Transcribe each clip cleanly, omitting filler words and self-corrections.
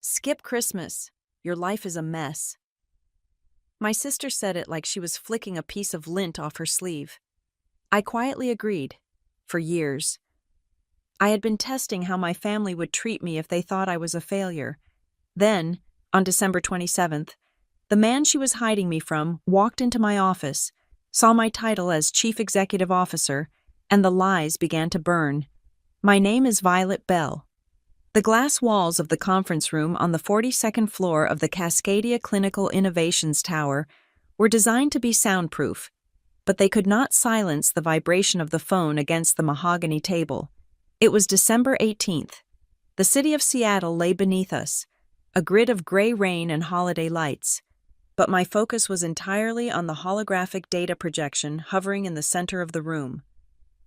Skip Christmas. Your life is a mess. My sister said it like she was flicking a piece of lint off her sleeve. I quietly agreed. For years. I had been testing how my family would treat me if they thought I was a failure. Then, on December 27th, the man she was hiding me from walked into my office, saw my title as Chief Executive Officer, and the lies began to burn. My name is Violet Bell. The glass walls of the conference room on the 42nd floor of the Cascadia Clinical Innovations Tower were designed to be soundproof, but they could not silence the vibration of the phone against the mahogany table. It was December 18th. The city of Seattle lay beneath us, a grid of gray rain and holiday lights, but my focus was entirely on the holographic data projection hovering in the center of the room.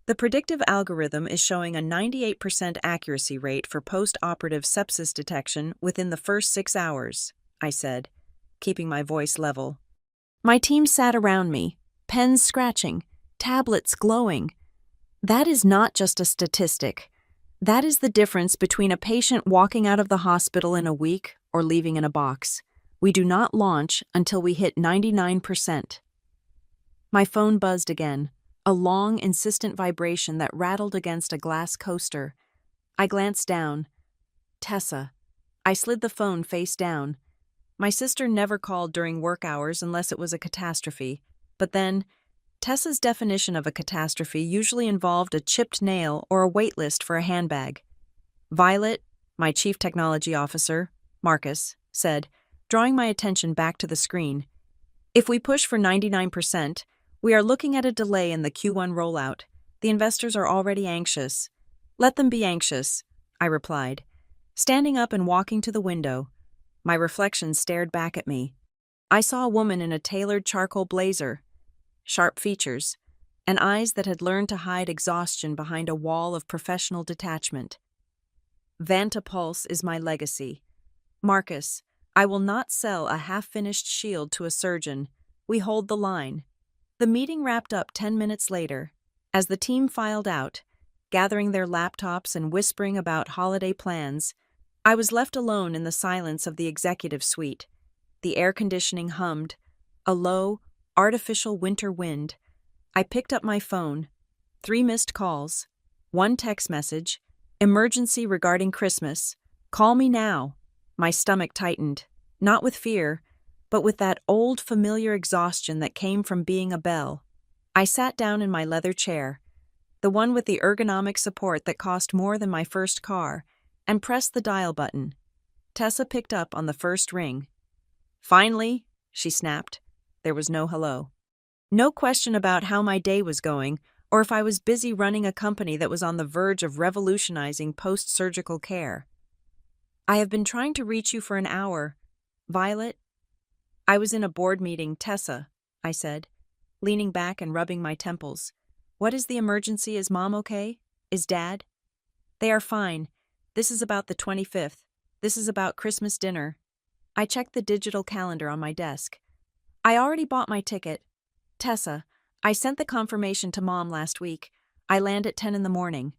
The predictive algorithm is showing a 98% accuracy rate for post-operative sepsis detection within the first 6 hours, I said, keeping my voice level. My team sat around me, pens scratching, tablets glowing. That is not just a statistic. That is the difference between a patient walking out of the hospital in a week or leaving in a box. We do not launch until we hit 99%. My phone buzzed again. A long, insistent vibration that rattled against a glass coaster. I glanced down. Tessa. I slid the phone face down. My sister never called during work hours unless it was a catastrophe. But then, Tessa's definition of a catastrophe usually involved a chipped nail or a wait list for a handbag. Violet, my chief technology officer, Marcus, said, drawing my attention back to the screen. If we push for 99%, we are looking at a delay in the Q1 rollout. The investors are already anxious. Let them be anxious, I replied, standing up and walking to the window. My reflection stared back at me. I saw a woman in a tailored charcoal blazer, sharp features, and eyes that had learned to hide exhaustion behind a wall of professional detachment. Vanta Pulse is my legacy. Marcus, I will not sell a half-finished shield to a surgeon. We hold the line. The meeting wrapped up 10 minutes later. As the team filed out, gathering their laptops and whispering about holiday plans, I was left alone in the silence of the executive suite. The air conditioning hummed, a low, artificial winter wind. I picked up my phone. 3 missed calls, 1 text message, emergency regarding Christmas. Call me now. My stomach tightened, not with fear, but with that old familiar exhaustion that came from being a Belle. I sat down in my leather chair, the one with the ergonomic support that cost more than my first car, and pressed the dial button. Tessa picked up on the first ring. Finally, she snapped. There was no hello. No question about how my day was going, or if I was busy running a company that was on the verge of revolutionizing post-surgical care. I have been trying to reach you for an hour. Violet? I was in a board meeting, Tessa, I said, leaning back and rubbing my temples. What is the emergency? Is Mom okay? Is Dad? They are fine. This is about the 25th. This is about Christmas dinner. I checked the digital calendar on my desk. I already bought my ticket. Tessa, I sent the confirmation to Mom last week. I land at 10 in the morning.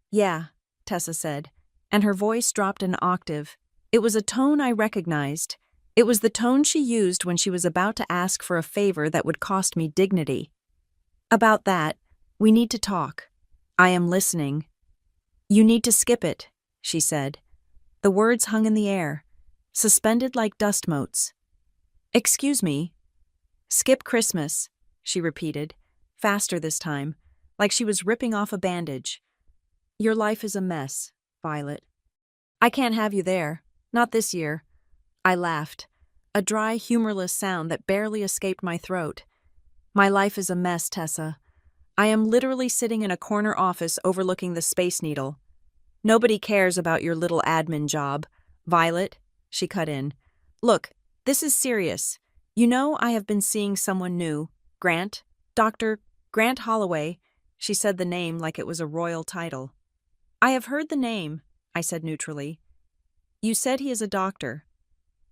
Yeah, Tessa said, and her voice dropped an octave. It was a tone I recognized. It was the tone she used when she was about to ask for a favor that would cost me dignity. About that, we need to talk. I am listening. You need to skip it, she said. The words hung in the air, suspended like dust motes. Excuse me. Skip Christmas, she repeated, faster this time, like she was ripping off a bandage. Your life is a mess, Violet. I can't have you there. Not this year. I laughed, a dry, humorless sound that barely escaped my throat. My life is a mess, Tessa. I am literally sitting in a corner office overlooking the Space Needle. Nobody cares about your little admin job. Violet, she cut in. Look, this is serious. You know I have been seeing someone new. Grant? Dr. Grant Holloway. She said the name like it was a royal title. I have heard the name, I said neutrally. You said he is a doctor.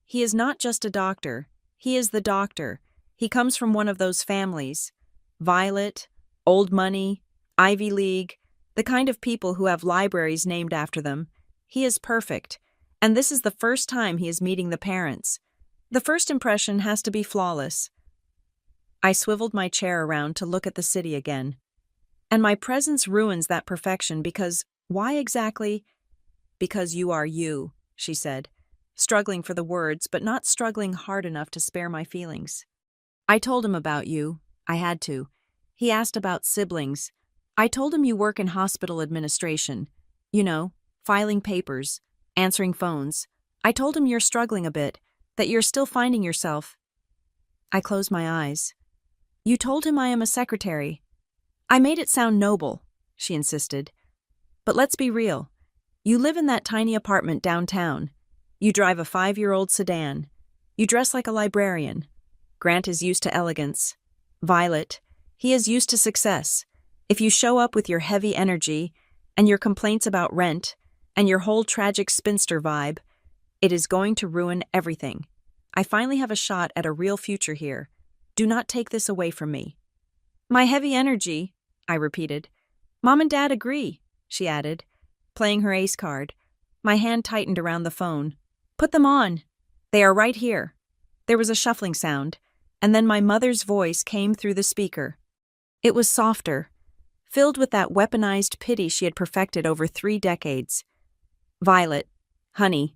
He is not just a doctor. He is the doctor. He comes from one of those families. Violet, old money, Ivy League, the kind of people who have libraries named after them. He is perfect. And this is the first time he is meeting the parents. The first impression has to be flawless. I swiveled my chair around to look at the city again. And my presence ruins that perfection because, why exactly? Because you are you, she said, struggling for the words but not struggling hard enough to spare my feelings. I told him about you. I had to. He asked about siblings. I told him you work in hospital administration. You know, filing papers, answering phones. I told him you're struggling a bit, that you're still finding yourself. I closed my eyes. You told him I am a secretary. I made it sound noble, she insisted. But let's be real. You live in that tiny apartment downtown. You drive a 5-year-old sedan. You dress like a librarian. Grant is used to elegance. Violet, he is used to success. If you show up with your heavy energy and your complaints about rent and your whole tragic spinster vibe, it is going to ruin everything. I finally have a shot at a real future here. Do not take this away from me. My heavy energy, I repeated. Mom and Dad agree, she added, playing her ace card. My hand tightened around the phone. Put them on. They are right here. There was a shuffling sound, and then my mother's voice came through the speaker. It was softer, filled with that weaponized pity she had perfected over 3 decades. Violet, honey,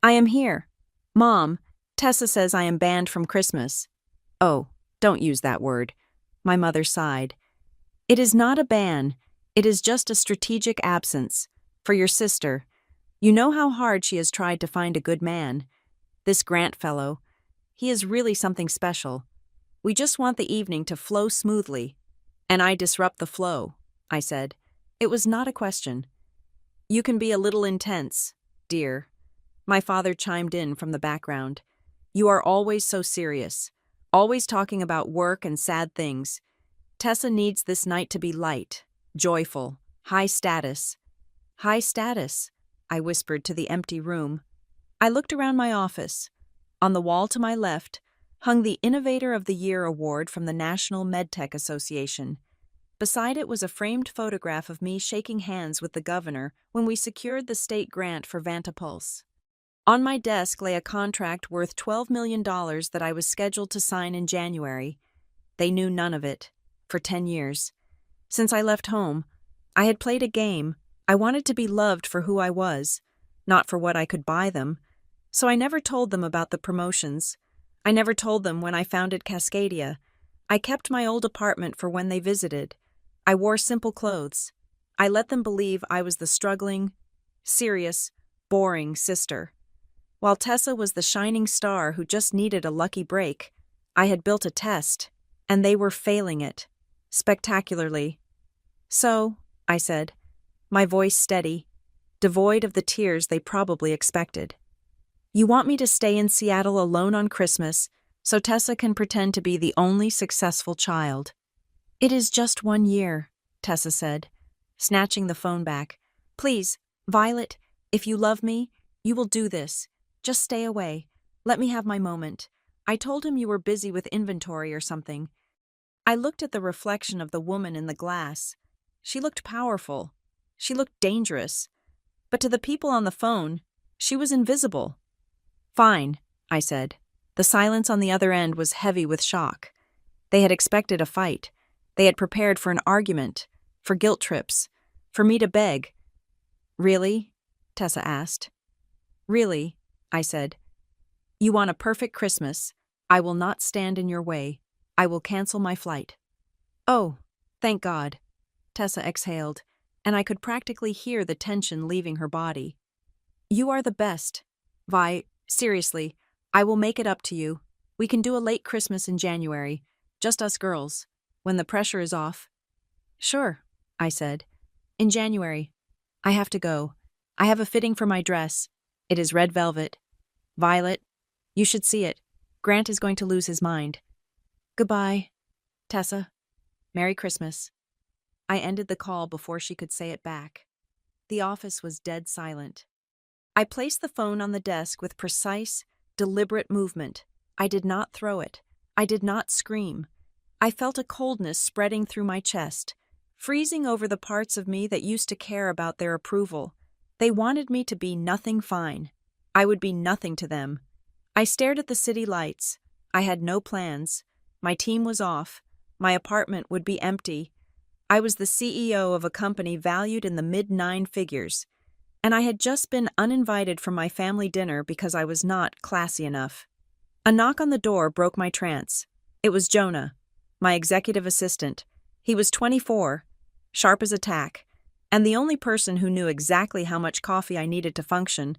I am here. Mom, Tessa says I am banned from Christmas. Oh, don't use that word. My mother sighed. It is not a ban. It is just a strategic absence. For your sister. You know how hard she has tried to find a good man. This Grant fellow. He is really something special. We just want the evening to flow smoothly. And I disrupt the flow, I said. It was not a question. You can be a little intense, dear. My father chimed in from the background. You are always so serious. Always talking about work and sad things. Tessa needs this night to be light, joyful, high status. High status, I whispered to the empty room. I looked around my office. On the wall to my left hung the Innovator of the Year award from the National MedTech Association. Beside it was a framed photograph of me shaking hands with the governor when we secured the state grant for Vantapulse. On my desk lay a contract worth $12 million that I was scheduled to sign in January. They knew none of it. For 10 years. Since I left home, I had played a game. I wanted to be loved for who I was, not for what I could buy them. So I never told them about the promotions. I never told them when I founded Cascadia. I kept my old apartment for when they visited. I wore simple clothes. I let them believe I was the struggling, serious, boring sister. While Tessa was the shining star who just needed a lucky break, I had built a test, and they were failing it. Spectacularly. So, I said, my voice steady, devoid of the tears they probably expected. You want me to stay in Seattle alone on Christmas so Tessa can pretend to be the only successful child. It is just 1 year, Tessa said, snatching the phone back. Please, Violet, if you love me, you will do this. Just stay away. Let me have my moment. I told him you were busy with inventory or something. I looked at the reflection of the woman in the glass. She looked powerful. She looked dangerous. But to the people on the phone, she was invisible. Fine, I said. The silence on the other end was heavy with shock. They had expected a fight. They had prepared for an argument, for guilt trips, for me to beg. Really? Tessa asked. Really, I said. You want a perfect Christmas. I will not stand in your way. I will cancel my flight. Oh, thank God. Tessa exhaled, and I could practically hear the tension leaving her body. You are the best. Seriously, I will make it up to you. We can do a late Christmas in January, just us girls, when the pressure is off. Sure, I said. In January. I have to go. I have a fitting for my dress. It is red velvet. Violet, you should see it. Grant is going to lose his mind. Goodbye, Tessa. Merry Christmas. I ended the call before she could say it back. The office was dead silent. I placed the phone on the desk with precise, deliberate movement. I did not throw it. I did not scream. I felt a coldness spreading through my chest, freezing over the parts of me that used to care about their approval. They wanted me to be nothing fine, I would be nothing to them. I stared at the city lights. I had no plans. My team was off. My apartment would be empty. I was the CEO of a company valued in the mid-nine figures, and I had just been uninvited from my family dinner because I was not classy enough. A knock on the door broke my trance. It was Jonah, my executive assistant. He was 24, sharp as a tack, and the only person who knew exactly how much coffee I needed to function.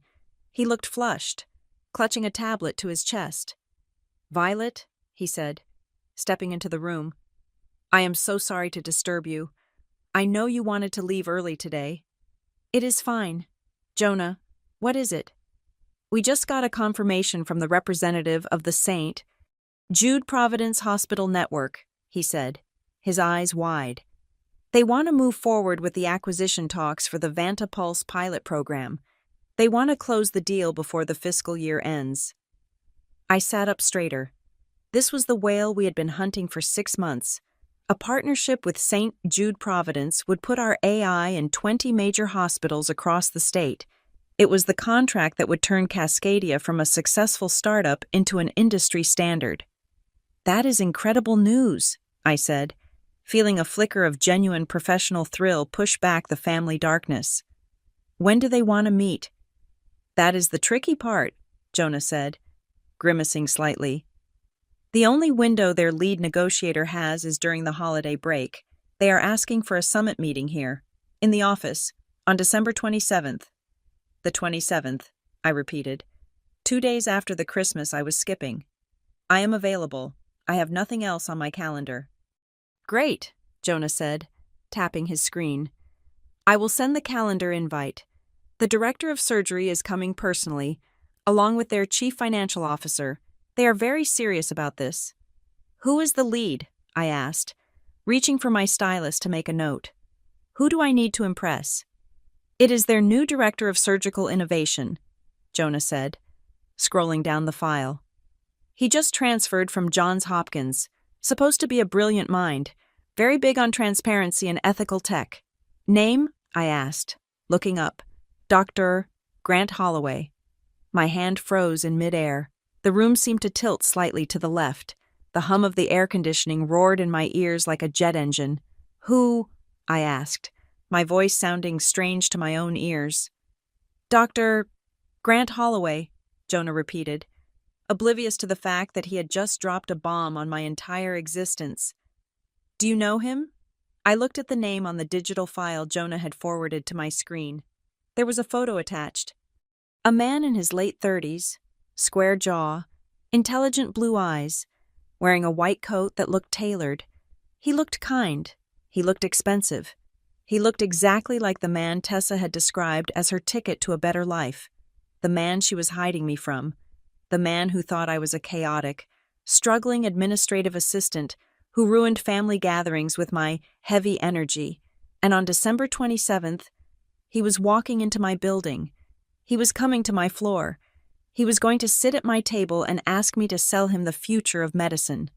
He looked flushed, clutching a tablet to his chest. "Violet," he said, stepping into the room, "I am so sorry to disturb you. I know you wanted to leave early today." "It is fine." "Jonah, what is it?" "We just got a confirmation from the representative of the St. Jude Providence Hospital Network," he said, his eyes wide. "They want to move forward with the acquisition talks for the Vantapulse pilot program. They want to close the deal before the fiscal year ends." I sat up straighter. This was the whale we had been hunting for 6 months. A partnership with St. Jude Providence would put our AI in 20 major hospitals across the state. It was the contract that would turn Cascadia from a successful startup into an industry standard. "That is incredible news," I said, feeling a flicker of genuine professional thrill push back the family darkness. "When do they want to meet?" "That is the tricky part," Jonah said, grimacing slightly. "The only window their lead negotiator has is during the holiday break. They are asking for a summit meeting here, in the office, on December 27th. "The 27th, I repeated. 2 days after the Christmas I was skipping. "I am available. I have nothing else on my calendar." "Great," Jonah said, tapping his screen. "I will send the calendar invite. The director of surgery is coming personally, along with their chief financial officer. They are very serious about this." "Who is the lead?" I asked, reaching for my stylus to make a note. "Who do I need to impress?" "It is their new director of surgical innovation," Jonah said, scrolling down the file. "He just transferred from Johns Hopkins, supposed to be a brilliant mind, very big on transparency and ethical tech." "Name?" I asked, looking up. "Dr. Grant Holloway." My hand froze in midair. The room seemed to tilt slightly to the left. The hum of the air conditioning roared in my ears like a jet engine. "Who?" I asked, my voice sounding strange to my own ears. "Dr. Grant Holloway," Jonah repeated, oblivious to the fact that he had just dropped a bomb on my entire existence. "Do you know him?" I looked at the name on the digital file Jonah had forwarded to my screen. There was a photo attached. A man in his late 30s, square jaw, intelligent blue eyes, wearing a white coat that looked tailored. He looked kind. He looked expensive. He looked exactly like the man Tessa had described as her ticket to a better life, the man she was hiding me from, the man who thought I was a chaotic, struggling administrative assistant who ruined family gatherings with my heavy energy. And on December 27th, he was walking into my building. He was coming to my floor. He was going to sit at my table and ask me to sell him the future of medicine.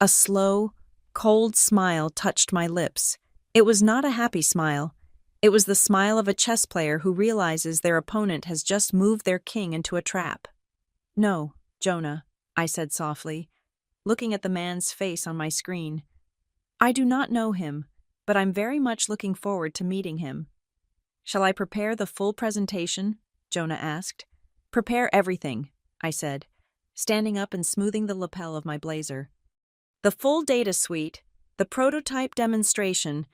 A slow, cold smile touched my lips. It was not a happy smile. It was the smile of a chess player who realizes their opponent has just moved their king into a trap. "No, Jonah," I said softly, looking at the man's face on my screen. "I do not know him, but I'm very much looking forward to meeting him." "Shall I prepare the full presentation?" Jonah asked. "Prepare everything," I said, standing up and smoothing the lapel of my blazer. "The full data suite, the prototype demonstration.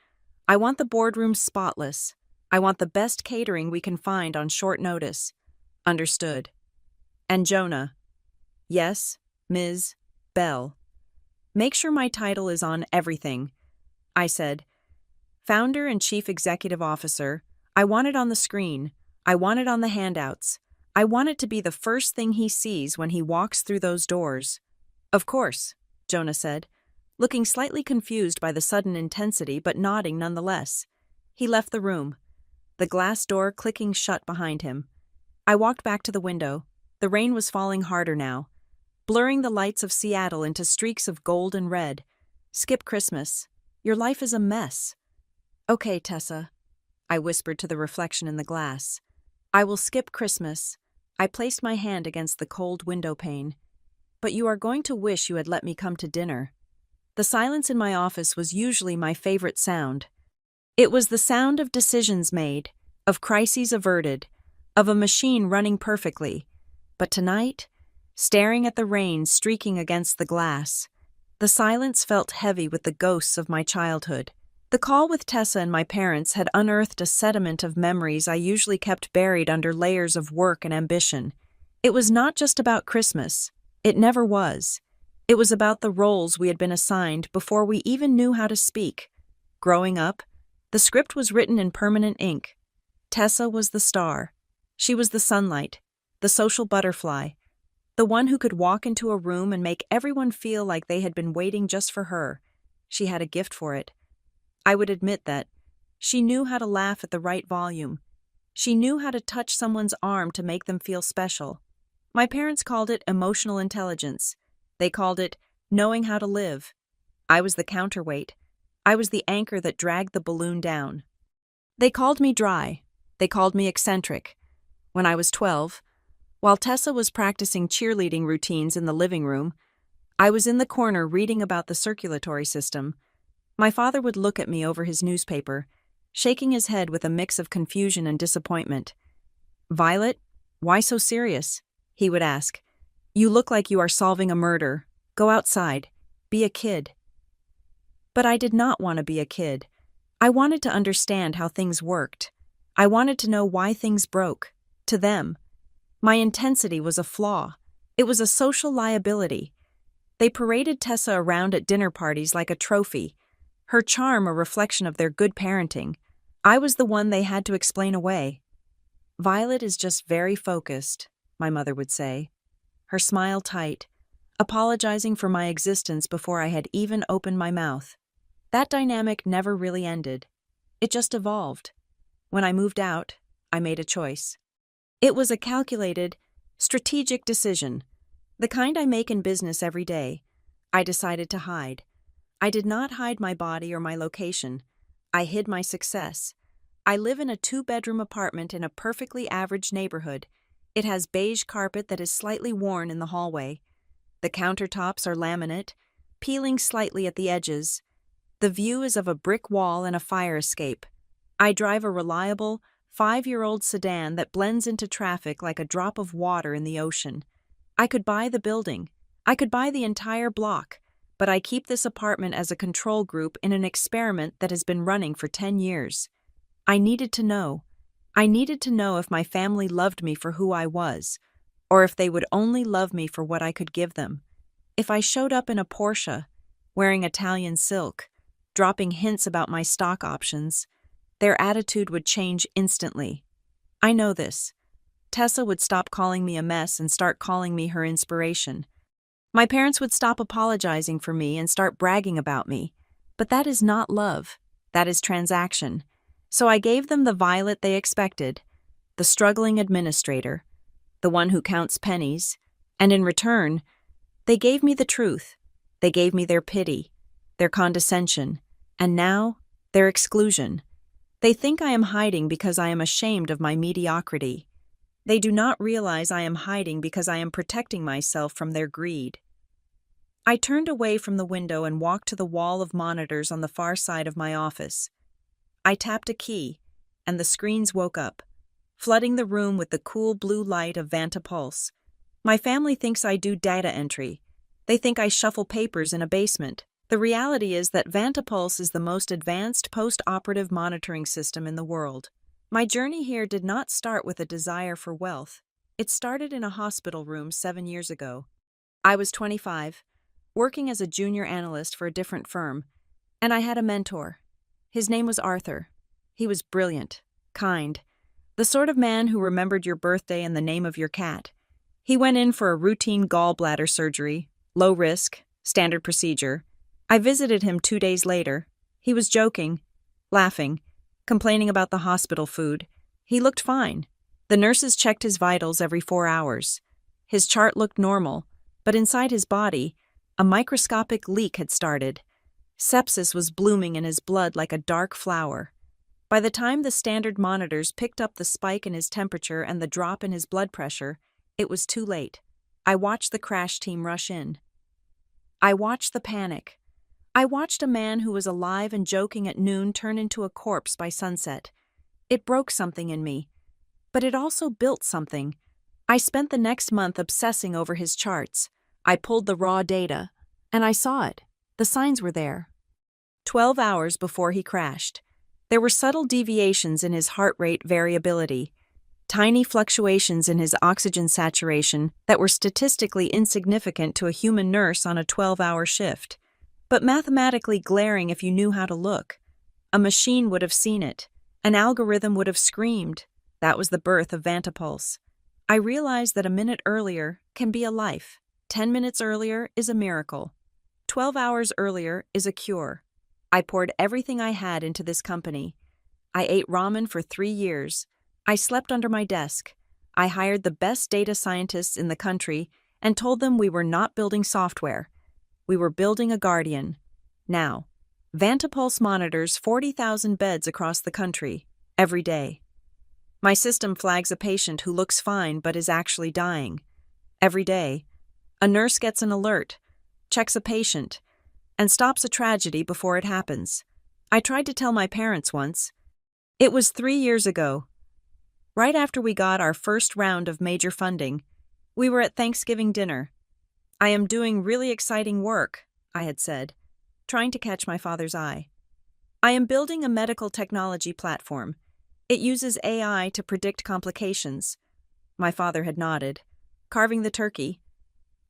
I want the boardroom spotless. I want the best catering we can find on short notice." "Understood." "And Jonah." "Yes, Ms. Bell." "Make sure my title is on everything," I said. "Founder and Chief Executive Officer. I want it on the screen. I want it on the handouts. I want it to be the first thing he sees when he walks through those doors." "Of course," Jonah said, looking slightly confused by the sudden intensity but nodding nonetheless. He left the room, the glass door clicking shut behind him. I walked back to the window. The rain was falling harder now, blurring the lights of Seattle into streaks of gold and red. "Skip Christmas. Your life is a mess." "Okay, Tessa," I whispered to the reflection in the glass. "I will skip Christmas. I placed my hand against the cold window pane. But you are going to wish you had let me come to dinner. The silence in my office was usually my favorite sound. It was the sound of decisions made, of crises averted, of a machine running perfectly. But tonight, staring at the rain streaking against the glass, the silence felt heavy with the ghosts of my childhood. The call with Tessa and my parents had unearthed a sediment of memories I usually kept buried under layers of work and ambition. It was not just about Christmas. It never was. It was about the roles we had been assigned before we even knew how to speak. Growing up, the script was written in permanent ink. Tessa was the star. She was the sunlight, the social butterfly, the one who could walk into a room and make everyone feel like they had been waiting just for her. She had a gift for it. I would admit that. She knew how to laugh at the right volume. She knew how to touch someone's arm to make them feel special. My parents called it emotional intelligence. They called it knowing how to live. I was the counterweight. I was the anchor that dragged the balloon down. They called me dry. They called me eccentric. When I was 12, while Tessa was practicing cheerleading routines in the living room, I was in the corner reading about the circulatory system. My father would look at me over his newspaper, shaking his head with a mix of confusion and disappointment. "Violet, why so serious?" he would ask. "You look like you are solving a murder. Go outside. Be a kid." But I did not want to be a kid. I wanted to understand how things worked. I wanted to know why things broke. To them, my intensity was a flaw. It was a social liability. They paraded Tessa around at dinner parties like a trophy, her charm a reflection of their good parenting. I was the one they had to explain away. "Violet is just very focused," my mother would say, her smile tight, apologizing for my existence before I had even opened my mouth. That dynamic never really ended. It just evolved. When I moved out, I made a choice. It was a calculated, strategic decision, the kind I make in business every day. I decided to hide. I did not hide my body or my location. I hid my success. I live in a 2-bedroom apartment in a perfectly average neighborhood. It has beige carpet that is slightly worn in the hallway. The countertops are laminate, peeling slightly at the edges. The view is of a brick wall and a fire escape. I drive a reliable, 5-year-old sedan that blends into traffic like a drop of water in the ocean. I could buy the building. I could buy the entire block. But I keep this apartment as a control group in an experiment that has been running for 10 years. I needed to know. I needed to know if my family loved me for who I was, or if they would only love me for what I could give them. If I showed up in a Porsche, wearing Italian silk, dropping hints about my stock options, their attitude would change instantly. I know this. Tessa would stop calling me a mess and start calling me her inspiration. My parents would stop apologizing for me and start bragging about me. But that is not love. That is transaction. So I gave them the Violet they expected, the struggling administrator, the one who counts pennies, and in return, they gave me the truth. They gave me their pity, their condescension, and now, their exclusion. They think I am hiding because I am ashamed of my mediocrity. They do not realize I am hiding because I am protecting myself from their greed. I turned away from the window and walked to the wall of monitors on the far side of my office. I tapped a key, and the screens woke up, flooding the room with the cool blue light of Vantapulse. My family thinks I do data entry. They think I shuffle papers in a basement. The reality is that Vantapulse is the most advanced post-operative monitoring system in the world. My journey here did not start with a desire for wealth. It started in a hospital room 7 years ago. I was 25, working as a junior analyst for a different firm, and I had a mentor. His name was Arthur. He was brilliant, kind, the sort of man who remembered your birthday and the name of your cat. He went in for a routine gallbladder surgery, low risk, standard procedure. I visited him 2 days later. He was joking, laughing, complaining about the hospital food. He looked fine. The nurses checked his vitals every 4 hours. His chart looked normal, but inside his body, a microscopic leak had started. Sepsis was blooming in his blood like a dark flower. By the time the standard monitors picked up the spike in his temperature and the drop in his blood pressure, it was too late. I watched the crash team rush in. I watched the panic. I watched a man who was alive and joking at noon turn into a corpse by sunset. It broke something in me. But it also built something. I spent the next month obsessing over his charts. I pulled the raw data, and I saw it. The signs were there. 12 hours before he crashed, there were subtle deviations in his heart rate variability, tiny fluctuations in his oxygen saturation that were statistically insignificant to a human nurse on a 12-hour shift, but mathematically glaring if you knew how to look. A machine would have seen it. An algorithm would have screamed. That was the birth of Vantapulse. I realized that a minute earlier can be a life. 10 minutes earlier is a miracle. 12 hours earlier is a cure. I poured everything I had into this company. I ate ramen for 3 years. I slept under my desk. I hired the best data scientists in the country and told them we were not building software. We were building a guardian. Now, Vantapulse monitors 40,000 beds across the country, every day. My system flags a patient who looks fine but is actually dying. Every day, a nurse gets an alert, checks a patient, and stops a tragedy before it happens. I tried to tell my parents once. It was 3 years ago. Right after we got our first round of major funding, we were at Thanksgiving dinner. "I am doing really exciting work," I had said, trying to catch my father's eye. "I am building a medical technology platform. It uses AI to predict complications." My father had nodded, carving the turkey.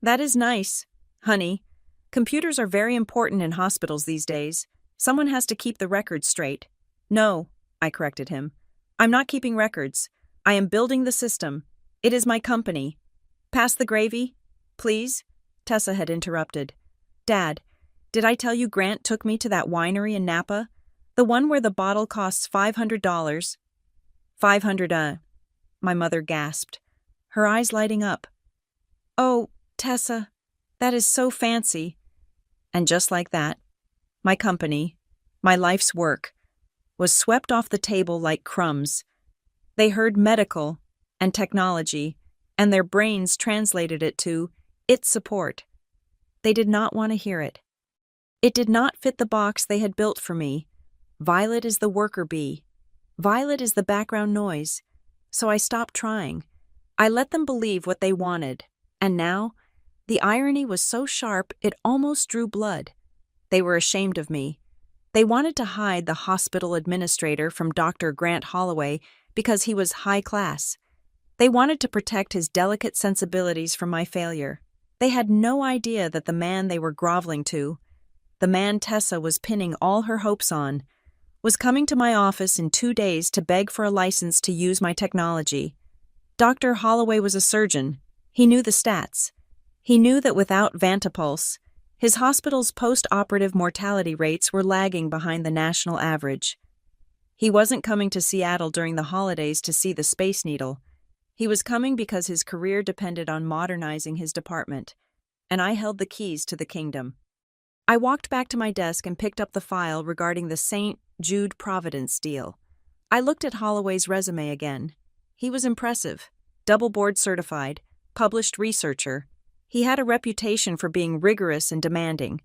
"That is nice, honey. Computers are very important in hospitals these days. Someone has to keep the records straight." "No," I corrected him. "I'm not keeping records. I am building the system. It is my company." "Pass the gravy, please," Tessa had interrupted. "Dad, did I tell you Grant took me to that winery in Napa? The one where the bottle costs $500. $500, my mother gasped, her eyes lighting up. "Oh, Tessa, that is so fancy." And just like that, my company, my life's work, was swept off the table like crumbs. They heard medical and technology, and their brains translated it to its support. They did not want to hear it. It did not fit the box they had built for me. Violet is the worker bee. Violet is the background noise. So I stopped trying. I let them believe what they wanted. And now, the irony was so sharp it almost drew blood. They were ashamed of me. They wanted to hide the hospital administrator from Dr. Grant Holloway because he was high class. They wanted to protect his delicate sensibilities from my failure. They had no idea that the man they were groveling to, the man Tessa was pinning all her hopes on, was coming to my office in 2 days to beg for a license to use my technology. Dr. Holloway was a surgeon. He knew the stats. He knew that without Vantapulse, his hospital's post-operative mortality rates were lagging behind the national average. He wasn't coming to Seattle during the holidays to see the Space Needle. He was coming because his career depended on modernizing his department, and I held the keys to the kingdom. I walked back to my desk and picked up the file regarding the St. Jude Providence deal. I looked at Holloway's resume again. He was impressive. Double board certified, published researcher. He had a reputation for being rigorous and demanding.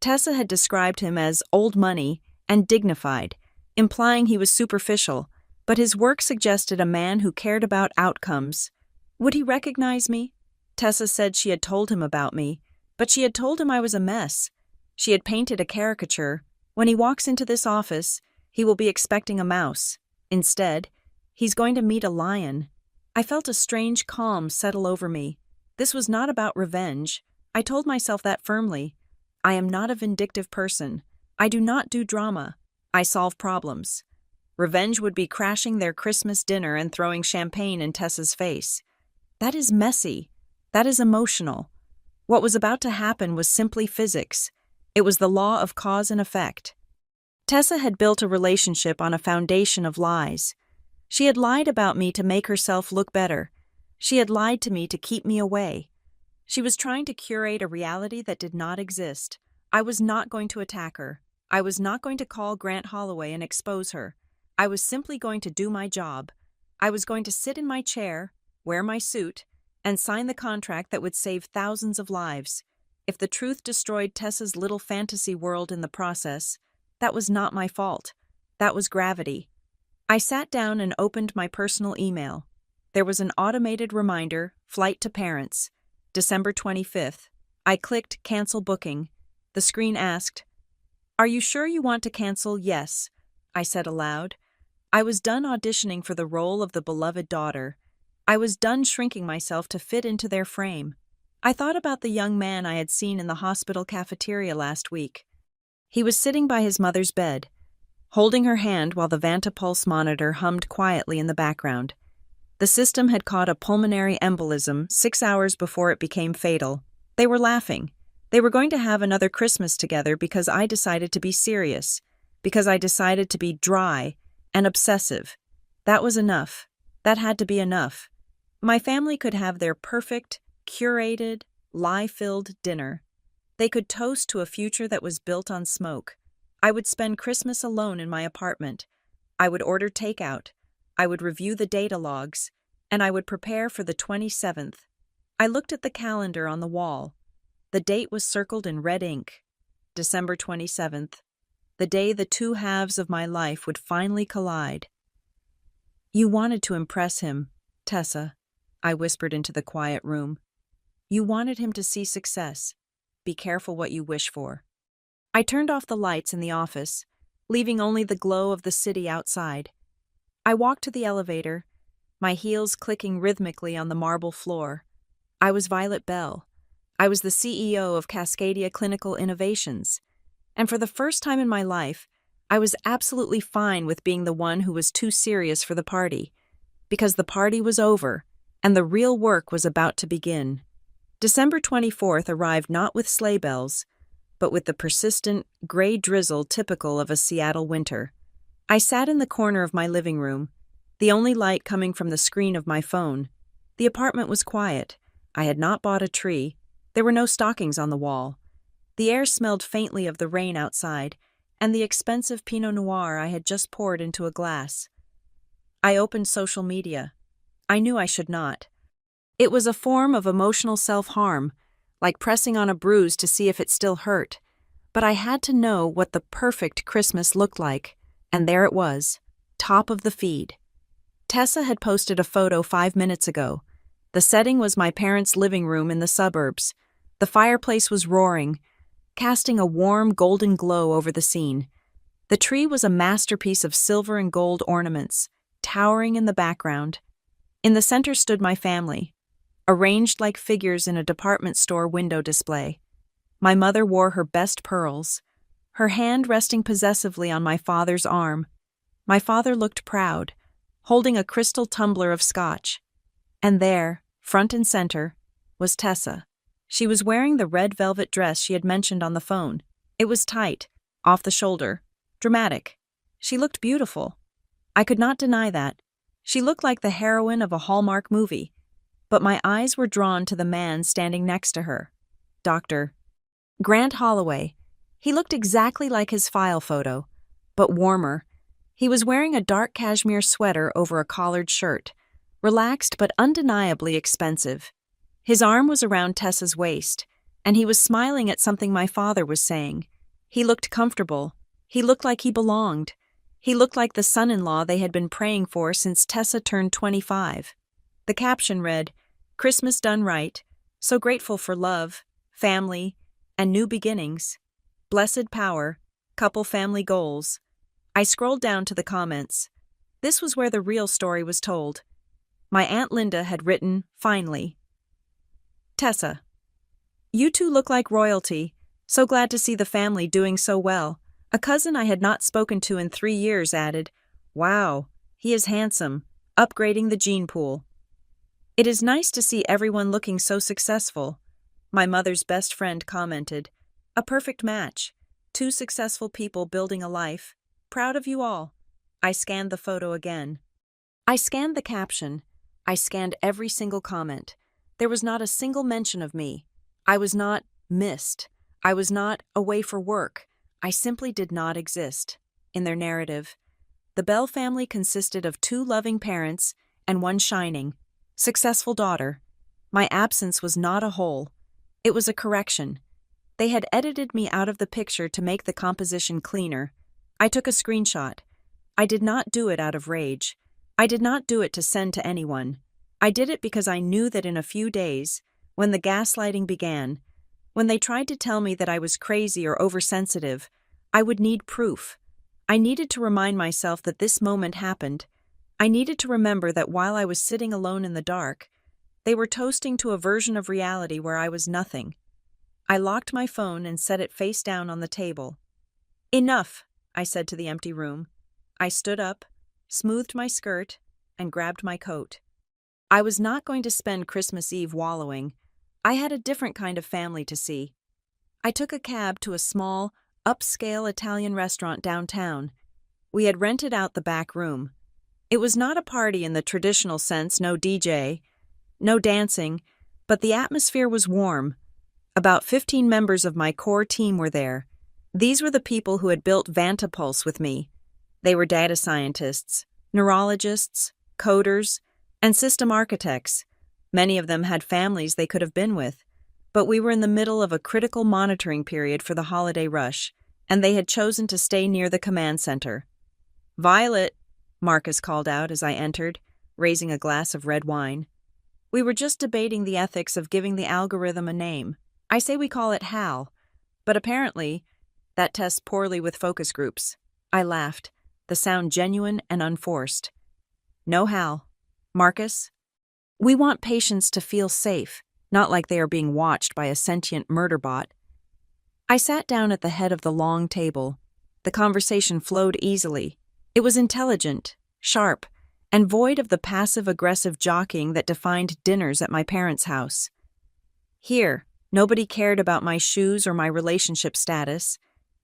Tessa had described him as old money and dignified, implying he was superficial, but his work suggested a man who cared about outcomes. Would he recognize me? Tessa said she had told him about me, but she had told him I was a mess. She had painted a caricature. When he walks into this office, he will be expecting a mouse. Instead, he's going to meet a lion. I felt a strange calm settle over me. This was not about revenge. I told myself that firmly. I am not a vindictive person. I do not do drama. I solve problems. Revenge would be crashing their Christmas dinner and throwing champagne in Tessa's face. That is messy. That is emotional. What was about to happen was simply physics. It was the law of cause and effect. Tessa had built a relationship on a foundation of lies. She had lied about me to make herself look better. She had lied to me to keep me away. She was trying to curate a reality that did not exist. I was not going to attack her. I was not going to call Grant Holloway and expose her. I was simply going to do my job. I was going to sit in my chair, wear my suit, and sign the contract that would save thousands of lives. If the truth destroyed Tessa's little fantasy world in the process, that was not my fault. That was gravity. I sat down and opened my personal email. There was an automated reminder, flight to parents, December 25th. I clicked cancel booking. The screen asked, "Are you sure you want to cancel?" "Yes," I said aloud. I was done auditioning for the role of the beloved daughter. I was done shrinking myself to fit into their frame. I thought about the young man I had seen in the hospital cafeteria last week. He was sitting by his mother's bed, holding her hand while the Vantapulse monitor hummed quietly in the background. The system had caught a pulmonary embolism 6 hours before it became fatal. They were laughing. They were going to have another Christmas together because I decided to be serious, because I decided to be dry and obsessive. That was enough. That had to be enough. My family could have their perfect, curated, lie-filled dinner. They could toast to a future that was built on smoke. I would spend Christmas alone in my apartment. I would order takeout. I would review the data logs, and I would prepare for the 27th. I looked at the calendar on the wall. The date was circled in red ink. December 27th. The day the two halves of my life would finally collide. "You wanted to impress him, Tessa," I whispered into the quiet room. "You wanted him to see success. Be careful what you wish for." I turned off the lights in the office, leaving only the glow of the city outside. I walked to the elevator, my heels clicking rhythmically on the marble floor. I was Violet Bell. I was the CEO of Cascadia Clinical Innovations. And for the first time in my life, I was absolutely fine with being the one who was too serious for the party, because the party was over, and the real work was about to begin. December 24th arrived not with sleigh bells, but with the persistent, gray drizzle typical of a Seattle winter. I sat in the corner of my living room, the only light coming from the screen of my phone. The apartment was quiet. I had not bought a tree. There were no stockings on the wall. The air smelled faintly of the rain outside, and the expensive Pinot Noir I had just poured into a glass. I opened social media. I knew I should not. It was a form of emotional self-harm, like pressing on a bruise to see if it still hurt. But I had to know what the perfect Christmas looked like, and there it was, top of the feed. Tessa had posted a photo 5 minutes ago. The setting was my parents' living room in the suburbs. The fireplace was roaring, casting a warm golden glow over the scene. The tree was a masterpiece of silver and gold ornaments, towering in the background. In the center stood my family, arranged like figures in a department store window display. My mother wore her best pearls, her hand resting possessively on my father's arm. My father looked proud, holding a crystal tumbler of scotch. And there, front and center, was Tessa. She was wearing the red velvet dress she had mentioned on the phone. It was tight, off the shoulder, dramatic. She looked beautiful. I could not deny that. She looked like the heroine of a Hallmark movie. But my eyes were drawn to the man standing next to her. Dr. Grant Holloway. He looked exactly like his file photo, but warmer. He was wearing a dark cashmere sweater over a collared shirt, relaxed but undeniably expensive. His arm was around Tessa's waist, and he was smiling at something my father was saying. He looked comfortable. He looked like he belonged. He looked like the son-in-law they had been praying for since Tessa turned 25. The caption read, "Christmas done right, so grateful for love, family, and new beginnings. Blessed power, couple family goals." I scrolled down to the comments. This was where the real story was told. My Aunt Linda had written, finally, "Tessa, you two look like royalty. So glad to see the family doing so well." A cousin I had not spoken to in 3 years added, "Wow, he is handsome, upgrading the gene pool." "It is nice to see everyone looking so successful." My mother's best friend commented, "A perfect match. 2 successful people building a life. Proud of you all." I scanned the photo again. I scanned the caption. I scanned every single comment. There was not a single mention of me. I was not missed. I was not away for work. I simply did not exist in their narrative. The Bell family consisted of 2 loving parents and 1 shining, successful daughter. My absence was not a hole. It was a correction. They had edited me out of the picture to make the composition cleaner. I took a screenshot. I did not do it out of rage. I did not do it to send to anyone. I did it because I knew that in a few days, when the gaslighting began, when they tried to tell me that I was crazy or oversensitive, I would need proof. I needed to remind myself that this moment happened. I needed to remember that while I was sitting alone in the dark, they were toasting to a version of reality where I was nothing. I locked my phone and set it face down on the table. "Enough," I said to the empty room. I stood up, smoothed my skirt, and grabbed my coat. I was not going to spend Christmas Eve wallowing. I had a different kind of family to see. I took a cab to a small, upscale Italian restaurant downtown. We had rented out the back room. It was not a party in the traditional sense, no DJ, no dancing, but the atmosphere was warm. About 15 members of my core team were there. These were the people who had built Vantapulse with me. They were data scientists, neurologists, coders, and system architects. Many of them had families they could have been with, but we were in the middle of a critical monitoring period for the holiday rush, and they had chosen to stay near the command center. "Violet," Marcus called out as I entered, raising a glass of red wine. We were just debating the ethics of giving the algorithm a name. I say we call it HAL, but apparently that tests poorly with focus groups. I laughed, the sound genuine and unforced. "No, HAL. Marcus, we want patients to feel safe, not like they are being watched by a sentient murder bot." I sat down at the head of the long table. The conversation flowed easily. It was intelligent, sharp, and void of the passive-aggressive jockeying that defined dinners at my parents' house. Here, nobody cared about my shoes or my relationship status.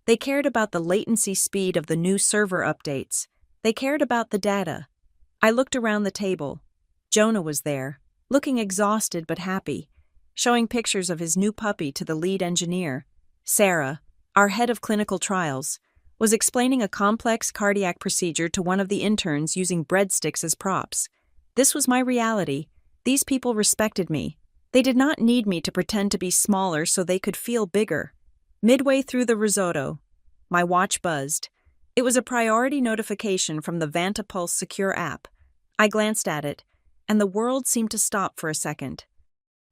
They cared about the latency speed of the new server updates. They cared about the data. I looked around the table. Jonah was there, looking exhausted but happy, showing pictures of his new puppy to the lead engineer. Sarah, our head of clinical trials, was explaining a complex cardiac procedure to one of the interns using breadsticks as props. This was my reality. These people respected me. They did not need me to pretend to be smaller so they could feel bigger. Midway through the risotto, my watch buzzed. It was a priority notification from the Vantapulse secure app. I glanced at it, and the world seemed to stop for a second.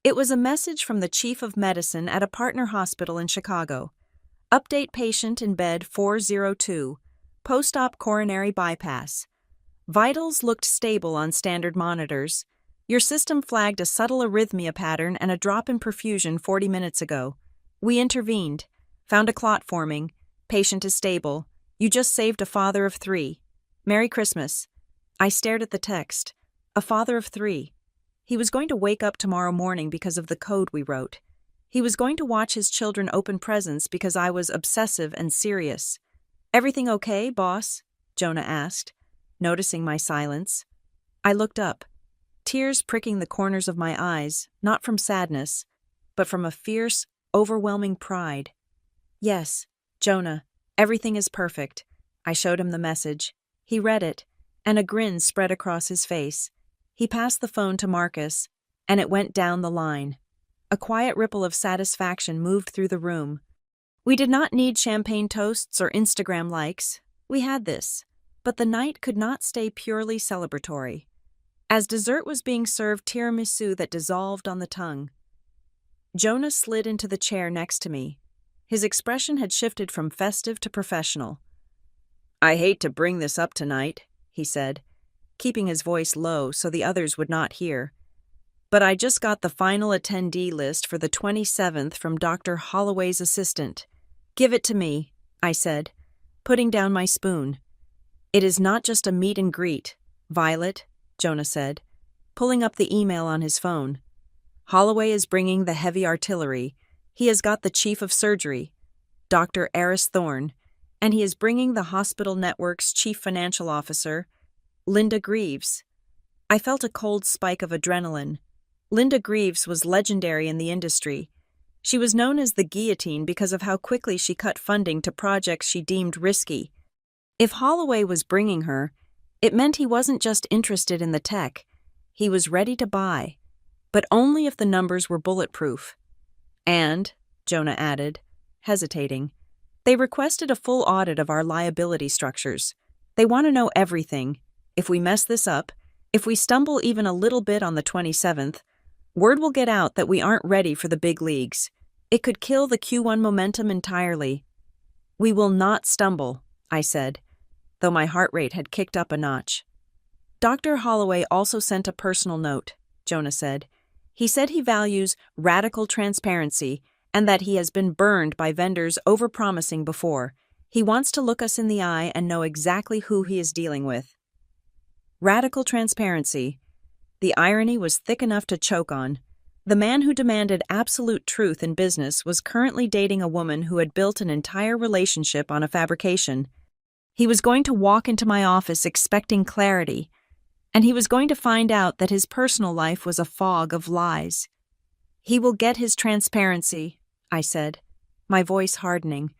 It was a message from the chief of medicine at a partner hospital in Chicago. "Update patient in bed 402, post-op coronary bypass. Vitals looked stable on standard monitors. Your system flagged a subtle arrhythmia pattern and a drop in perfusion 40 minutes ago. We intervened, found a clot forming. Patient is stable. You just saved a father of 3. Merry Christmas." I stared at the text. A father of 3. He was going to wake up tomorrow morning because of the code we wrote. He was going to watch his children open presents because I was obsessive and serious. "Everything okay, boss?" Jonah asked, noticing my silence. I looked up, tears pricking the corners of my eyes, not from sadness, but from a fierce, overwhelming pride. "Yes, Jonah, everything is perfect." I showed him the message. He read it, and a grin spread across his face. He passed the phone to Marcus, and it went down the line. A quiet ripple of satisfaction moved through the room. We did not need champagne toasts or Instagram likes. We had this, but the night could not stay purely celebratory. As dessert was being served tiramisu that dissolved on the tongue. Jonah slid into the chair next to me. His expression had shifted from festive to professional. "I hate to bring this up tonight," he said, keeping his voice low so the others would not hear. "But I just got the final attendee list for the 27th from Dr. Holloway's assistant." "Give it to me," I said, putting down my spoon. "It is not just a meet and greet, Violet," Jonah said, pulling up the email on his phone. "Holloway is bringing the heavy artillery. He has got the chief of surgery, Dr. Eris Thorne, and he is bringing the hospital network's chief financial officer, Linda Greaves." I felt a cold spike of adrenaline. Linda Greaves was legendary in the industry. She was known as the guillotine because of how quickly she cut funding to projects she deemed risky. If Holloway was bringing her, it meant he wasn't just interested in the tech, he was ready to buy, but only if the numbers were bulletproof. And, Jonah added, hesitating, they requested a full audit of our liability structures. They want to know everything. If we mess this up, if we stumble even a little bit on the 27th, word will get out that we aren't ready for the big leagues. It could kill the Q1 momentum entirely. We will not stumble, I said, though my heart rate had kicked up a notch. Dr. Holloway also sent a personal note, Jonah said. He said he values radical transparency and that he has been burned by vendors overpromising before. He wants to look us in the eye and know exactly who he is dealing with. Radical transparency. The irony was thick enough to choke on. The man who demanded absolute truth in business was currently dating a woman who had built an entire relationship on a fabrication. He was going to walk into my office expecting clarity, and he was going to find out that his personal life was a fog of lies. He will get his transparency, I said, my voice hardening.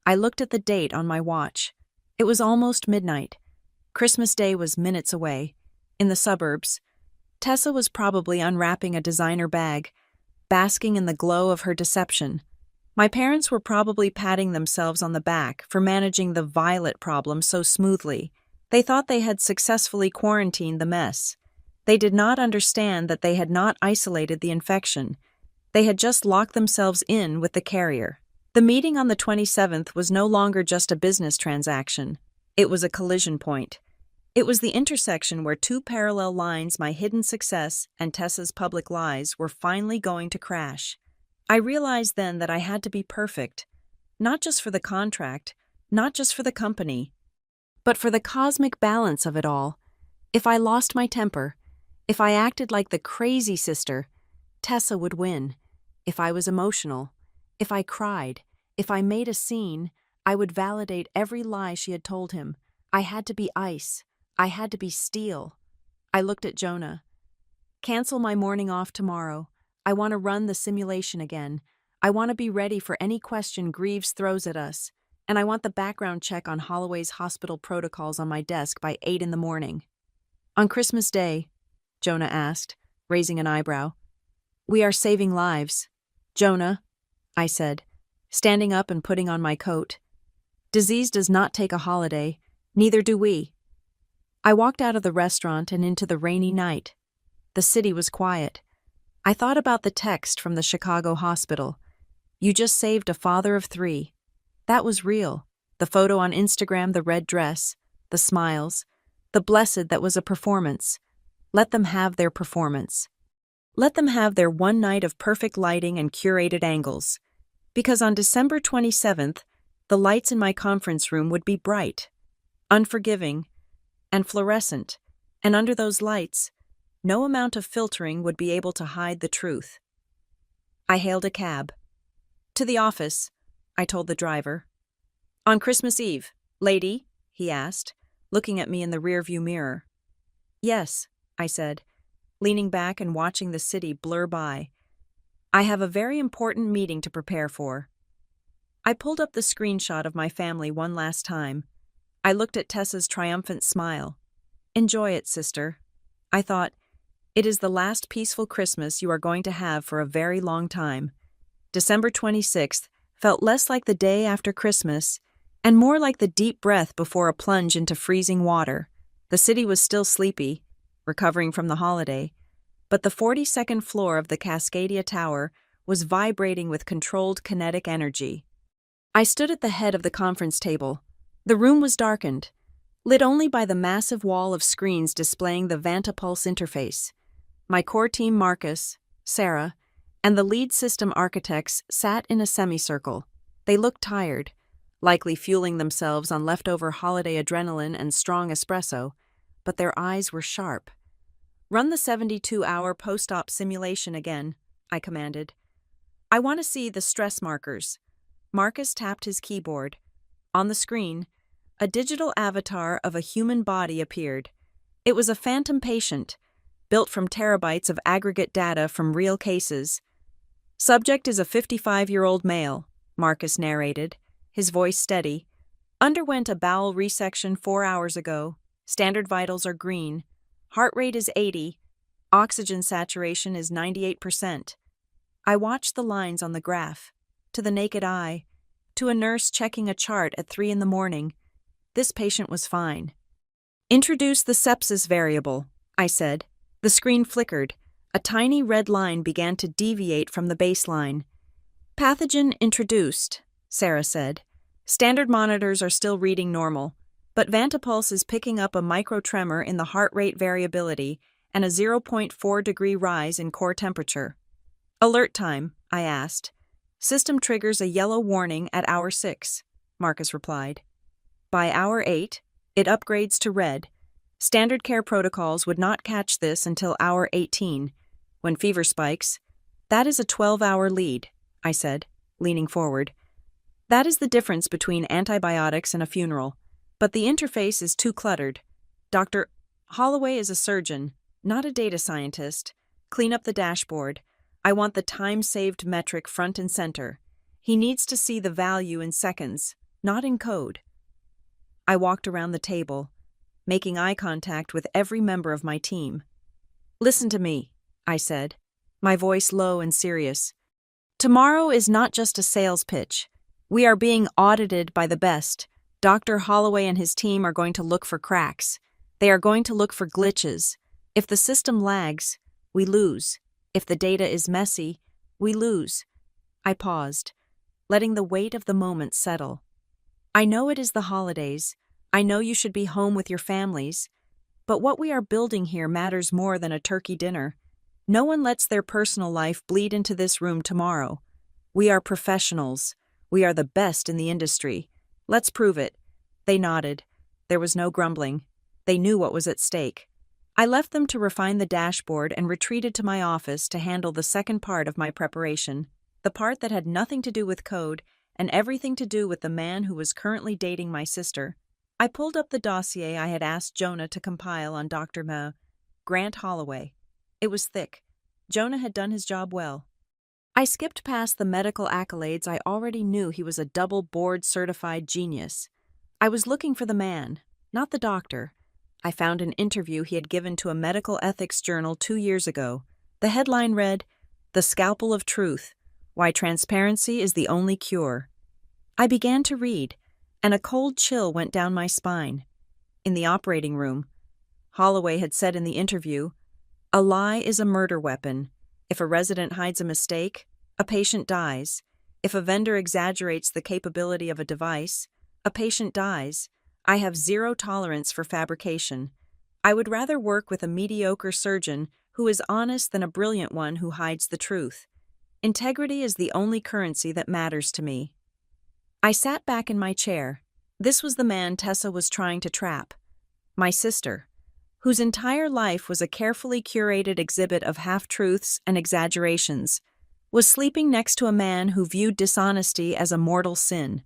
I looked at the date on my watch. It was almost midnight. Christmas Day was minutes away. In the suburbs, Tessa was probably unwrapping a designer bag, basking in the glow of her deception. My parents were probably patting themselves on the back for managing the Violet problem so smoothly. They thought they had successfully quarantined the mess. They did not understand that they had not isolated the infection. They had just locked themselves in with the carrier. The meeting on the 27th was no longer just a business transaction. It was a collision point. It was the intersection where two parallel lines, my hidden success and Tessa's public lies, were finally going to crash. I realized then that I had to be perfect, not just for the contract, not just for the company, but for the cosmic balance of it all. If I lost my temper, if I acted like the crazy sister, Tessa would win. If I was emotional, if I cried, if I made a scene, I would validate every lie she had told him. I had to be ice. I had to be steel. I looked at Jonah. Cancel my morning off tomorrow. I want to run the simulation again. I want to be ready for any question Greaves throws at us. And I want the background check on Holloway's hospital protocols on my desk by 8 in the morning. On Christmas Day, Jonah asked, raising an eyebrow. We are saving lives. Jonah, I said, standing up and putting on my coat. Disease does not take a holiday, neither do we. I walked out of the restaurant and into the rainy night. The city was quiet. I thought about the text from the Chicago hospital. You just saved a father of 3. That was real. The photo on Instagram, the red dress, the smiles, the blessed that was a performance. Let them have their performance. Let them have their one night of perfect lighting and curated angles. Because on December 27th, the lights in my conference room would be bright, unforgiving, and fluorescent, and under those lights, no amount of filtering would be able to hide the truth. I hailed a cab. To the office, I told the driver. On Christmas Eve, lady? He asked, looking at me in the rearview mirror. Yes, I said, leaning back and watching the city blur by. I have a very important meeting to prepare for. I pulled up the screenshot of my family one last time. I looked at Tessa's triumphant smile. Enjoy it, sister. I thought, it is the last peaceful Christmas you are going to have for a very long time. December 26th felt less like the day after Christmas and more like the deep breath before a plunge into freezing water. The city was still sleepy, recovering from the holiday, but the 42nd floor of the Cascadia Tower was vibrating with controlled kinetic energy. I stood at the head of the conference table. The room was darkened, lit only by the massive wall of screens displaying the Vantapulse interface. My core team Marcus, Sarah, and the lead system architects sat in a semicircle. They looked tired, likely fueling themselves on leftover holiday adrenaline and strong espresso, but their eyes were sharp. Run the 72-hour post-op simulation again, I commanded. I want to see the stress markers. Marcus tapped his keyboard. On the screen, a digital avatar of a human body appeared. It was a phantom patient, built from terabytes of aggregate data from real cases. Subject is a 55-year-old male, Marcus narrated, his voice steady. Underwent a bowel resection 4 hours ago. Standard vitals are green. Heart rate is 80. Oxygen saturation is 98%. I watched the lines on the graph. To the naked eye, to a nurse checking a chart at 3 in the morning, this patient was fine. Introduce the sepsis variable, I said. The screen flickered. A tiny red line began to deviate from the baseline. Pathogen introduced, Sarah said. Standard monitors are still reading normal, but Vantapulse is picking up a microtremor in the heart rate variability and a 0.4-degree rise in core temperature. Alert time, I asked. System triggers a yellow warning at hour 6, Marcus replied. By hour 8, it upgrades to red. Standard care protocols would not catch this until hour 18. When fever spikes, that is a 12-hour lead, I said, leaning forward. That is the difference between antibiotics and a funeral, but the interface is too cluttered. Dr. Holloway is a surgeon, not a data scientist. Clean up the dashboard. I want the time-saved metric front and center. He needs to see the value in seconds, not in code. I walked around the table, making eye contact with every member of my team. Listen to me, I said, my voice low and serious. Tomorrow is not just a sales pitch. We are being audited by the best. Dr. Holloway and his team are going to look for cracks. They are going to look for glitches. If the system lags, we lose. If the data is messy, we lose. I paused, letting the weight of the moment settle. I know it is the holidays. I know you should be home with your families. But what we are building here matters more than a turkey dinner. No one lets their personal life bleed into this room tomorrow. We are professionals. We are the best in the industry. Let's prove it. They nodded. There was no grumbling. They knew what was at stake. I left them to refine the dashboard and retreated to my office to handle the second part of my preparation, the part that had nothing to do with code and everything to do with the man who was currently dating my sister. I pulled up the dossier I had asked Jonah to compile on Dr. Grant Holloway. It was thick. Jonah had done his job well. I skipped past the medical accolades. I already knew he was a double board-certified genius. I was looking for the man, not the doctor. I found an interview he had given to a medical ethics journal 2 years ago. The headline read, "The Scalpel of Truth, Why Transparency is the Only Cure." I began to read, and a cold chill went down my spine. In the operating room, Holloway had said in the interview, "A lie is a murder weapon. If a resident hides a mistake, a patient dies. If a vendor exaggerates the capability of a device, a patient dies. I have zero tolerance for fabrication. I would rather work with a mediocre surgeon who is honest than a brilliant one who hides the truth. Integrity is the only currency that matters to me." I sat back in my chair. This was the man Tessa was trying to trap. My sister, whose entire life was a carefully curated exhibit of half-truths and exaggerations, was sleeping next to a man who viewed dishonesty as a mortal sin.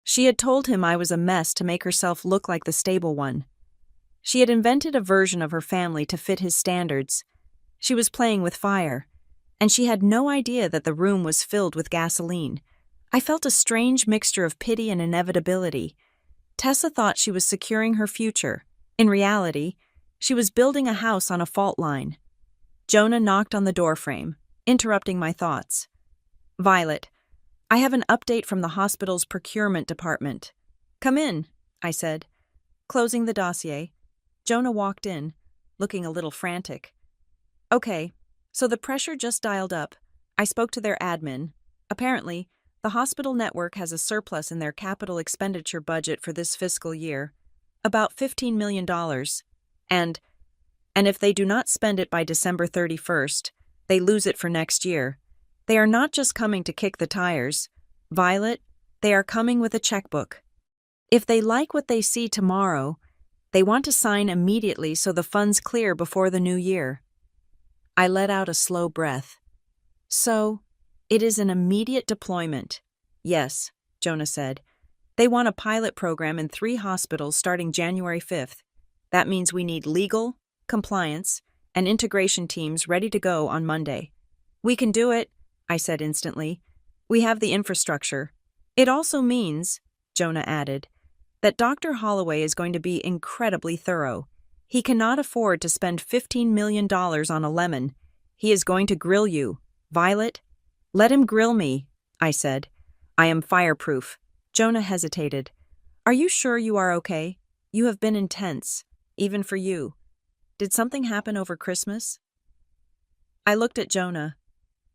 She had told him I was a mess to make herself look like the stable one. She had invented a version of her family to fit his standards. She was playing with fire, and she had no idea that the room was filled with gasoline. I felt a strange mixture of pity and inevitability. Tessa thought she was securing her future. In reality, she was building a house on a fault line. Jonah knocked on the doorframe, interrupting my thoughts. "Violet, I have an update from the hospital's procurement department." "Come in," I said. Closing the dossier, Jonah walked in, looking a little frantic. "Okay, so the pressure just dialed up. I spoke to their admin. Apparently, the hospital network has a surplus in their capital expenditure budget for this fiscal year, about $15 million. And if they do not spend it by December 31st, they lose it for next year. They are not just coming to kick the tires. Violet, they are coming with a checkbook. If they like what they see tomorrow, they want to sign immediately so the funds clear before the new year." I let out a slow breath. "So, it is an immediate deployment." "Yes," Jonah said. "They want a pilot program in 3 hospitals starting January 5th. That means we need legal, compliance, and integration teams ready to go on Monday." "We can do it," I said instantly. "We have the infrastructure." "It also means," Jonah added, that Dr. Holloway is going to be incredibly thorough. He cannot afford to spend $15 million on a lemon. He is going to grill you. Violet, let him grill me, I said. I am fireproof. Jonah hesitated. Are you sure you are okay? You have been intense, even for you. Did something happen over Christmas? I looked at Jonah.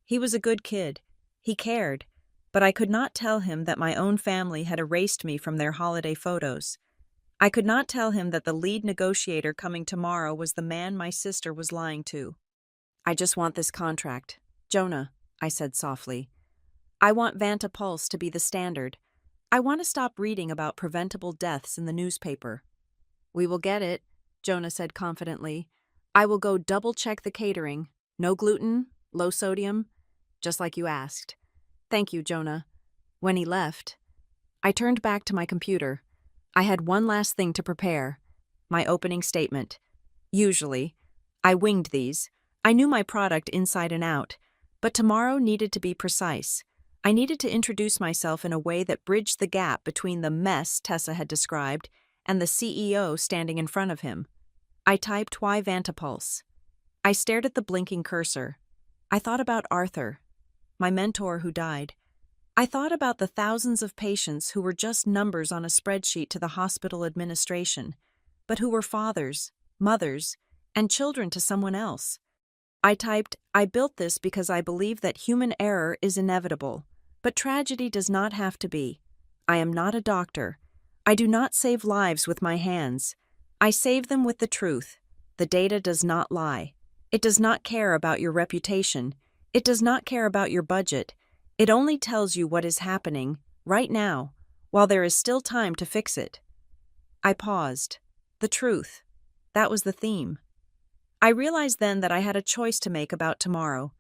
He was a good kid. He cared, but I could not tell him that my own family had erased me from their holiday photos. I could not tell him that the lead negotiator coming tomorrow was the man my sister was lying to. I just want this contract. Jonah, I said softly. I want Vanta Pulse to be the standard. I want to stop reading about preventable deaths in the newspaper. We will get it, Jonah said confidently. I will go double-check the catering. No gluten, low sodium, just like you asked. Thank you, Jonah. When he left, I turned back to my computer. I had one last thing to prepare. My opening statement. Usually, I winged these. I knew my product inside and out, but tomorrow needed to be precise. I needed to introduce myself in a way that bridged the gap between the mess Tessa had described and the CEO standing in front of him. I typed "Why Vantapulse?" I stared at the blinking cursor. I thought about Arthur, my mentor who died. I thought about the thousands of patients who were just numbers on a spreadsheet to the hospital administration, but who were fathers, mothers, and children to someone else. I typed, I built this because I believe that human error is inevitable, but tragedy does not have to be. I am not a doctor. I do not save lives with my hands. I save them with the truth. The data does not lie. It does not care about your reputation. It does not care about your budget. It only tells you what is happening, right now, while there is still time to fix it. I paused. The truth. That was the theme. I realized then that I had a choice to make about tomorrow.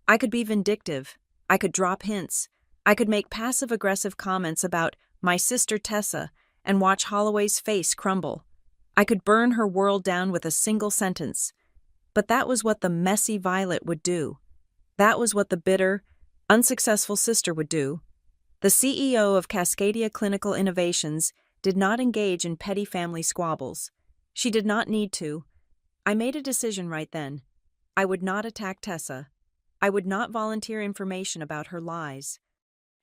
I could be vindictive. I could drop hints. I could make passive-aggressive comments about my sister Tessa and watch Holloway's face crumble. I could burn her world down with a single sentence. But that was what the messy Violet would do. That was what the bitter, unsuccessful sister would do. The CEO of Cascadia Clinical Innovations did not engage in petty family squabbles. She did not need to. I made a decision right then. I would not attack Tessa. I would not volunteer information about her lies.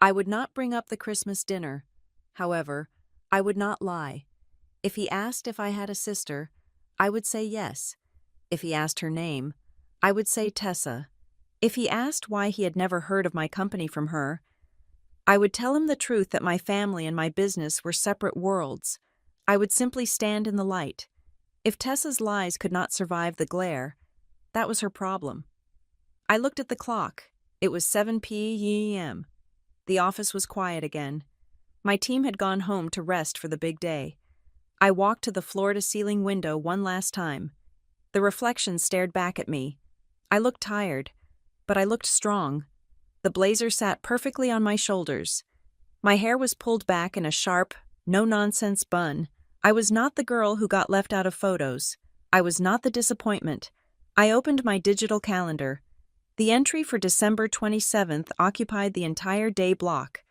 I would not bring up the Christmas dinner. However, I would not lie. If he asked if I had a sister, I would say yes. If he asked her name, I would say Tessa. If he asked why he had never heard of my company from her, I would tell him the truth that my family and my business were separate worlds. I would simply stand in the light. If Tessa's lies could not survive the glare, that was her problem. I looked at the clock. It was 7 p.m. The office was quiet again. My team had gone home to rest for the big day. I walked to the floor-to-ceiling window one last time. The reflection stared back at me. I looked tired, but I looked strong. The blazer sat perfectly on my shoulders. My hair was pulled back in a sharp, no-nonsense bun. I was not the girl who got left out of photos. I was not the disappointment. I opened my digital calendar. The entry for December 27th occupied the entire day block.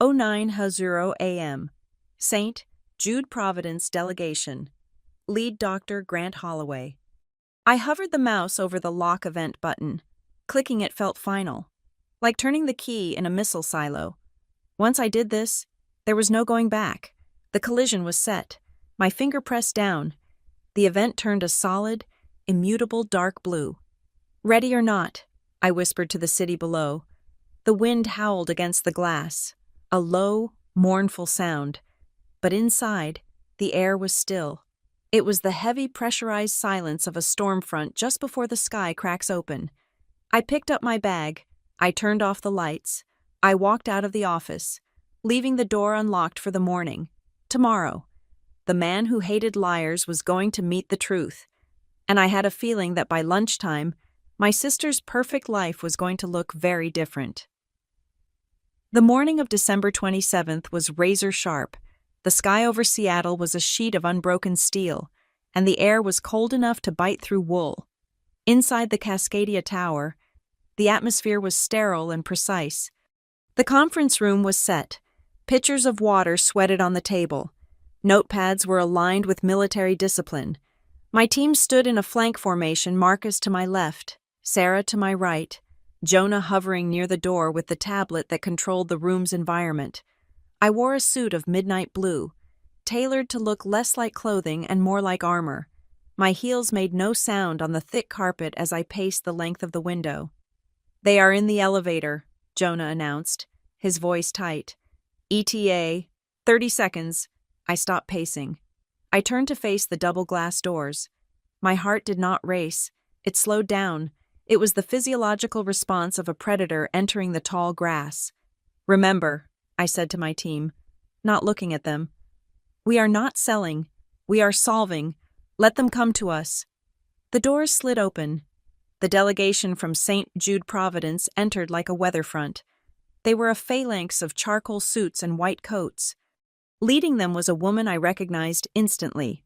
09:00 a.m. St. Jude Providence Delegation. Lead Dr. Grant Holloway. I hovered the mouse over the lock event button. Clicking it felt final, like turning the key in a missile silo. Once I did this, there was no going back. The collision was set. My finger pressed down. The event turned a solid, immutable dark blue. Ready or not, I whispered to the city below. The wind howled against the glass, a low, mournful sound. But inside, the air was still. It was the heavy, pressurized silence of a storm front just before the sky cracks open. I picked up my bag. I turned off the lights. I walked out of the office, leaving the door unlocked for the morning. Tomorrow, the man who hated liars was going to meet the truth, and I had a feeling that by lunchtime, my sister's perfect life was going to look very different. The morning of December 27th was razor sharp. The sky over Seattle was a sheet of unbroken steel, and the air was cold enough to bite through wool. Inside the Cascadia Tower, the atmosphere was sterile and precise. The conference room was set. Pitchers of water sweated on the table. Notepads were aligned with military discipline. My team stood in a flank formation, Marcus to my left, Sarah to my right, Jonah hovering near the door with the tablet that controlled the room's environment. I wore a suit of midnight blue, tailored to look less like clothing and more like armor. My heels made no sound on the thick carpet as I paced the length of the window. "They are in the elevator," Jonah announced, his voice tight. "ETA, 30 seconds. I stopped pacing. I turned to face the double glass doors. My heart did not race. It slowed down. It was the physiological response of a predator entering the tall grass. "Remember," I said to my team, not looking at them, "we are not selling. We are solving. Let them come to us." The doors slid open. The delegation from St. Jude Providence entered like a weather front. They were a phalanx of charcoal suits and white coats. Leading them was a woman I recognized instantly.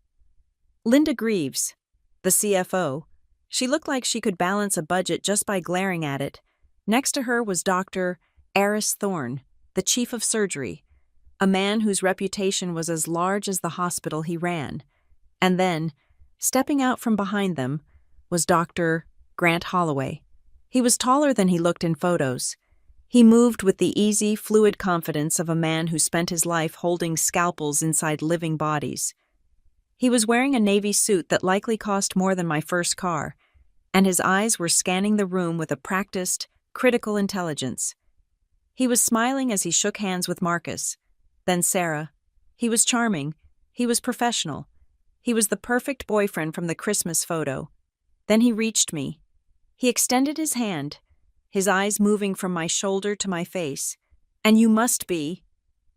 Linda Greaves, the CFO. She looked like she could balance a budget just by glaring at it. Next to her was Dr. Aris Thorne, the chief of surgery, a man whose reputation was as large as the hospital he ran. And then, stepping out from behind them, was Dr. Grant Holloway. He was taller than he looked in photos. He moved with the easy, fluid confidence of a man who spent his life holding scalpels inside living bodies. He was wearing a navy suit that likely cost more than my first car, and his eyes were scanning the room with a practiced, critical intelligence. He was smiling as he shook hands with Marcus, then Sarah. He was charming. He was professional. He was the perfect boyfriend from the Christmas photo. Then he reached me. He extended his hand, his eyes moving from my shoulder to my face. "And you must be—"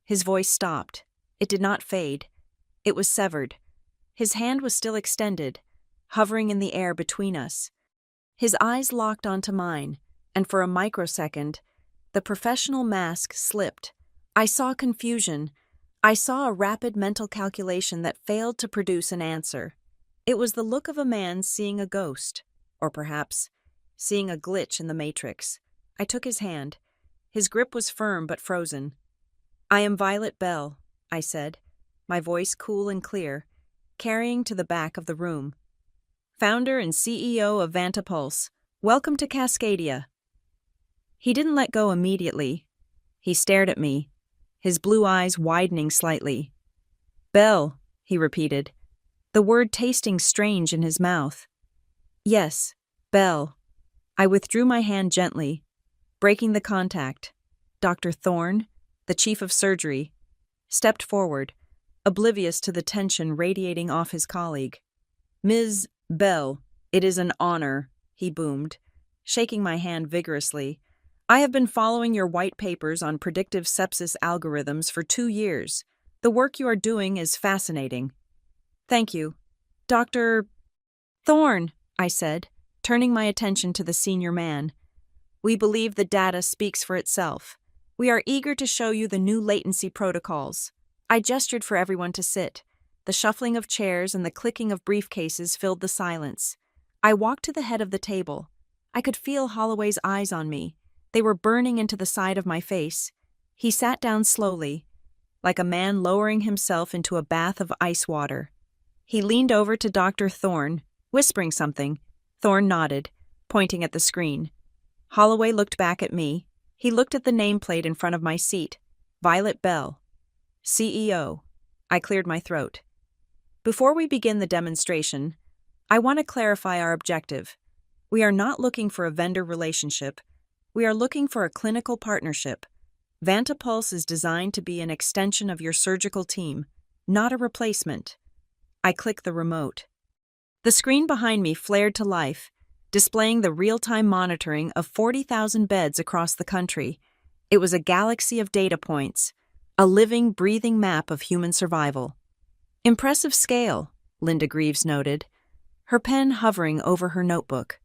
His voice stopped. It did not fade. It was severed. His hand was still extended, hovering in the air between us. His eyes locked onto mine, and for a microsecond, the professional mask slipped. I saw confusion. I saw a rapid mental calculation that failed to produce an answer. It was the look of a man seeing a ghost, or perhaps seeing a glitch in the matrix. I took his hand. His grip was firm but frozen. "I am Violet Bell," I said, my voice cool and clear, carrying to the back of the room. "Founder and CEO of Vantapulse. Welcome to Cascadia." He didn't let go immediately. He stared at me, his blue eyes widening slightly. "Bell," he repeated, the word tasting strange in his mouth. "Yes, Bell." I withdrew my hand gently, breaking the contact. Dr. Thorne, the chief of surgery, stepped forward, oblivious to the tension radiating off his colleague. "Ms. Bell, it is an honor," he boomed, shaking my hand vigorously. "I have been following your white papers on predictive sepsis algorithms for 2 years. The work you are doing is fascinating." "Thank you. Dr. Thorne," I said, turning my attention to the senior man. "We believe the data speaks for itself. We are eager to show you the new latency protocols." I gestured for everyone to sit. The shuffling of chairs and the clicking of briefcases filled the silence. I walked to the head of the table. I could feel Holloway's eyes on me. They were burning into the side of my face. He sat down slowly, like a man lowering himself into a bath of ice water. He leaned over to Dr. Thorne, whispering something. Thorne nodded, pointing at the screen. Holloway looked back at me. He looked at the nameplate in front of my seat. Violet Bell, CEO. I cleared my throat. "Before we begin the demonstration, I want to clarify our objective. We are not looking for a vendor relationship. We are looking for a clinical partnership. Vantapulse is designed to be an extension of your surgical team, not a replacement." I clicked the remote. The screen behind me flared to life, displaying the real-time monitoring of 40,000 beds across the country. It was a galaxy of data points, a living, breathing map of human survival. "Impressive scale," Linda Greaves noted, her pen hovering over her notebook.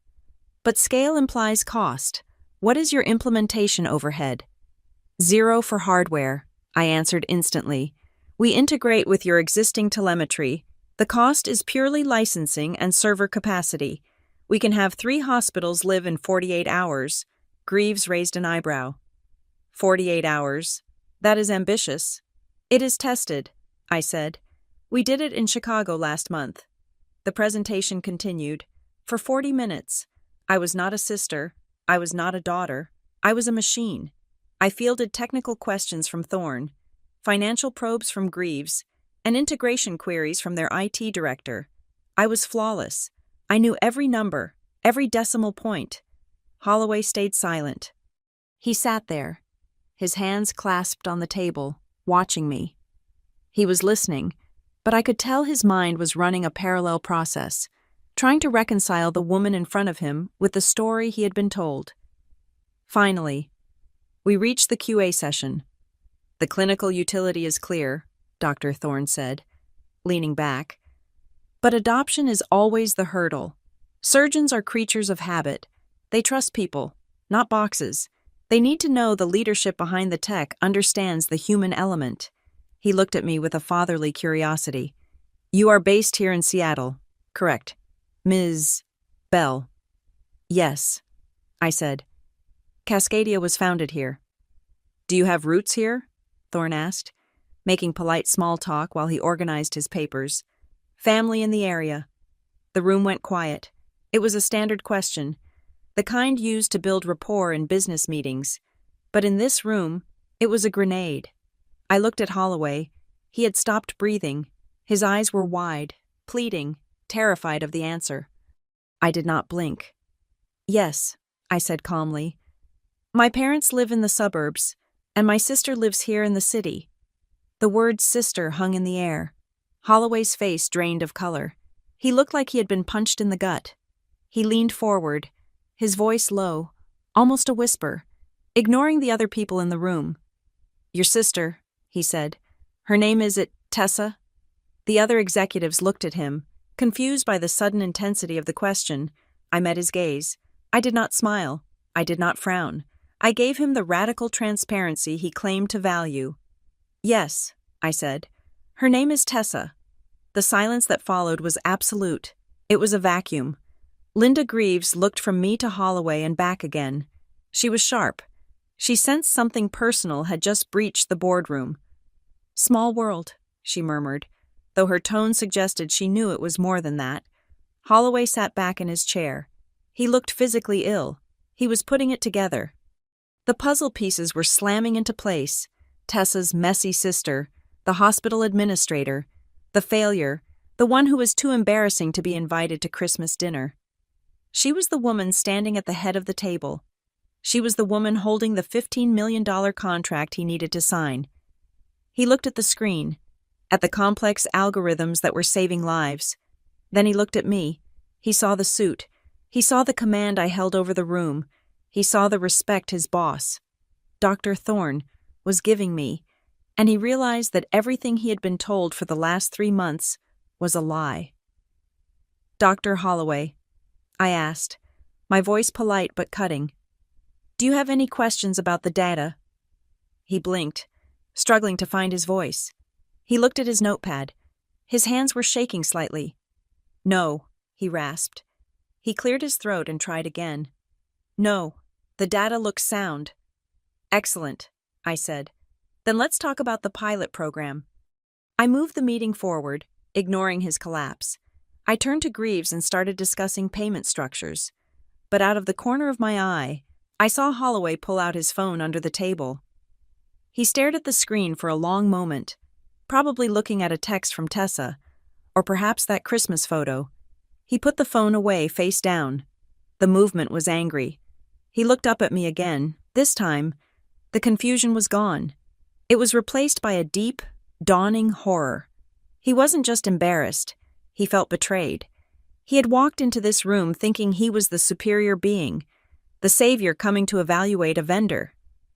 "But scale implies cost. What is your implementation overhead?" "Zero for hardware," I answered instantly. "We integrate with your existing telemetry. The cost is purely licensing and server capacity. We can have 3 hospitals live in 48 hours. Greaves raised an eyebrow. 48 hours. That is ambitious. "It is tested," I said. We did it in Chicago last month. The presentation continued. For 40 minutes. I was not a sister. I was not a daughter. I was a machine. I fielded technical questions from Thorne, financial probes from Greaves, and integration queries from their IT director. I was flawless. I knew every number, every decimal point. Holloway stayed silent. He sat there, his hands clasped on the table, watching me. He was listening, but I could tell his mind was running a parallel process, trying to reconcile the woman in front of him with the story he had been told. Finally, we reached the QA session. The clinical utility is clear, Dr. Thorne said, leaning back. But adoption is always the hurdle. Surgeons are creatures of habit. They trust people, not boxes. They need to know the leadership behind the tech understands the human element. He looked at me with a fatherly curiosity. You are based here in Seattle, correct? Ms. Bell. Yes, I said. Cascadia was founded here. Do you have roots here? Thorne asked, making polite small talk while he organized his papers. Family in the area. The room went quiet. It was a standard question, the kind used to build rapport in business meetings. But in this room, it was a grenade. I looked at Holloway. He had stopped breathing. His eyes were wide, pleading, terrified of the answer. I did not blink. Yes, I said calmly. My parents live in the suburbs, and my sister lives here in the city. The word sister hung in the air. Holloway's face drained of color. He looked like he had been punched in the gut. He leaned forward, his voice low, almost a whisper, ignoring the other people in the room. Your sister, he said. Her name is it Tessa? The other executives looked at him, confused by the sudden intensity of the question. I met his gaze. I did not smile. I did not frown. I gave him the radical transparency he claimed to value. Yes, I said. Her name is Tessa. The silence that followed was absolute. It was a vacuum. Linda Greaves looked from me to Holloway and back again. She was sharp. She sensed something personal had just breached the boardroom. Small world, she murmured, though her tone suggested she knew it was more than that. Holloway sat back in his chair. He looked physically ill. He was putting it together. The puzzle pieces were slamming into place. Tessa's messy sister, the hospital administrator, the failure, the one who was too embarrassing to be invited to Christmas dinner. She was the woman standing at the head of the table. She was the woman holding the $15 million contract he needed to sign. He looked at the screen, at the complex algorithms that were saving lives. Then he looked at me. He saw the suit. He saw the command I held over the room. He saw the respect his boss, Dr. Thorne, was giving me, and he realized that everything he had been told for the last 3 months was a lie. Dr. Holloway, I asked, my voice polite but cutting. Do you have any questions about the data? He blinked, struggling to find his voice. He looked at his notepad. His hands were shaking slightly. No, he rasped. He cleared his throat and tried again. No, the data looks sound. Excellent, I said. Then let's talk about the pilot program. I moved the meeting forward, ignoring his collapse. I turned to Greaves and started discussing payment structures. But out of the corner of my eye, I saw Holloway pull out his phone under the table. He stared at the screen for a long moment, probably looking at a text from Tessa, or perhaps that Christmas photo. He put the phone away face down. The movement was angry. He looked up at me again. This time, the confusion was gone. It was replaced by a deep, dawning horror. He wasn't just embarrassed. He felt betrayed. He had walked into this room thinking he was the superior being, the savior coming to evaluate a vendor.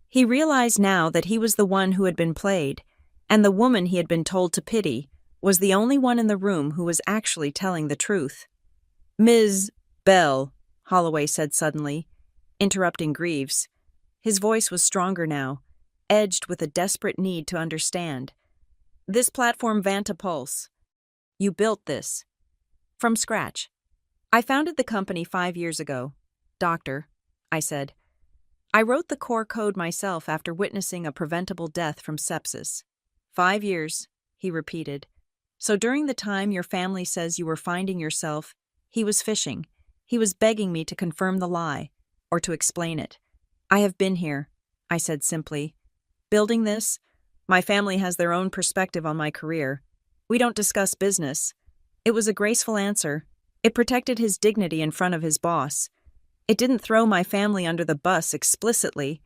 He realized now that he was the one who had been played, and the woman he had been told to pity was the only one in the room who was actually telling the truth. Ms. Bell, Holloway said suddenly, interrupting Greaves. His voice was stronger now, edged with a desperate need to understand. This platform Vanta Pulse. You built this. From scratch. I founded the company 5 years ago. Doctor, I said. I wrote the core code myself after witnessing a preventable death from sepsis. 5 years, he repeated. So during the time your family says you were finding yourself, he was fishing. He was begging me to confirm the lie, or to explain it. I have been here, I said simply. Building this, my family has their own perspective on my career. We don't discuss business. It was a graceful answer. It protected his dignity in front of his boss. It didn't throw my family under the bus explicitly,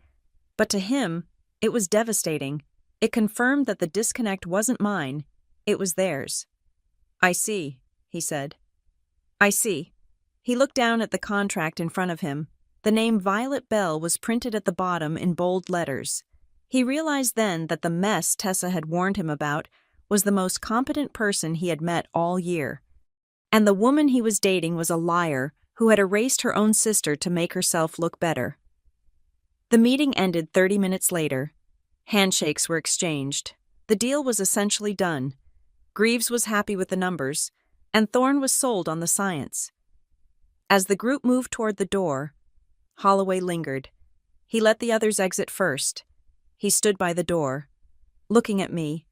but to him, it was devastating. It confirmed that the disconnect wasn't mine, it was theirs. I see, he said. I see. He looked down at the contract in front of him. The name Violet Bell was printed at the bottom in bold letters. He realized then that the mess Tessa had warned him about was the most competent person he had met all year. And the woman he was dating was a liar who had erased her own sister to make herself look better. The meeting ended 30 minutes later. Handshakes were exchanged. The deal was essentially done. Greaves was happy with the numbers, and Thorne was sold on the science. As the group moved toward the door, Holloway lingered. He let the others exit first. He stood by the door, looking at me.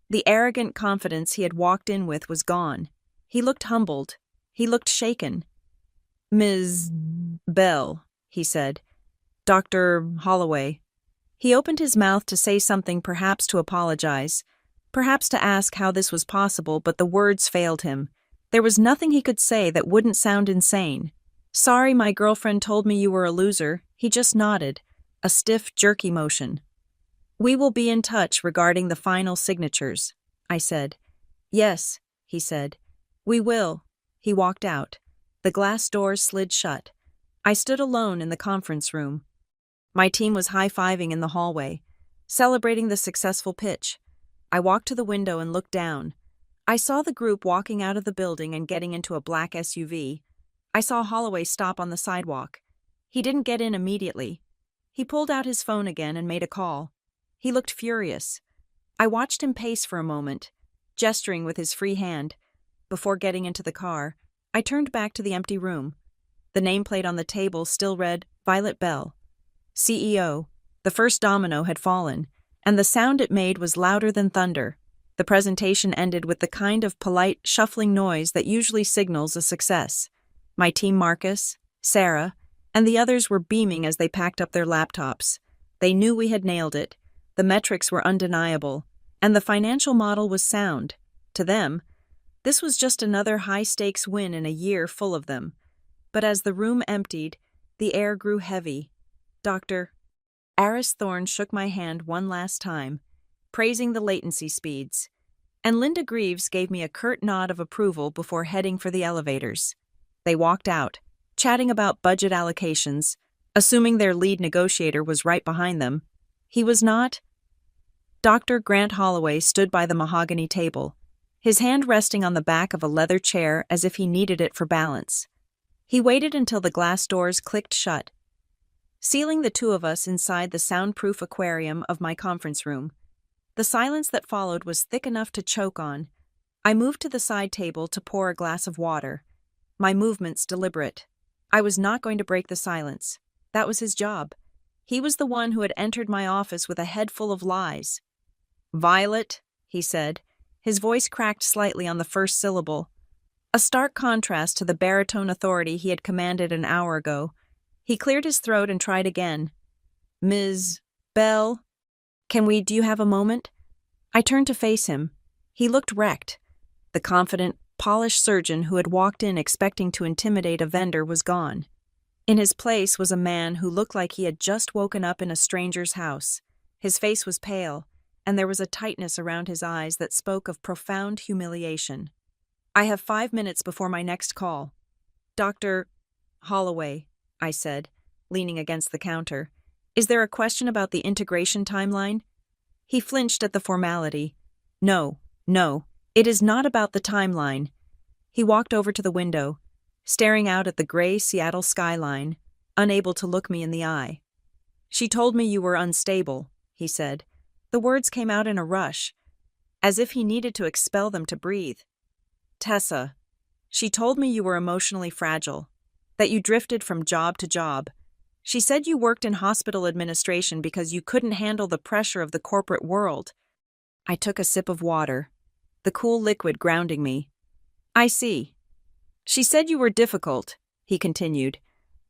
The arrogant confidence he had walked in with was gone. He looked humbled. He looked shaken. "Ms. Bell," he said. "Dr. Holloway." He opened his mouth to say something, perhaps to apologize, perhaps to ask how this was possible, but the words failed him. There was nothing he could say that wouldn't sound insane. "Sorry, my girlfriend told me you were a loser." He just nodded, a stiff, jerky motion. "We will be in touch regarding the final signatures," I said. "Yes," he said. "We will." He walked out. The glass doors slid shut. I stood alone in the conference room. My team was high-fiving in the hallway, celebrating the successful pitch. I walked to the window and looked down. I saw the group walking out of the building and getting into a black SUV. I saw Holloway stop on the sidewalk. He didn't get in immediately. He pulled out his phone again and made a call. He looked furious. I watched him pace for a moment, gesturing with his free hand. Before getting into the car, I turned back to the empty room. The nameplate on the table still read Violet Bell, CEO. The first domino had fallen, and the sound it made was louder than thunder. The presentation ended with the kind of polite, shuffling noise that usually signals a success. My team, Marcus, Sarah, and the others were beaming as they packed up their laptops. They knew we had nailed it. The metrics were undeniable, and the financial model was sound. To them, this was just another high-stakes win in a year full of them. But as the room emptied, the air grew heavy. Dr. Aris Thorne shook my hand one last time, praising the latency speeds, and Linda Greaves gave me a curt nod of approval before heading for the elevators. They walked out, chatting about budget allocations, assuming their lead negotiator was right behind them. He was not. Dr. Grant Holloway stood by the mahogany table, his hand resting on the back of a leather chair as if he needed it for balance. He waited until the glass doors clicked shut, sealing the two of us inside the soundproof aquarium of my conference room. The silence that followed was thick enough to choke on. I moved to the side table to pour a glass of water, my movements deliberate. I was not going to break the silence. That was his job. He was the one who had entered my office with a head full of lies. "Violet," he said. His voice cracked slightly on the first syllable, a stark contrast to the baritone authority he had commanded an hour ago. He cleared his throat and tried again. "Ms. Bell, do you have a moment?" I turned to face him. He looked wrecked. The confident, polished surgeon who had walked in expecting to intimidate a vendor was gone. In his place was a man who looked like he had just woken up in a stranger's house. His face was pale, and there was a tightness around his eyes that spoke of profound humiliation. "I have 5 minutes before my next call." "Dr. Holloway," I said, leaning against the counter, "is there a question about the integration timeline?" He flinched at the formality. No, it is not about the timeline." He walked over to the window, staring out at the gray Seattle skyline, unable to look me in the eye. "She told me you were unstable," he said. The words came out in a rush, as if he needed to expel them to breathe. "Tessa, she told me you were emotionally fragile, that you drifted from job to job. She said you worked in hospital administration because you couldn't handle the pressure of the corporate world." I took a sip of water. the cool liquid grounding me. I see. She said you were difficult, he continued,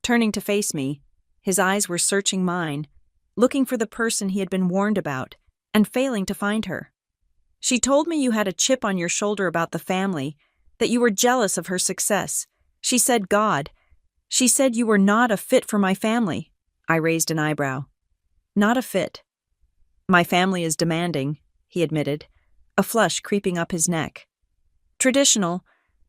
turning to face me. His eyes were searching mine, looking for the person he had been warned about, and failing to find her. She told me you had a chip on your shoulder about the family, that you were jealous of her success. She said God. She said you were not a fit for my family. I raised an eyebrow. Not a fit. My family is demanding, he admitted, a flush creeping up his neck. Traditional.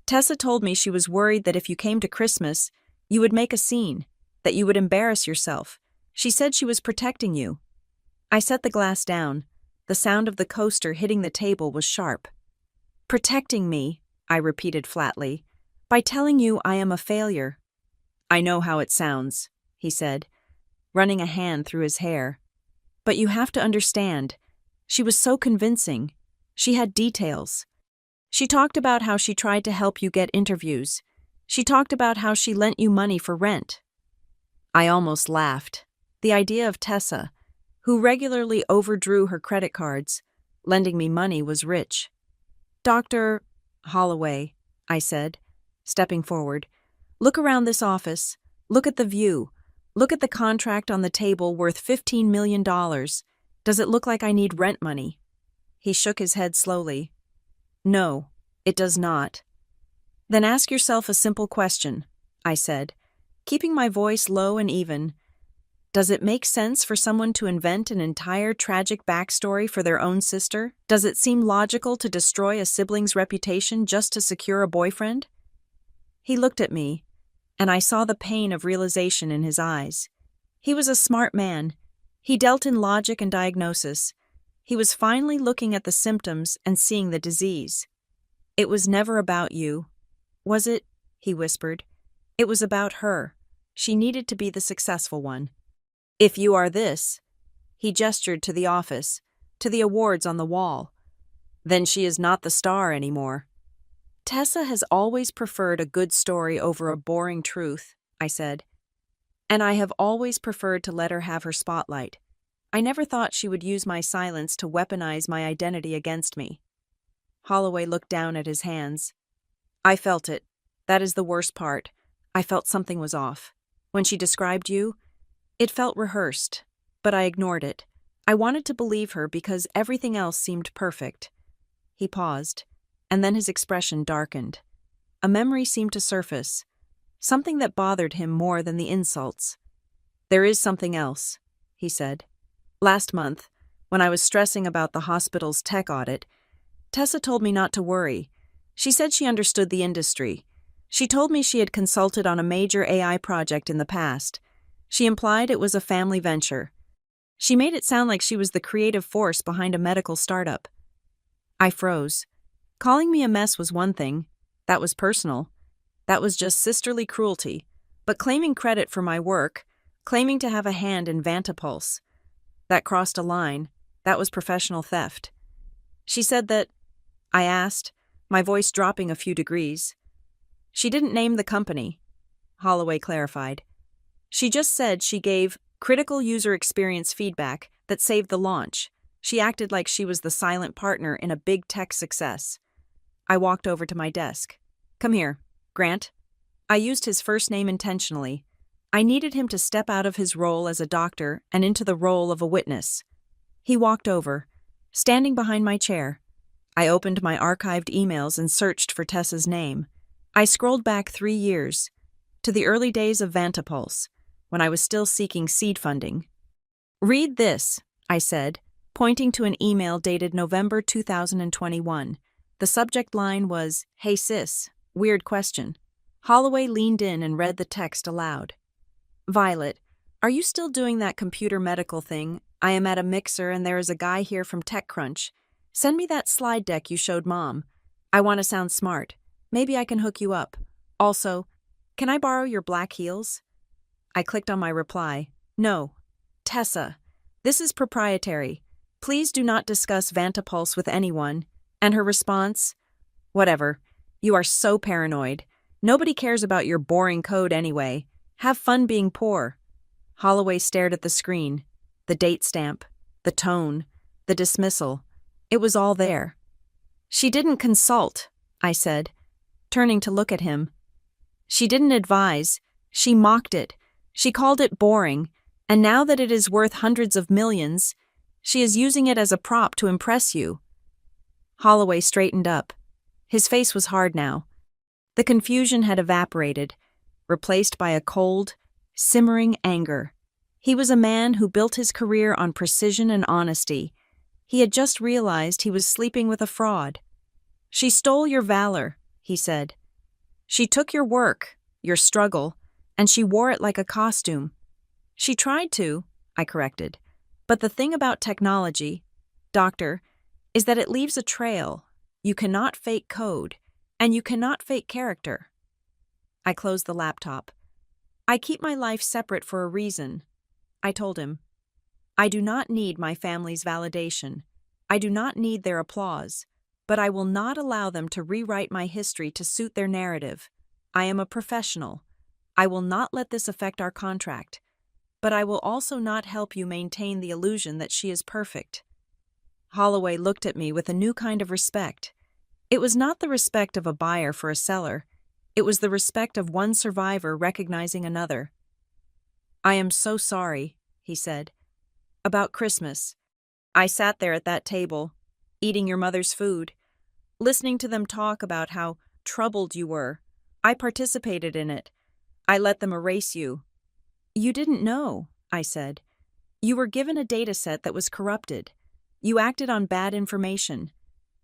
Tessa told me she was worried that if you came to Christmas, you would make a scene, that you would embarrass yourself. She said she was protecting you. I set the glass down. The sound of the coaster hitting the table was sharp. Protecting me, I repeated flatly, by telling you I am a failure. I know how it sounds, he said, running a hand through his hair. But you have to understand. She was so convincing. She had details. She talked about how she tried to help you get interviews. She talked about how she lent you money for rent. I almost laughed. The idea of Tessa, who regularly overdrew her credit cards, lending me money was rich. Dr. Holloway, I said, stepping forward, look around this office. Look at the view. Look at the contract on the table worth $15 million. Does it look like I need rent money? He shook his head slowly. No, it does not. Then ask yourself a simple question, I said, keeping my voice low and even. Does it make sense for someone to invent an entire tragic backstory for their own sister? Does it seem logical to destroy a sibling's reputation just to secure a boyfriend? He looked at me, and I saw the pain of realization in his eyes. He was a smart man. He dealt in logic and diagnosis. He was finally looking at the symptoms and seeing the disease. It was never about you. Was it? He whispered. It was about her. She needed to be the successful one. If you are this, he gestured to the office, to the awards on the wall, then she is not the star anymore. Tessa has always preferred a good story over a boring truth, I said. And I have always preferred to let her have her spotlight. I never thought she would use my silence to weaponize my identity against me. Holloway looked down at his hands. I felt it. That is the worst part. I felt something was off. When she described you, it felt rehearsed, but I ignored it. I wanted to believe her because everything else seemed perfect. He paused, and then his expression darkened. A memory seemed to surface, something that bothered him more than the insults. There is something else, he said. Last month, when I was stressing about the hospital's tech audit, Tessa told me not to worry. She said she understood the industry. She told me she had consulted on a major AI project in the past. She implied it was a family venture. She made it sound like she was the creative force behind a medical startup. I froze. Calling me a mess was one thing. That was personal. That was just sisterly cruelty. But claiming credit for my work, claiming to have a hand in Vantapulse, that crossed a line. That was professional theft. She said that, I asked, my voice dropping a few degrees. She didn't name the company, Holloway clarified. She just said she gave critical user experience feedback that saved the launch. She acted like she was the silent partner in a big tech success. I walked over to my desk. Come here, Grant. I used his first name intentionally. I needed him to step out of his role as a doctor and into the role of a witness. He walked over, standing behind my chair. I opened my archived emails and searched for Tessa's name. I scrolled back 3 years, to the early days of Vantapulse, when I was still seeking seed funding. Read this, I said, pointing to an email dated November 2021. The subject line was, Hey sis, weird question. Holloway leaned in and read the text aloud. Violet, are you still doing that computer medical thing? I am at a mixer and there is a guy here from TechCrunch. Send me that slide deck you showed Mom. I want to sound smart. Maybe I can hook you up. Also, can I borrow your black heels? I clicked on my reply. No. Tessa, this is proprietary. Please do not discuss Vantapulse with anyone. And her response? Whatever. You are so paranoid. Nobody cares about your boring code anyway. Have fun being poor. Holloway stared at the screen. The date stamp, the tone, the dismissal. It was all there. She didn't consult, I said, turning to look at him. She didn't advise. She mocked it. She called it boring, and now that it is worth hundreds of millions, she is using it as a prop to impress you. Holloway straightened up. His face was hard now. The confusion had evaporated, replaced by a cold, simmering anger. He was a man who built his career on precision and honesty. He had just realized he was sleeping with a fraud. She stole your valor, he said. She took your work, your struggle, and she wore it like a costume. She tried to, I corrected. But the thing about technology, doctor, is that it leaves a trail. You cannot fake code, and you cannot fake character. I closed the laptop. I keep my life separate for a reason. I told him. I do not need my family's validation. I do not need their applause. But I will not allow them to rewrite my history to suit their narrative. I am a professional. I will not let this affect our contract. But I will also not help you maintain the illusion that she is perfect. Holloway looked at me with a new kind of respect. It was not the respect of a buyer for a seller. It was the respect of one survivor recognizing another. I am so sorry, he said. About Christmas. I sat there at that table, eating your mother's food, listening to them talk about how troubled you were. I participated in it. I let them erase you. You didn't know, I said. You were given a data set that was corrupted. You acted on bad information.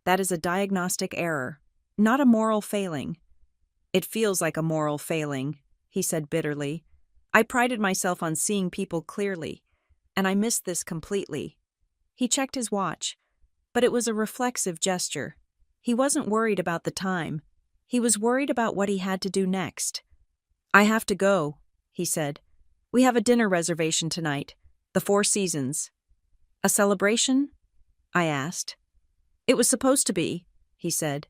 That is a diagnostic error, not a moral failing. It feels like a moral failing, he said bitterly. I prided myself on seeing people clearly, and I missed this completely. He checked his watch, but it was a reflexive gesture. He wasn't worried about the time. He was worried about what he had to do next. I have to go, he said. We have a dinner reservation tonight, the Four Seasons. A celebration? I asked. It was supposed to be, he said.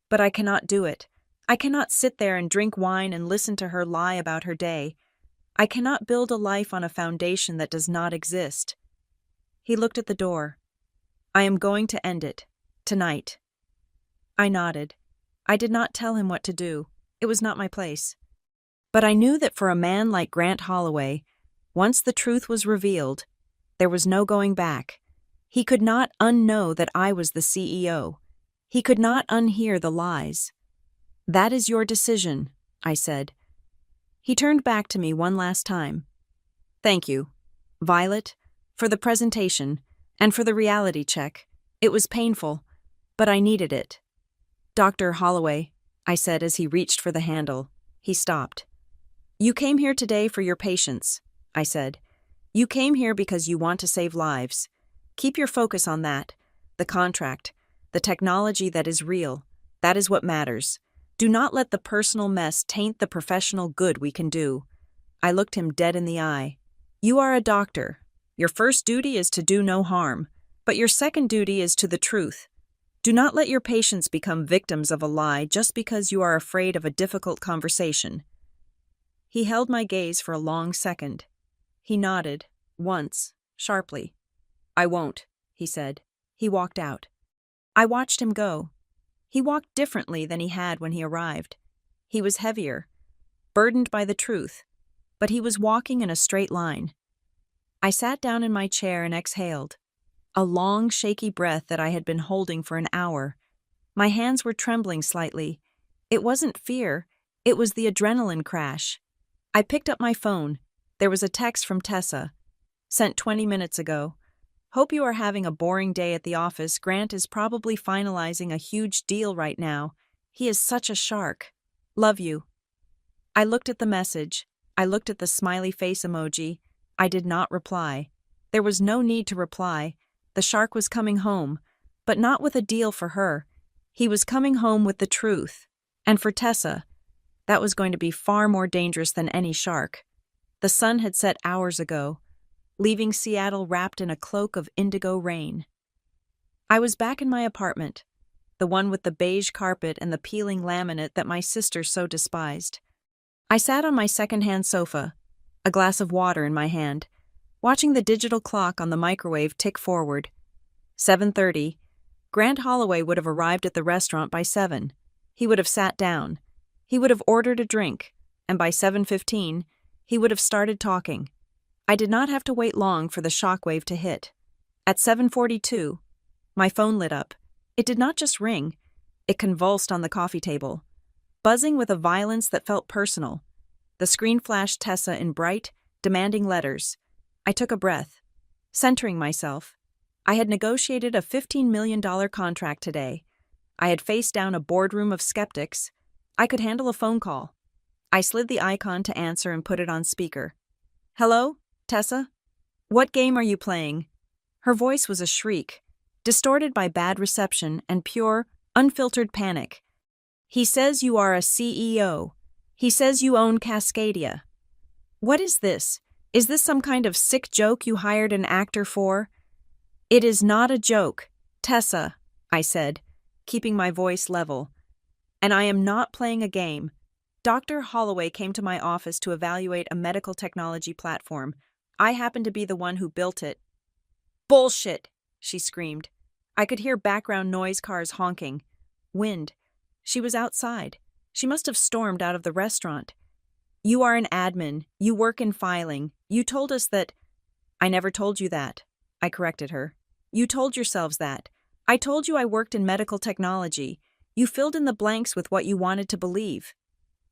But I cannot do it. I cannot sit there and drink wine and listen to her lie about her day. I cannot build a life on a foundation that does not exist. He looked at the door. I am going to end it. Tonight. I nodded. I did not tell him what to do. It was not my place. But I knew that for a man like Grant Holloway, once the truth was revealed, there was no going back. He could not unknow that I was the CEO. He could not unhear the lies. That is your decision, I said. He turned back to me one last time. Thank you, Violet, for the presentation and for the reality check. It was painful, but I needed it. Dr. Holloway, I said as he reached for the handle. He stopped. You came here today for your patients, I said. You came here because you want to save lives. Keep your focus on that. The contract, the technology that is real, that is what matters. Do not let the personal mess taint the professional good we can do. I looked him dead in the eye. You are a doctor. Your first duty is to do no harm, but your second duty is to the truth. Do not let your patients become victims of a lie just because you are afraid of a difficult conversation. He held my gaze for a long second. He nodded, once, sharply. I won't, he said. He walked out. I watched him go. He walked differently than he had when he arrived. He was heavier, burdened by the truth, but he was walking in a straight line. I sat down in my chair and exhaled, a long, shaky breath that I had been holding for an hour. My hands were trembling slightly. It wasn't fear, it was the adrenaline crash. I picked up my phone. There was a text from Tessa, sent 20 minutes ago. Hope you are having a boring day at the office. Grant is probably finalizing a huge deal right now. He is such a shark. Love you. I looked at the message. I looked at the smiley face emoji. I did not reply. There was no need to reply. The shark was coming home, but not with a deal for her. He was coming home with the truth. And for Tessa, that was going to be far more dangerous than any shark. The sun had set hours ago, leaving Seattle wrapped in a cloak of indigo rain. I was back in my apartment, the one with the beige carpet and the peeling laminate that my sister so despised. I sat on my second-hand sofa, a glass of water in my hand, watching the digital clock on the microwave tick forward. 7:30. Grant Holloway would have arrived at the restaurant by 7. He would have sat down. He would have ordered a drink, and by 7:15, he would have started talking. I did not have to wait long for the shockwave to hit. At 7:42, my phone lit up. It did not just ring, it convulsed on the coffee table, buzzing with a violence that felt personal. The screen flashed Tessa in bright, demanding letters. I took a breath, centering myself. I had negotiated a $15 million contract today. I had faced down a boardroom of skeptics. I could handle a phone call. I slid the icon to answer and put it on speaker. "Hello, Tessa? What game are you playing?" Her voice was a shriek, distorted by bad reception and pure, unfiltered panic. "He says you are a CEO. He says you own Cascadia. What is this? Is this some kind of sick joke you hired an actor for?" "It is not a joke, Tessa," I said, keeping my voice level. "And I am not playing a game. Dr. Holloway came to my office to evaluate a medical technology platform. I happen to be the one who built it." "Bullshit!" she screamed. I could hear background noise cars honking. Wind. She was outside. She must have stormed out of the restaurant. "You are an admin. You work in filing. You told us that—" "I never told you that," I corrected her. "You told yourselves that. I told you I worked in medical technology. You filled in the blanks with what you wanted to believe."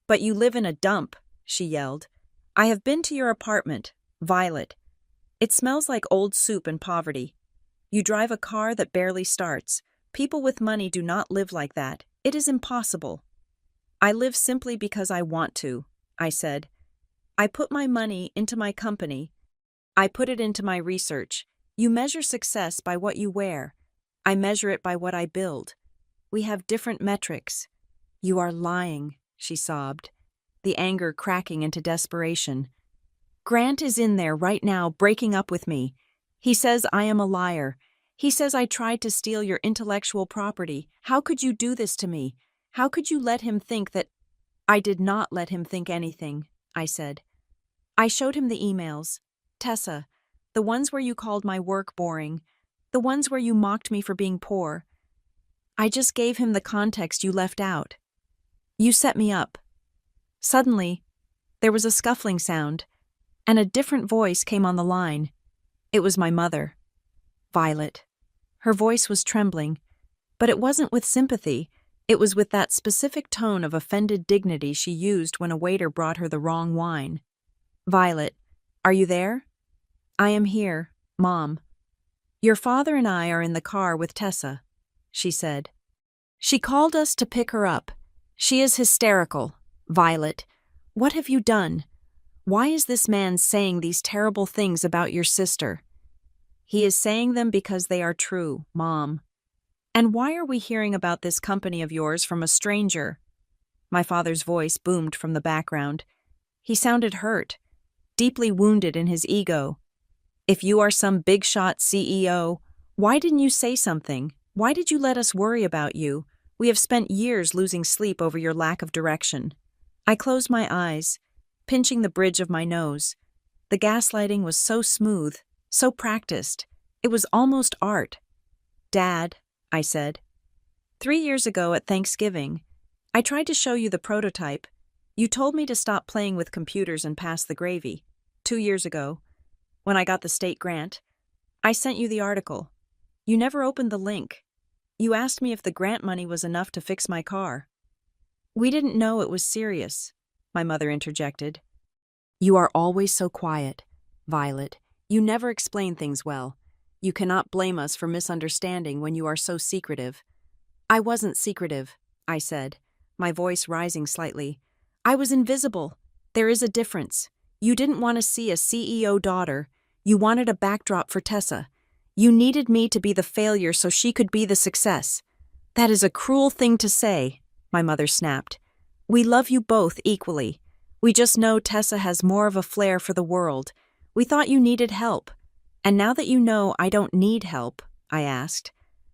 "But you live in a dump," she yelled. "I have been to your apartment, Violet. It smells like old soup and poverty. You drive a car that barely starts. People with money do not live like that. It is impossible." "I live simply because I want to," I said. "I put my money into my company. I put it into my research. You measure success by what you wear. I measure it by what I build. We have different metrics." "You are lying," she sobbed, the anger cracking into desperation. "Grant is in there right now breaking up with me. He says I am a liar. He says I tried to steal your intellectual property. How could you do this to me? How could you let him think that—" "I did not let him think anything," I said. "I showed him the emails. Tessa, the ones where you called my work boring, the ones where you mocked me for being poor. I just gave him the context you left out. You set me up." Suddenly, there was a scuffling sound, and a different voice came on the line. It was my mother, Violet. Her voice was trembling, but it wasn't with sympathy. It was with that specific tone of offended dignity she used when a waiter brought her the wrong wine. "Violet, are you there?" "I am here, Mom. Your father and I are in the car with Tessa," she said. "She called us to pick her up. She is hysterical. Violet, what have you done? Why is this man saying these terrible things about your sister?" "He is saying them because they are true, Mom." "And why are we hearing about this company of yours from a stranger?" My father's voice boomed from the background. He sounded hurt, deeply wounded in his ego. "If you are some big-shot CEO, why didn't you say something? Why did you let us worry about you? We have spent years losing sleep over your lack of direction." I closed my eyes, pinching the bridge of my nose. The gaslighting was so smooth, so practiced. It was almost art. "Dad," I said, 3 years ago at Thanksgiving, I tried to show you the prototype. You told me to stop playing with computers and pass the gravy. 2 years ago, when I got the state grant, I sent you the article. You never opened the link. You asked me if the grant money was enough to fix my car." "We didn't know it was serious," my mother interjected. "You are always so quiet, Violet. You never explain things well. You cannot blame us for misunderstanding when you are so secretive." "I wasn't secretive," I said, my voice rising slightly. "I was invisible. There is a difference. You didn't want to see a CEO daughter. You wanted a backdrop for Tessa. You needed me to be the failure so she could be the success." "That is a cruel thing to say," my mother snapped. "We love you both equally. We just know Tessa has more of a flair for the world. We thought you needed help. And now that you know I don't need help," I asked,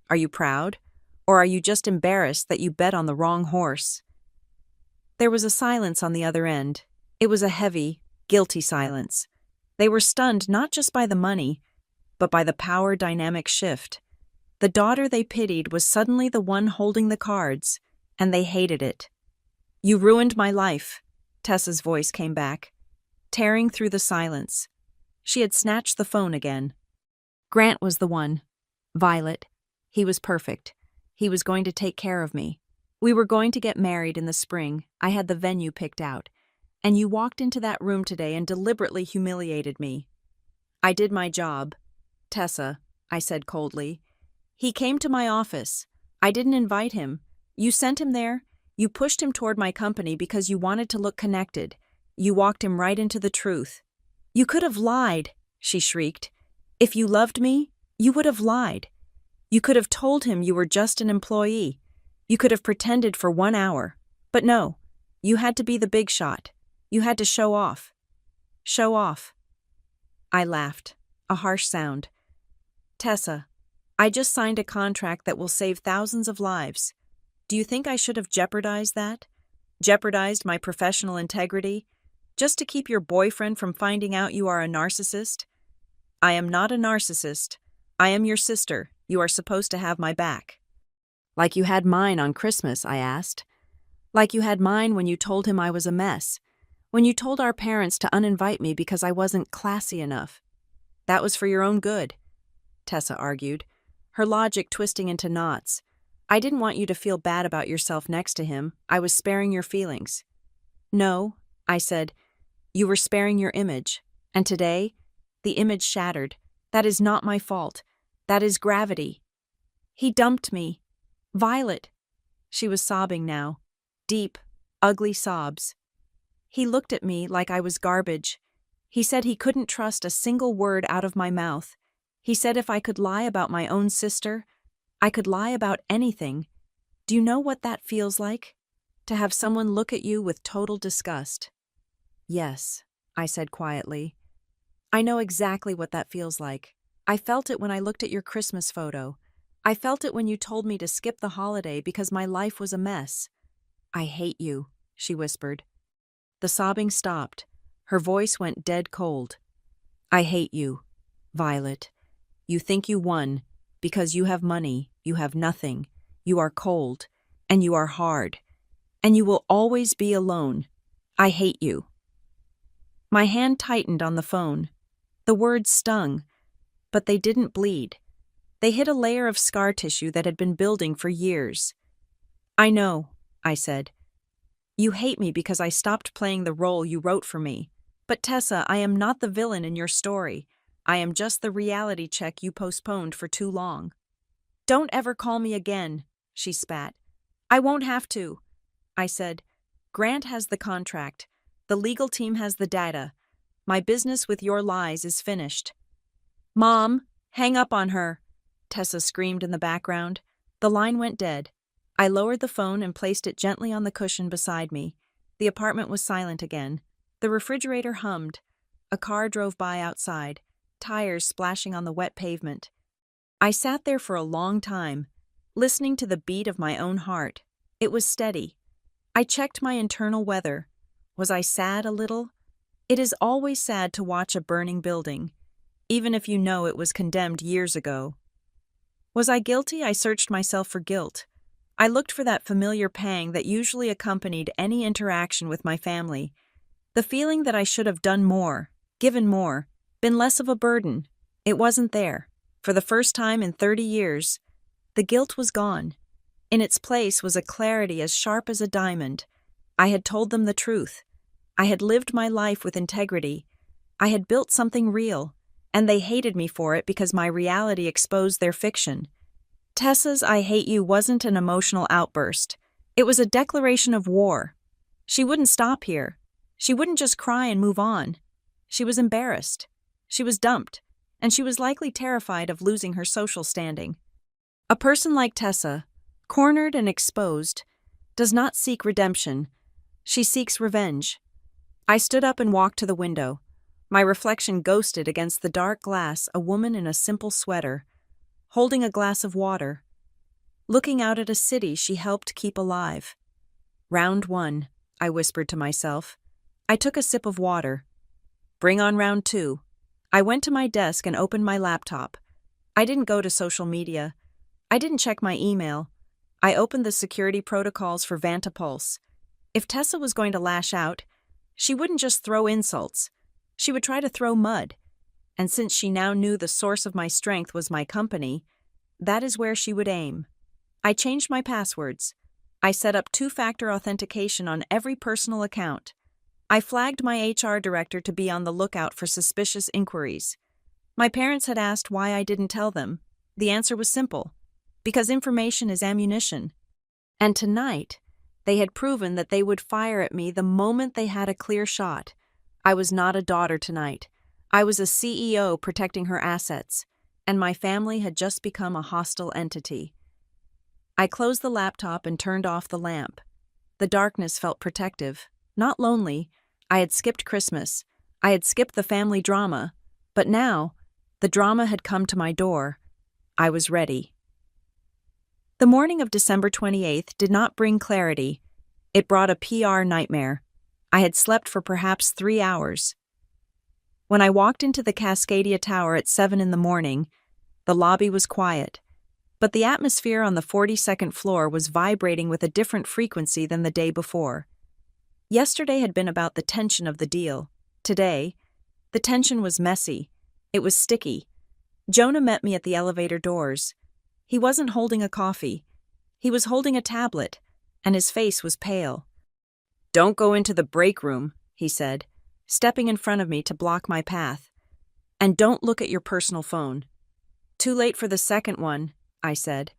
"are you proud? Or are you just embarrassed that you bet on the wrong horse?" There was a silence on the other end. It was a heavy, guilty silence. They were stunned not just by the money, but by the power dynamic shift. The daughter they pitied was suddenly the one holding the cards, and they hated it. "You ruined my life," Tessa's voice came back, tearing through the silence. She had snatched the phone again. Grant was the one. Violet. He was perfect. He was going to take care of me. We were going to get married in the spring. I had the venue picked out. And you walked into that room today and deliberately humiliated me. I did my job. Tessa, I said coldly. He came to my office. I didn't invite him. You sent him there. You pushed him toward my company because you wanted to look connected. You walked him right into the truth. You could have lied, she shrieked. If you loved me, you would have lied. You could have told him you were just an employee. You could have pretended for 1 hour. But no, you had to be the big shot. You had to show off. Show off. I laughed, a harsh sound. Tessa, I just signed a contract that will save thousands of lives. Do you think I should have jeopardized that? Jeopardized my professional integrity? Just to keep your boyfriend from finding out you are a narcissist? I am not a narcissist. I am your sister. You are supposed to have my back. Like you had mine on Christmas, I asked. Like you had mine when you told him I was a mess. When you told our parents to uninvite me because I wasn't classy enough. That was for your own good, Tessa argued, her logic twisting into knots. I didn't want you to feel bad about yourself next to him. I was sparing your feelings. No, I said, you were sparing your image. And today, the image shattered. That is not my fault. That is gravity. He dumped me. Violet. She was sobbing now. Deep, ugly sobs. He looked at me like I was garbage. He said he couldn't trust a single word out of my mouth. He said if I could lie about my own sister, I could lie about anything. Do you know what that feels like? To have someone look at you with total disgust. Yes, I said quietly. I know exactly what that feels like. I felt it when I looked at your Christmas photo. I felt it when you told me to skip the holiday because my life was a mess. I hate you, she whispered. The sobbing stopped. Her voice went dead cold. I hate you, Violet. You think you won because you have money, you have nothing, you are cold, and you are hard, and you will always be alone. I hate you. My hand tightened on the phone. The words stung, but they didn't bleed. They hit a layer of scar tissue that had been building for years. I know, I said. You hate me because I stopped playing the role you wrote for me. But Tessa, I am not the villain in your story. I am just the reality check you postponed for too long. Don't ever call me again, she spat. I won't have to. I said, Grant has the contract. The legal team has the data. My business with your lies is finished. Mom, hang up on her, Tessa screamed in the background. The line went dead. I lowered the phone and placed it gently on the cushion beside me. The apartment was silent again. The refrigerator hummed. A car drove by outside, tires splashing on the wet pavement. I sat there for a long time, listening to the beat of my own heart. It was steady. I checked my internal weather. Was I sad a little? It is always sad to watch a burning building, even if you know it was condemned years ago. Was I guilty? I searched myself for guilt. I looked for that familiar pang that usually accompanied any interaction with my family. The feeling that I should have done more, given more, been less of a burden. It wasn't there. For the first time in 30 years, the guilt was gone. In its place was a clarity as sharp as a diamond. I had told them the truth. I had lived my life with integrity. I had built something real, and they hated me for it because my reality exposed their fiction. Tessa's I hate you wasn't an emotional outburst. It was a declaration of war. She wouldn't stop here. She wouldn't just cry and move on. She was embarrassed. She was dumped, and she was likely terrified of losing her social standing. A person like Tessa, cornered and exposed, does not seek redemption. She seeks revenge. I stood up and walked to the window. My reflection ghosted against the dark glass, a woman in a simple sweater, holding a glass of water, looking out at a city she helped keep alive. Round 1, I whispered to myself. I took a sip of water. Bring on round 2. I went to my desk and opened my laptop. I didn't go to social media. I didn't check my email. I opened the security protocols for Vantapulse. If Tessa was going to lash out, she wouldn't just throw insults. She would try to throw mud. And since she now knew the source of my strength was my company, that is where she would aim. I changed my passwords. I set up two-factor authentication on every personal account. I flagged my HR director to be on the lookout for suspicious inquiries. My parents had asked why I didn't tell them. The answer was simple: because information is ammunition. And tonight, they had proven that they would fire at me the moment they had a clear shot. I was not a daughter tonight. I was a CEO protecting her assets, and my family had just become a hostile entity. I closed the laptop and turned off the lamp. The darkness felt protective, not lonely. I had skipped Christmas. I had skipped the family drama. But now, the drama had come to my door. I was ready. The morning of December 28th did not bring clarity. It brought a PR nightmare. I had slept for perhaps 3 hours. When I walked into the Cascadia Tower at 7 in the morning, the lobby was quiet, but the atmosphere on the 42nd floor was vibrating with a different frequency than the day before. Yesterday had been about the tension of the deal. Today, the tension was messy. It was sticky. Jonah met me at the elevator doors. He wasn't holding a coffee. He was holding a tablet, and his face was pale. "Don't go into the break room," he said, stepping in front of me to block my path. "And don't look at your personal phone." "Too late for the second one," I said,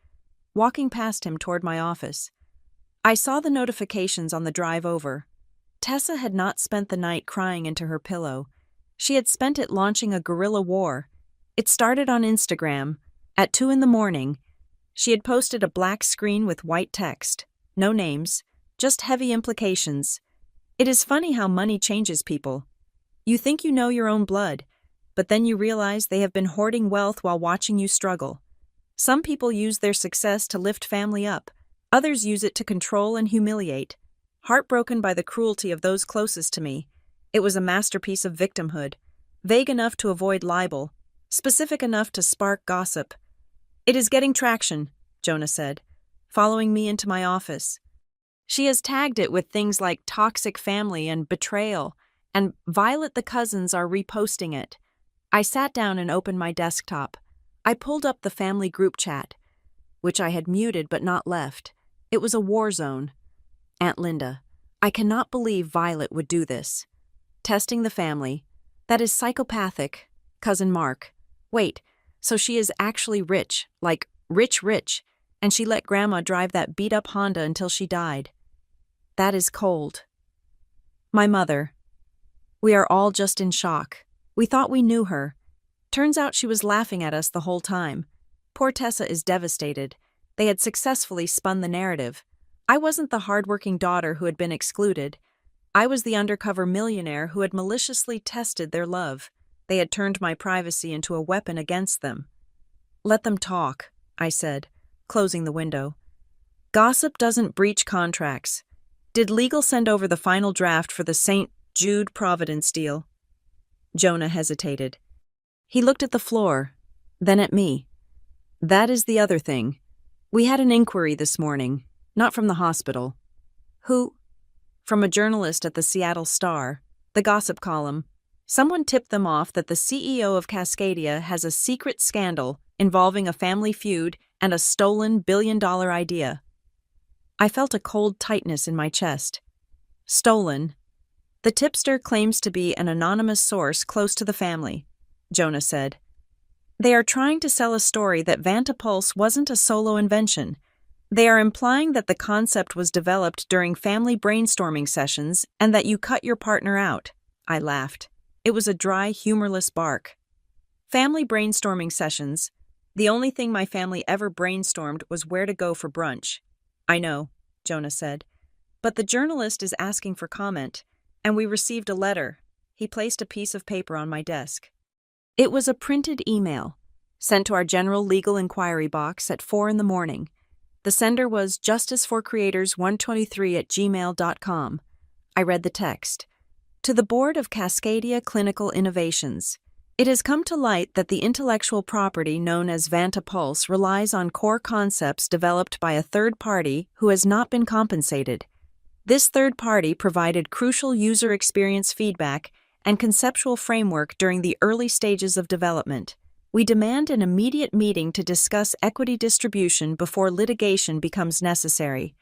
walking past him toward my office. I saw the notifications on the drive over. Tessa had not spent the night crying into her pillow. She had spent it launching a guerrilla war. It started on Instagram. At 2 in the morning, she had posted a black screen with white text. No names, just heavy implications. It is funny how money changes people. You think you know your own blood, but then you realize they have been hoarding wealth while watching you struggle. Some people use their success to lift family up. Others use it to control and humiliate. Heartbroken by the cruelty of those closest to me, it was a masterpiece of victimhood, vague enough to avoid libel, specific enough to spark gossip. "It is getting traction," Jonah said, following me into my office. "She has tagged it with things like toxic family and betrayal, and Violet the cousins are reposting it." I sat down and opened my desktop. I pulled up the family group chat, which I had muted but not left. It was a war zone. "Aunt Linda, I cannot believe Violet would do this. Testing the family. That is psychopathic. Cousin Mark. Wait, so she is actually rich, like rich, and she let Grandma drive that beat-up Honda until she died. That is cold. My mother. We are all just in shock. We thought we knew her. Turns out she was laughing at us the whole time. Poor Tessa is devastated. They had successfully spun the narrative. I wasn't the hard-working daughter who had been excluded. I was the undercover millionaire who had maliciously tested their love. They had turned my privacy into a weapon against them. "Let them talk," I said, closing the window. "Gossip doesn't breach contracts. Did legal send over the final draft for the St. Jude Providence deal?" Jonah hesitated. He looked at the floor, then at me. "That is the other thing. We had an inquiry this morning, not from the hospital." "Who?" "From a journalist at the Seattle Star, the gossip column. Someone tipped them off that the CEO of Cascadia has a secret scandal involving a family feud and a stolen billion-dollar idea." I felt a cold tightness in my chest. "Stolen. The tipster claims to be an anonymous source close to the family," Jonah said. "They are trying to sell a story that Vantapulse wasn't a solo invention. They are implying that the concept was developed during family brainstorming sessions and that you cut your partner out." I laughed. It was a dry, humorless bark. Family brainstorming sessions. The only thing my family ever brainstormed was where to go for brunch. "I know," Jonah said. "But the journalist is asking for comment, and we received a letter." He placed a piece of paper on my desk. It was a printed email, sent to our general legal inquiry box at 4 in the morning. The sender was justiceforcreators123@gmail.com. I read the text. "To the Board of Cascadia Clinical Innovations. It has come to light that the intellectual property known as Vantapulse relies on core concepts developed by a third party who has not been compensated. This third party provided crucial user experience feedback and conceptual framework during the early stages of development. We demand an immediate meeting to discuss equity distribution before litigation becomes necessary.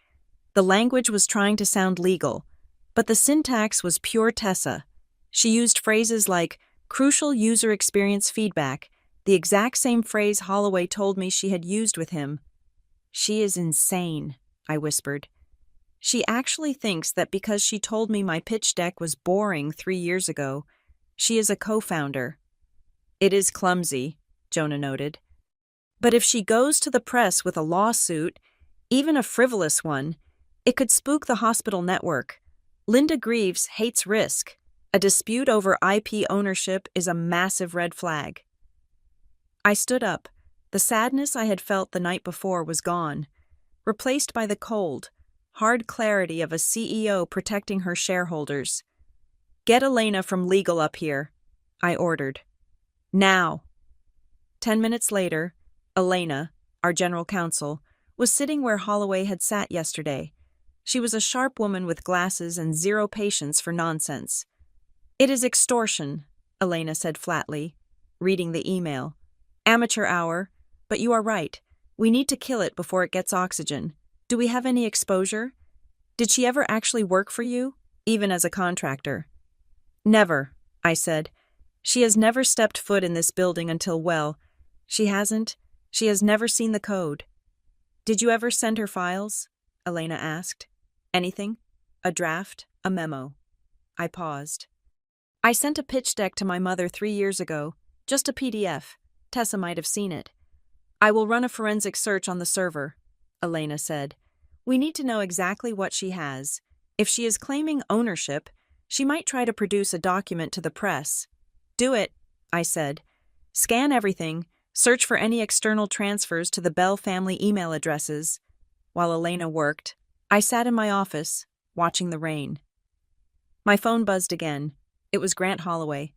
The language was trying to sound legal, but the syntax was pure Tessa. She used phrases like crucial user experience feedback, the exact same phrase Holloway told me she had used with him. She is insane, I whispered. She actually thinks that because she told me my pitch deck was boring 3 years ago, she is a co-founder. It is clumsy, Jonah noted. But if she goes to the press with a lawsuit, even a frivolous one, it could spook the hospital network. Linda Greaves hates risk. A dispute over IP ownership is a massive red flag. I stood up. The sadness I had felt the night before was gone, replaced by the cold, hard clarity of a CEO protecting her shareholders. Get Elena from legal up here, I ordered. Now. 10 minutes later, Elena, our general counsel, was sitting where Holloway had sat yesterday. She was a sharp woman with glasses and zero patience for nonsense. It is extortion, Elena said flatly, reading the email. Amateur hour, but you are right. We need to kill it before it gets oxygen. Do we have any exposure? Did she ever actually work for you, even as a contractor? Never, I said. She has never stepped foot in this building until, well, she has never seen the code. Did you ever send her files? Elena asked. Anything? A draft? A memo? I paused. I sent a pitch deck to my mother 3 years ago, just a PDF. Tessa might have seen it. I will run a forensic search on the server, Elena said. We need to know exactly what she has. If she is claiming ownership, she might try to produce a document to the press. Do it, I said. Scan everything, search for any external transfers to the Bell family email addresses. While Elena worked, I sat in my office, watching the rain. My phone buzzed again. It was Grant Holloway.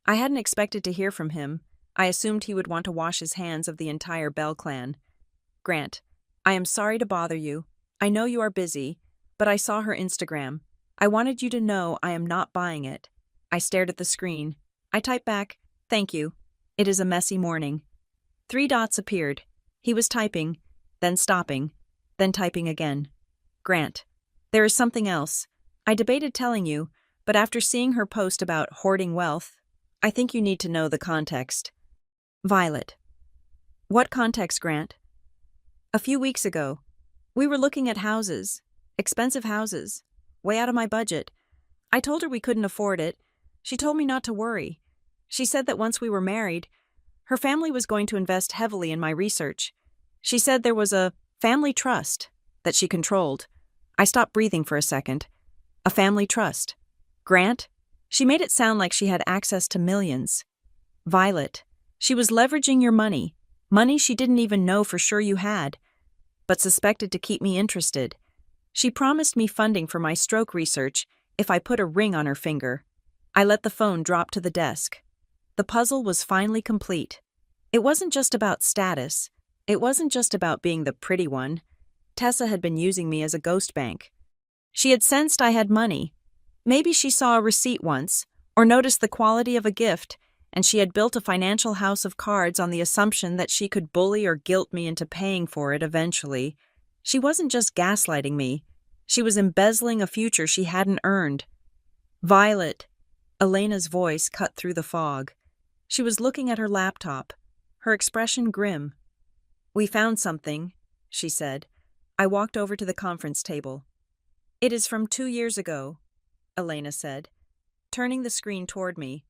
I hadn't expected to hear from him. I assumed he would want to wash his hands of the entire Bell clan. Grant, I am sorry to bother you. I know you are busy, but I saw her Instagram. I wanted you to know I am not buying it. I stared at the screen. I typed back, thank you. It is a messy morning. 3 dots appeared. He was typing, then stopping, then typing again. Grant, there is something else. I debated telling you, but after seeing her post about hoarding wealth, I think you need to know the context. Violet. What context, Grant? A few weeks ago, we were looking at houses, expensive houses, way out of my budget. I told her we couldn't afford it. She told me not to worry. She said that once we were married, her family was going to invest heavily in my research. She said there was a family trust that she controlled. I stopped breathing for a second. A family trust. Grant? She made it sound like she had access to millions. Violet. She was leveraging your money. Money she didn't even know for sure you had, but suspected to keep me interested. She promised me funding for my stroke research if I put a ring on her finger. I let the phone drop to the desk. The puzzle was finally complete. It wasn't just about status. It wasn't just about being the pretty one. Tessa had been using me as a ghost bank. She had sensed I had money. Maybe she saw a receipt once, or noticed the quality of a gift, and she had built a financial house of cards on the assumption that she could bully or guilt me into paying for it eventually. She wasn't just gaslighting me. She was embezzling a future she hadn't earned. Violet. Elena's voice cut through the fog. She was looking at her laptop, her expression grim. We found something, she said. I walked over to the conference table. It is from 2 years ago, Elena said, turning the screen toward me.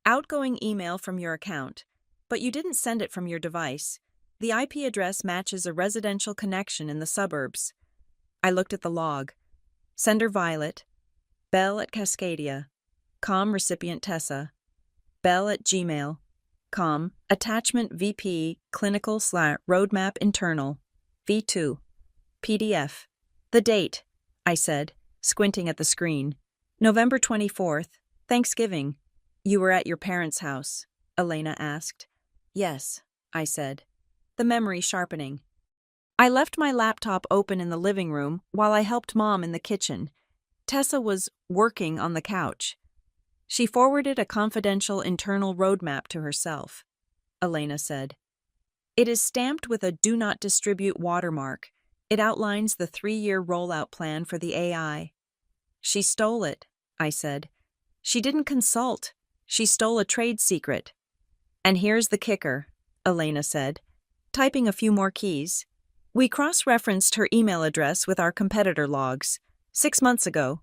Outgoing email from your account, but you didn't send it from your device. The IP address matches a residential connection in the suburbs. I looked at the log. Sender Violet, Bell at Cascadia, com recipient Tessa, Bell at Gmail, com, attachment VP, clinical / roadmap internal, V2, PDF. The date, I said, squinting at the screen. November 24th, Thanksgiving. You were at your parents' house. Elena asked. Yes, I said, the memory sharpening. I left my laptop open in the living room while I helped Mom in the kitchen. Tessa was working on the couch. She forwarded a confidential internal roadmap to herself. Elena said, "It is stamped with a do not distribute watermark. It outlines the 3-year rollout plan for the AI. She stole it," I said. "She didn't consult. She stole a trade secret." "And here's the kicker," Elena said, typing a few more keys. "We cross-referenced her email address with our competitor logs. 6 months ago,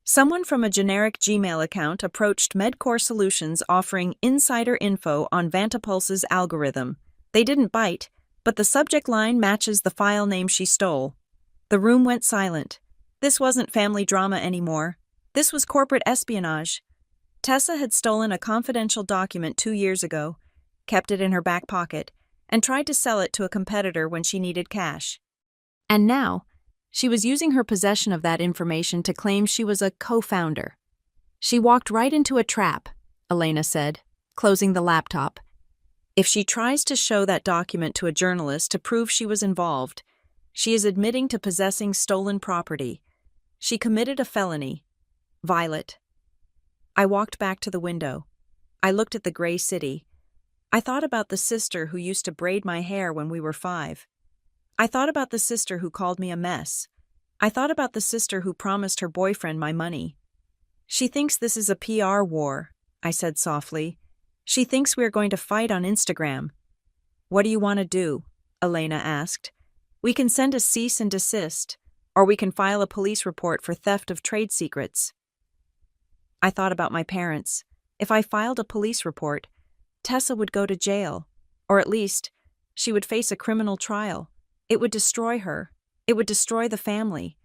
someone from a generic Gmail account approached Medcore Solutions offering insider info on Vantapulse's algorithm. They didn't bite, but the subject line matches the file name she stole." The room went silent. This wasn't family drama anymore. This was corporate espionage. Tessa had stolen a confidential document 2 years ago, kept it in her back pocket, and tried to sell it to a competitor when she needed cash. And now, she was using her possession of that information to claim she was a co-founder. "She walked right into a trap," Elena said, closing the laptop. "If she tries to show that document to a journalist to prove she was involved, she is admitting to possessing stolen property. She committed a felony. Violet." I walked back to the window. I looked at the gray city. I thought about the sister who used to braid my hair when we were 5. I thought about the sister who called me a mess. I thought about the sister who promised her boyfriend my money. "She thinks this is a PR war," I said softly. "She thinks we are going to fight on Instagram." "What do you want to do?" Elena asked. "We can send a cease and desist, or we can file a police report for theft of trade secrets." I thought about my parents. If I filed a police report, Tessa would go to jail, or at least, she would face a criminal trial. It would destroy her. It would destroy the family.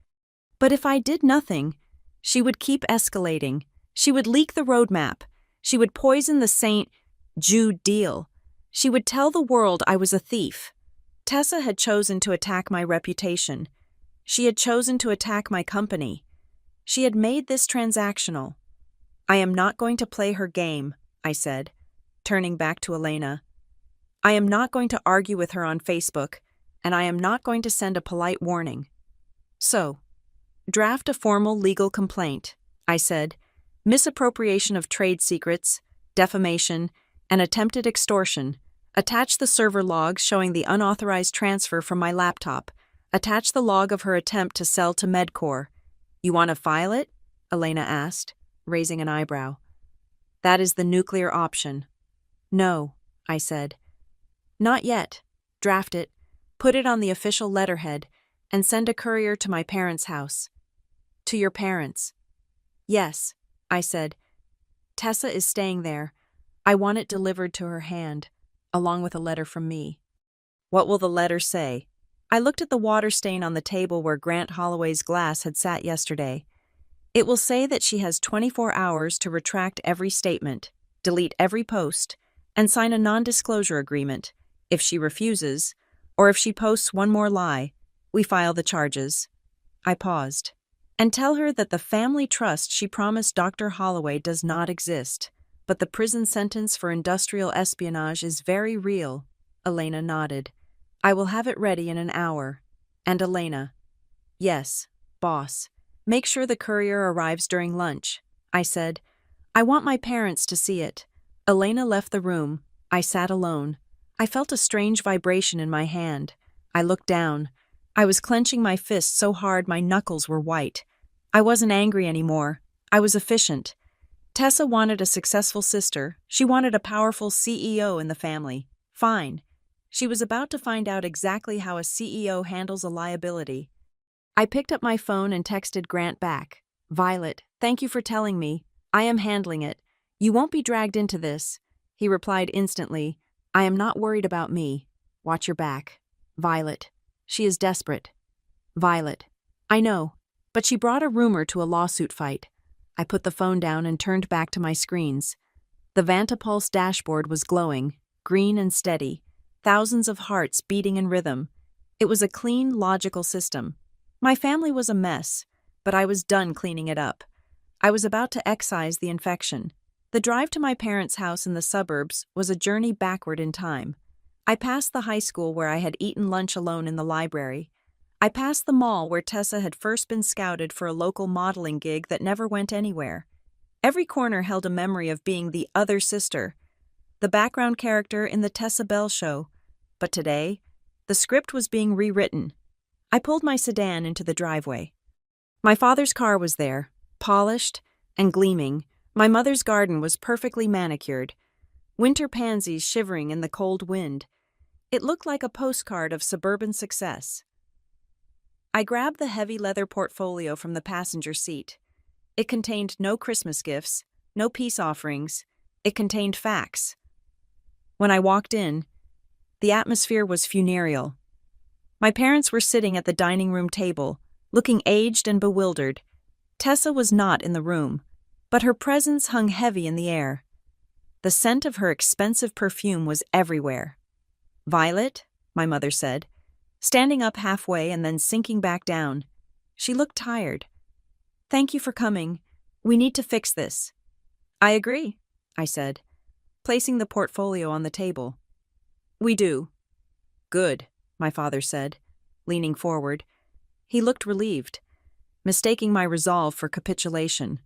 But if I did nothing, she would keep escalating. She would leak the roadmap. She would poison the St. Jude deal. She would tell the world I was a thief. Tessa had chosen to attack my reputation. She had chosen to attack my company. She had made this transactional. "I am not going to play her game," I said, turning back to Elena. "I am not going to argue with her on Facebook, and I am not going to send a polite warning. So, draft a formal legal complaint," I said. "Misappropriation of trade secrets, defamation, and attempted extortion. Attach the server logs showing the unauthorized transfer from my laptop. Attach the log of her attempt to sell to Medcore." "You want to file it?" Elena asked, raising an eyebrow. "That is the nuclear option." "No," I said. "Not yet. Draft it, put it on the official letterhead, and send a courier to my parents' house." "To your parents?" "Yes," I said. "Tessa is staying there. I want it delivered to her hand, along with a letter from me." "What will the letter say?" I looked at the water stain on the table where Grant Holloway's glass had sat yesterday. "It will say that she has 24 hours to retract every statement, delete every post, and sign a non-disclosure agreement. If she refuses, or if she posts one more lie, we file the charges." I paused. "And tell her that the family trust she promised Dr. Holloway does not exist, but the prison sentence for industrial espionage is very real." Elena nodded. "I will have it ready in an hour." And Elena, "Yes, boss. Make sure the courier arrives during lunch," I said. "I want my parents to see it." Elena left the room. I sat alone. I felt a strange vibration in my hand. I looked down. I was clenching my fist so hard my knuckles were white. I wasn't angry anymore. I was efficient. Tessa wanted a successful sister. She wanted a powerful CEO in the family. Fine. She was about to find out exactly how a CEO handles a liability. I picked up my phone and texted Grant back. "Violet, thank you for telling me. I am handling it. You won't be dragged into this." He replied instantly, "I am not worried about me. Watch your back. Violet. She is desperate." Violet. "I know, but she brought a rumor to a lawsuit fight." I put the phone down and turned back to my screens. The Vantapulse dashboard was glowing, green and steady, thousands of hearts beating in rhythm. It was a clean, logical system. My family was a mess, but I was done cleaning it up. I was about to excise the infection. The drive to my parents' house in the suburbs was a journey backward in time. I passed the high school where I had eaten lunch alone in the library. I passed the mall where Tessa had first been scouted for a local modeling gig that never went anywhere. Every corner held a memory of being the other sister, the background character in the Tessa Bell show. But today, the script was being rewritten. I pulled my sedan into the driveway. My father's car was there, polished and gleaming. My mother's garden was perfectly manicured, winter pansies shivering in the cold wind. It looked like a postcard of suburban success. I grabbed the heavy leather portfolio from the passenger seat. It contained no Christmas gifts, no peace offerings. It contained facts. When I walked in, the atmosphere was funereal. My parents were sitting at the dining room table, looking aged and bewildered. Tessa was not in the room, but her presence hung heavy in the air. The scent of her expensive perfume was everywhere. "Violet," my mother said, standing up halfway and then sinking back down. She looked tired. "Thank you for coming. We need to fix this." "I agree," I said, placing the portfolio on the table. "We do." "Good," my father said, leaning forward. He looked relieved, mistaking my resolve for capitulation.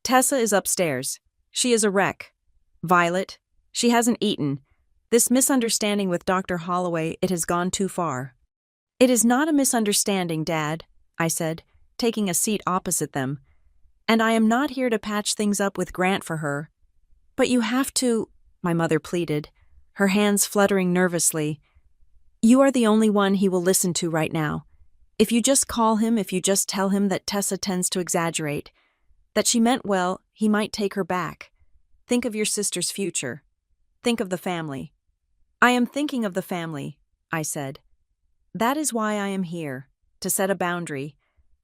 "Tessa is upstairs. She is a wreck. Violet, she hasn't eaten. This misunderstanding with Dr. Holloway, it has gone too far." "It is not a misunderstanding, Dad," I said, taking a seat opposite them. "And I am not here to patch things up with Grant for her." "But you have to," my mother pleaded, her hands fluttering nervously. "You are the only one he will listen to right now. If you just call him, if you just tell him that Tessa tends to exaggerate, that she meant well, he might take her back. Think of your sister's future. Think of the family." "I am thinking of the family," I said. "That is why I am here, to set a boundary.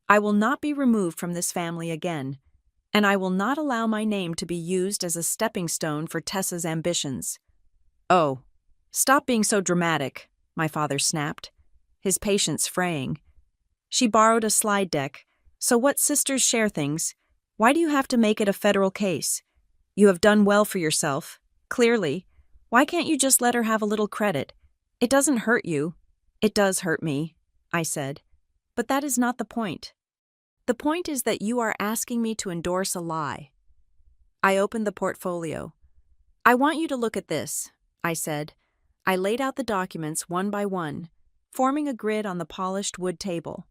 I will not be removed from this family again, and I will not allow my name to be used as a stepping stone for Tessa's ambitions." "Oh, stop being so dramatic," my father snapped, his patience fraying. "She borrowed a slide deck, so what sisters share things? Why do you have to make it a federal case? You have done well for yourself, clearly. Why can't you just let her have a little credit? It doesn't hurt you." "It does hurt me," I said, "but that is not the point. The point is that you are asking me to endorse a lie." I opened the portfolio. "I want you to look at this," I said. I laid out the documents one by one, forming a grid on the polished wood table.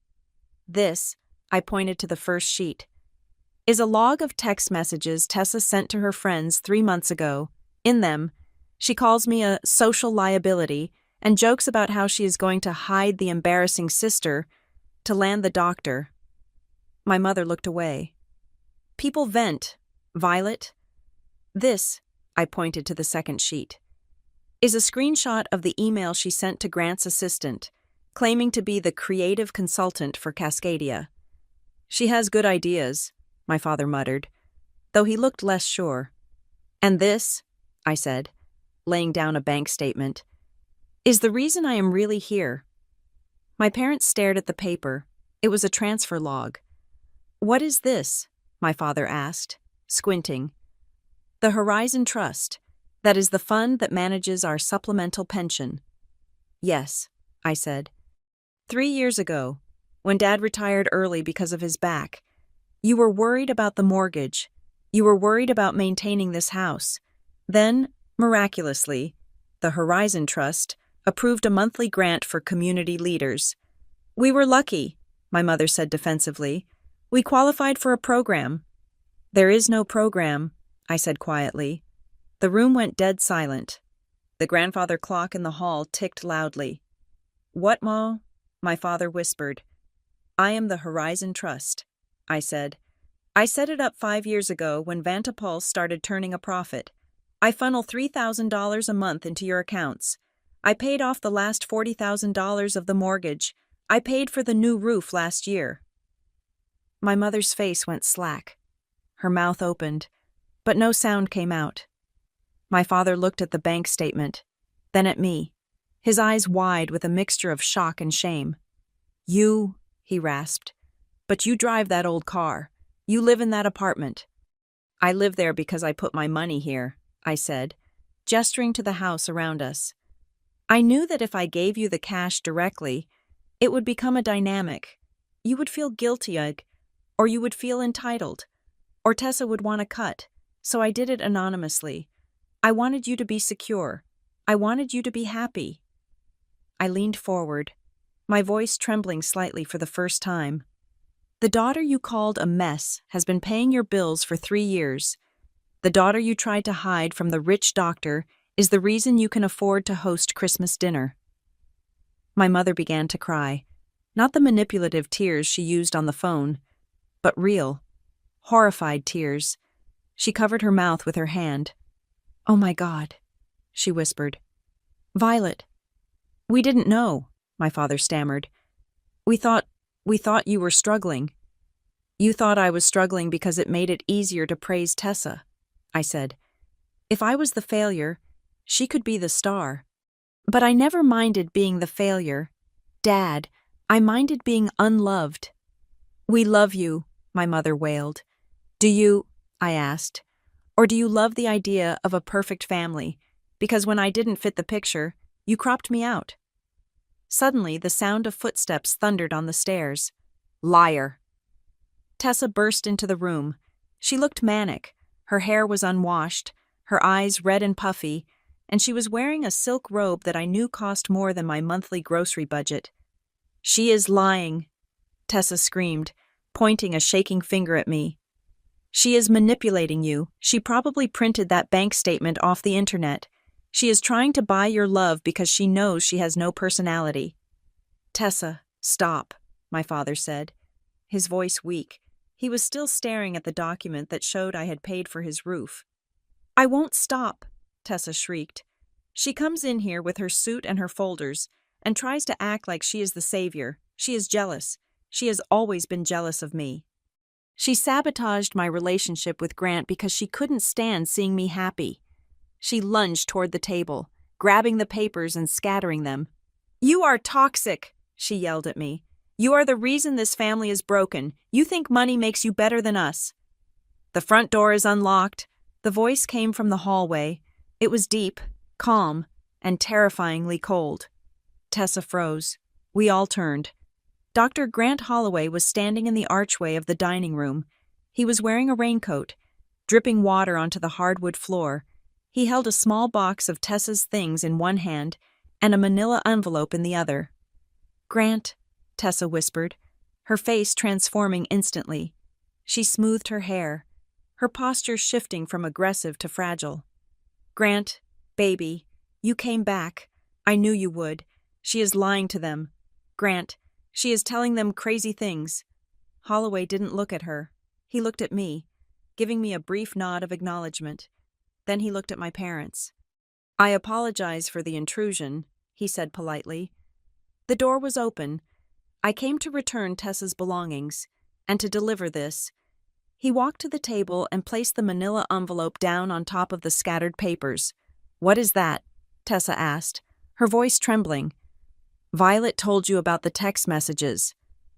"This," I pointed to the first sheet, "is a log of text messages Tessa sent to her friends 3 months ago. In them, she calls me a social liability and jokes about how she is going to hide the embarrassing sister to land the doctor." My mother looked away. "People vent, Violet. This," I pointed to the second sheet, "is a screenshot of the email she sent to Grant's assistant, claiming to be the creative consultant for Cascadia. She has good ideas," my father muttered, though he looked less sure. "And this," I said, laying down a bank statement, "is the reason I am really here." My parents stared at the paper. It was a transfer log. "What is this?" my father asked, squinting. "The Horizon Trust. That is the fund that manages our supplemental pension." "Yes," I said. 3 years ago, when Dad retired early because of his back, you were worried about the mortgage. You were worried about maintaining this house. Then, miraculously, the Horizon Trust approved a monthly grant for community leaders. We were lucky," my mother said defensively. "We qualified for a program." "There is no program," I said quietly. The room went dead silent. The grandfather clock in the hall ticked loudly. "What, Ma?" my father whispered. "I am the Horizon Trust," I said. "I set it up 5 years ago when Vantapulse started turning a profit. I funnel $3,000 a month into your accounts. I paid off the last $40,000 of the mortgage. I paid for the new roof last year." My mother's face went slack. Her mouth opened, but no sound came out. My father looked at the bank statement, then at me, his eyes wide with a mixture of shock and shame. "You," he rasped, "but you drive that old car. You live in that apartment." I live there because I put my money here, I said, gesturing to the house around us. I knew that if I gave you the cash directly, it would become a dynamic. You would feel guilty, or you would feel entitled, or Tessa would want a cut, so I did it anonymously. I wanted you to be secure. I wanted you to be happy. I leaned forward, my voice trembling slightly for the first time. The daughter you called a mess has been paying your bills for 3 years. The daughter you tried to hide from the rich doctor is the reason you can afford to host Christmas dinner. My mother began to cry, not the manipulative tears she used on the phone, but real, horrified tears. She covered her mouth with her hand. "Oh my God," she whispered. "Violet, we didn't know," my father stammered. We thought you were struggling. You thought I was struggling because it made it easier to praise Tessa," I said. "If I was the failure, she could be the star. But I never minded being the failure. Dad, I minded being unloved." "We love you," my mother wailed. "Do you," I asked, "or do you love the idea of a perfect family? Because when I didn't fit the picture, you cropped me out." Suddenly, the sound of footsteps thundered on the stairs. "Liar!" Tessa burst into the room. She looked manic. Her hair was unwashed, her eyes red and puffy, and she was wearing a silk robe that I knew cost more than my monthly grocery budget. "She is lying," Tessa screamed, pointing a shaking finger at me. "She is manipulating you. She probably printed that bank statement off the internet. She is trying to buy your love because she knows she has no personality." "Tessa, stop," my father said, his voice weak. He was still staring at the document that showed I had paid for his roof. "I won't stop," Tessa shrieked. "She comes in here with her suit and her folders and tries to act like she is the savior. She is jealous. She has always been jealous of me. She sabotaged my relationship with Grant because she couldn't stand seeing me happy." She lunged toward the table, grabbing the papers and scattering them. "You are toxic," she yelled at me. "You are the reason this family is broken. You think money makes you better than us." "The front door is unlocked." The voice came from the hallway. It was deep, calm, and terrifyingly cold. Tessa froze. We all turned. Dr. Grant Holloway was standing in the archway of the dining room. He was wearing a raincoat, dripping water onto the hardwood floor. He held a small box of Tessa's things in one hand and a manila envelope in the other. "Grant," Tessa whispered, her face transforming instantly. She smoothed her hair, her posture shifting from aggressive to fragile. "Grant, baby, you came back. I knew you would. She is lying to them. Grant, she is telling them crazy things." Holloway didn't look at her. He looked at me, giving me a brief nod of acknowledgement. Then he looked at my parents. "I apologize for the intrusion," he said politely. The door was open. I came to return Tessa's belongings, and to deliver this. He walked to the table and placed the manila envelope down on top of the scattered papers. "What is that?" Tessa asked, her voice trembling. "Violet told you about the text messages,"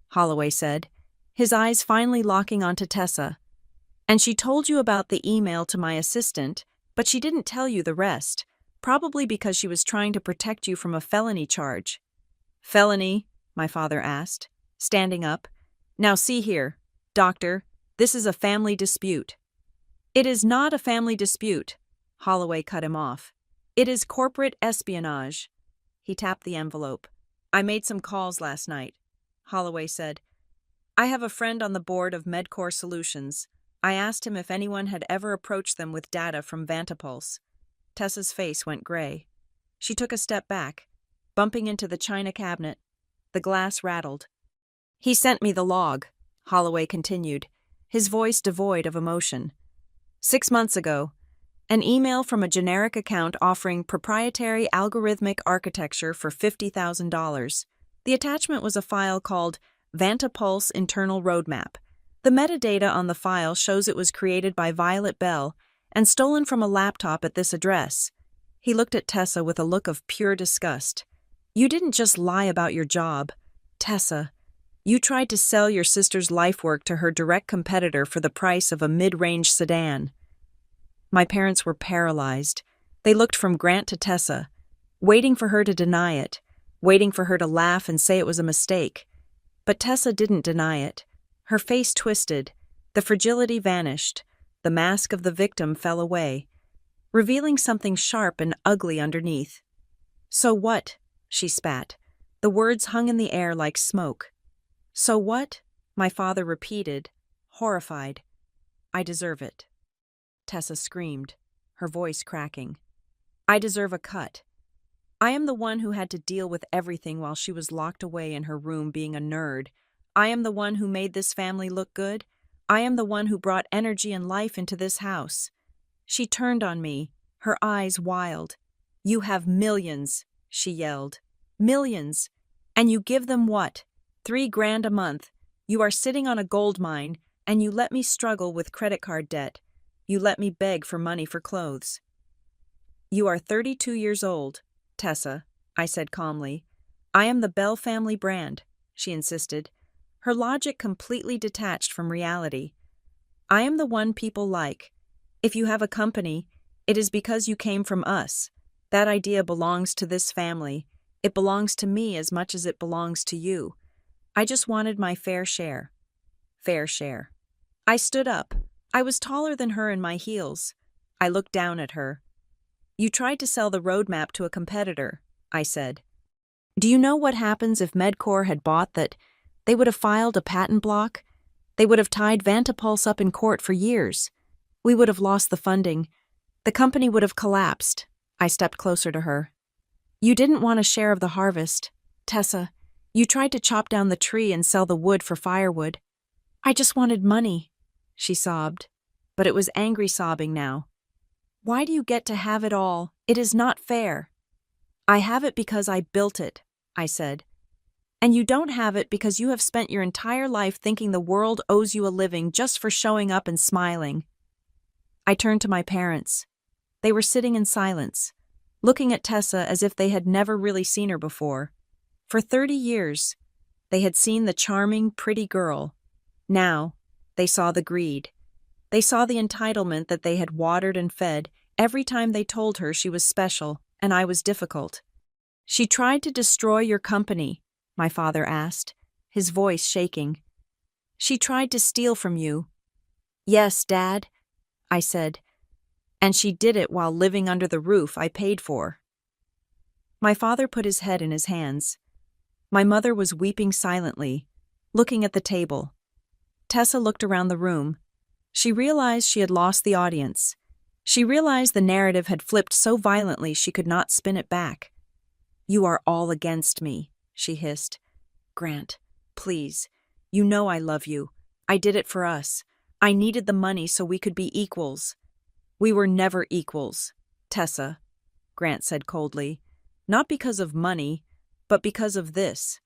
Holloway said, his eyes finally locking onto Tessa. "And she told you about the email to my assistant, but she didn't tell you the rest, probably because she was trying to protect you from a felony charge." "Felony?" my father asked, standing up. "Now see here, doctor, this is a family dispute." "It is not a family dispute," Holloway cut him off. "It is corporate espionage." He tapped the envelope. "I made some calls last night," Holloway said. "I have a friend on the board of MedCore Solutions. I asked him if anyone had ever approached them with data from Vantapulse." Tessa's face went gray. She took a step back, bumping into the china cabinet. The glass rattled. "He sent me the log," Holloway continued, his voice devoid of emotion. "6 months ago, an email from a generic account offering proprietary algorithmic architecture for $50,000. The attachment was a file called Vantapulse Internal Roadmap. The metadata on the file shows it was created by Violet Bell and stolen from a laptop at this address." He looked at Tessa with a look of pure disgust. "You didn't just lie about your job. Tessa, You tried to sell your sister's life work to her direct competitor for the price of a mid-range sedan. My parents were paralyzed. They looked from Grant to Tessa, waiting for her to deny it, waiting for her to laugh and say it was a mistake. But Tessa didn't deny it. Her face twisted, the fragility vanished, the mask of the victim fell away, revealing something sharp and ugly underneath. "So what?" she spat. The words hung in the air like smoke. "So what?" my father repeated, horrified. "I deserve it." Tessa screamed, her voice cracking. "I deserve a cut. I am the one who had to deal with everything while she was locked away in her room being a nerd. I am the one who made this family look good. I am the one who brought energy and life into this house." She turned on me, her eyes wild. "You have millions," she yelled. "Millions. And you give them what? $3,000 a month. You are sitting on a gold mine, and you let me struggle with credit card debt. You let me beg for money for clothes." "You are 32 years old, Tessa," I said calmly. "I am the Bell family brand," she insisted, her logic completely detached from reality. "I am the one people like. If you have a company, it is because you came from us. That idea belongs to this family. It belongs to me as much as it belongs to you. I just wanted my fair share." Fair share. I stood up. I was taller than her in my heels. I looked down at her. "You tried to sell the roadmap to a competitor," I said. "Do you know what happens if Medcor had bought that? They would have filed a patent block. They would have tied Vantapulse up in court for years. We would have lost the funding. The company would have collapsed." I stepped closer to her. "You didn't want a share of the harvest, Tessa. You tried to chop down the tree and sell the wood for firewood." "I just wanted money," she sobbed, but it was angry sobbing now. "Why do you get to have it all? It is not fair." "I have it because I built it," I said. "And you don't have it because you have spent your entire life thinking the world owes you a living just for showing up and smiling." I turned to my parents. They were sitting in silence, looking at Tessa as if they had never really seen her before. For 30 years, they had seen the charming, pretty girl. Now, they saw the greed. They saw the entitlement that they had watered and fed every time they told her she was special and I was difficult. "She tried to destroy your company," my father asked, his voice shaking. "She tried to steal from you." "Yes, Dad," I said, "and she did it while living under the roof I paid for." My father put his head in his hands. My mother was weeping silently, looking at the table. Tessa looked around the room. She realized she had lost the audience. She realized the narrative had flipped so violently she could not spin it back. "You are all against me," she hissed. "Grant, please. You know I love you. I did it for us. I needed the money so we could be equals." "We were never equals, Tessa," Grant said coldly. "Not because of money, but because of this."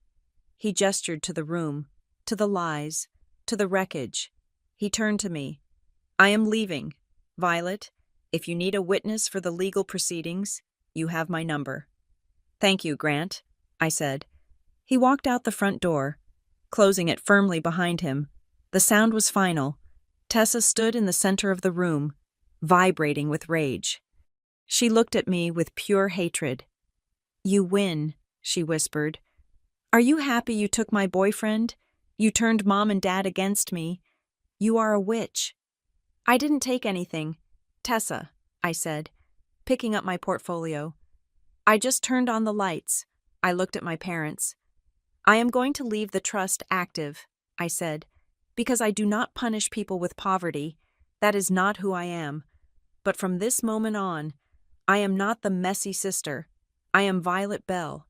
He gestured to the room, to the lies, to the wreckage. He turned to me. "I am leaving. Violet, if you need a witness for the legal proceedings, you have my number." "Thank you, Grant," I said. He walked out the front door, closing it firmly behind him. The sound was final. Tessa stood in the center of the room, vibrating with rage. She looked at me with pure hatred. "You win," she whispered. "Are you happy you took my boyfriend? You turned Mom and Dad against me. You are a witch." "I didn't take anything, Tessa," I said, picking up my portfolio. "I just turned on the lights." I looked at my parents. "I am going to leave the trust active," I said, "because I do not punish people with poverty. That is not who I am. But from this moment on, I am not the messy sister. I am Violet Bell.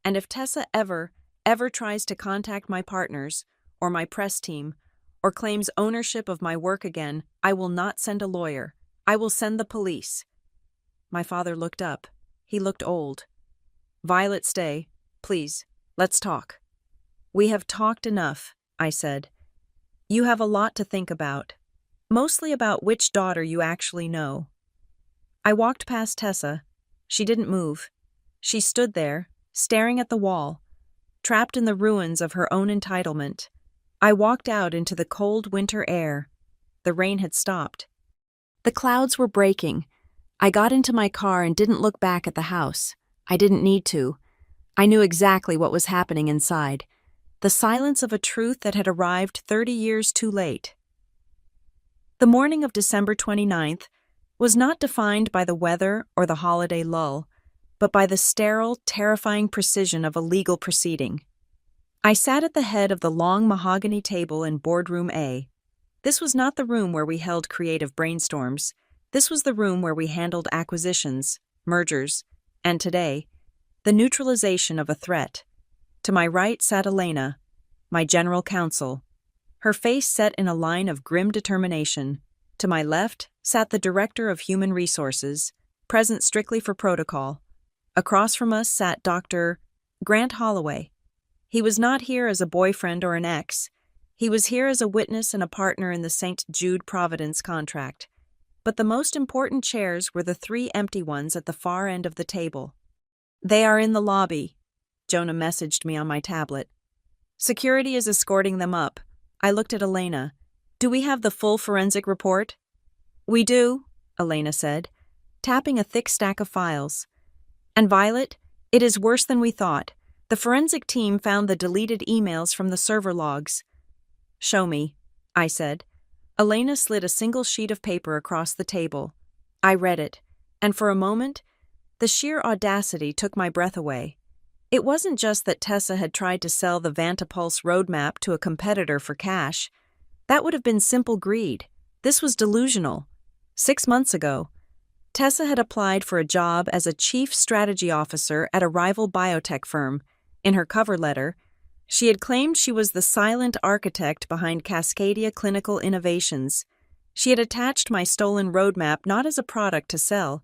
And if Tessa ever tries to contact my partners, or my press team, or claims ownership of my work again, I will not send a lawyer. I will send the police." My father looked up. He looked old. "Violet, stay. Please, let's talk." "We have talked enough," I said. "You have a lot to think about. Mostly about which daughter you actually know." I walked past Tessa. She didn't move. She stood there, staring at the wall, trapped in the ruins of her own entitlement. I walked out into the cold winter air. The rain had stopped. The clouds were breaking. I got into my car and didn't look back at the house. I didn't need to. I knew exactly what was happening inside. The silence of a truth that had arrived 30 years too late. The morning of December 29th was not defined by the weather or the holiday lull, but by the sterile, terrifying precision of a legal proceeding. I sat at the head of the long mahogany table in Boardroom A. This was not the room where we held creative brainstorms. This was the room where we handled acquisitions, mergers, and today, the neutralization of a threat. To my right sat Elena, my general counsel, her face set in a line of grim determination. To my left sat the director of human resources, present strictly for protocol. Across from us sat Dr. Grant Holloway. He was not here as a boyfriend or an ex. He was here as a witness and a partner in the St. Jude Providence contract. But the most important chairs were the 3 empty ones at the far end of the table. "They are in the lobby," Jonah messaged me on my tablet. "Security is escorting them up." I looked at Elena. "Do we have the full forensic report?" "We do," Elena said, tapping a thick stack of files. "And Violet, it is worse than we thought. The forensic team found the deleted emails from the server logs." "Show me," I said. Elena slid a single sheet of paper across the table. I read it, and for a moment, the sheer audacity took my breath away. It wasn't just that Tessa had tried to sell the Vantapulse roadmap to a competitor for cash. That would have been simple greed. This was delusional. 6 months ago, Tessa had applied for a job as a chief strategy officer at a rival biotech firm. In her cover letter, she had claimed she was the silent architect behind Cascadia Clinical Innovations. She had attached my stolen roadmap not as a product to sell,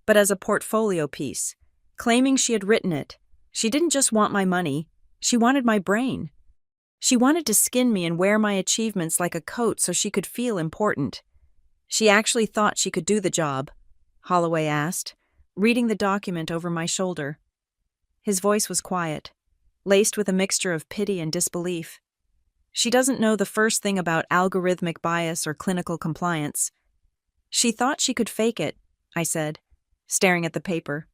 but as a portfolio piece, claiming she had written it. She didn't just want my money, she wanted my brain. She wanted to skin me and wear my achievements like a coat so she could feel important. "She actually thought she could do the job?" Holloway asked, reading the document over my shoulder. His voice was quiet, laced with a mixture of pity and disbelief. "She doesn't know the first thing about algorithmic bias or clinical compliance." "She thought she could fake it," I said, staring at the paper.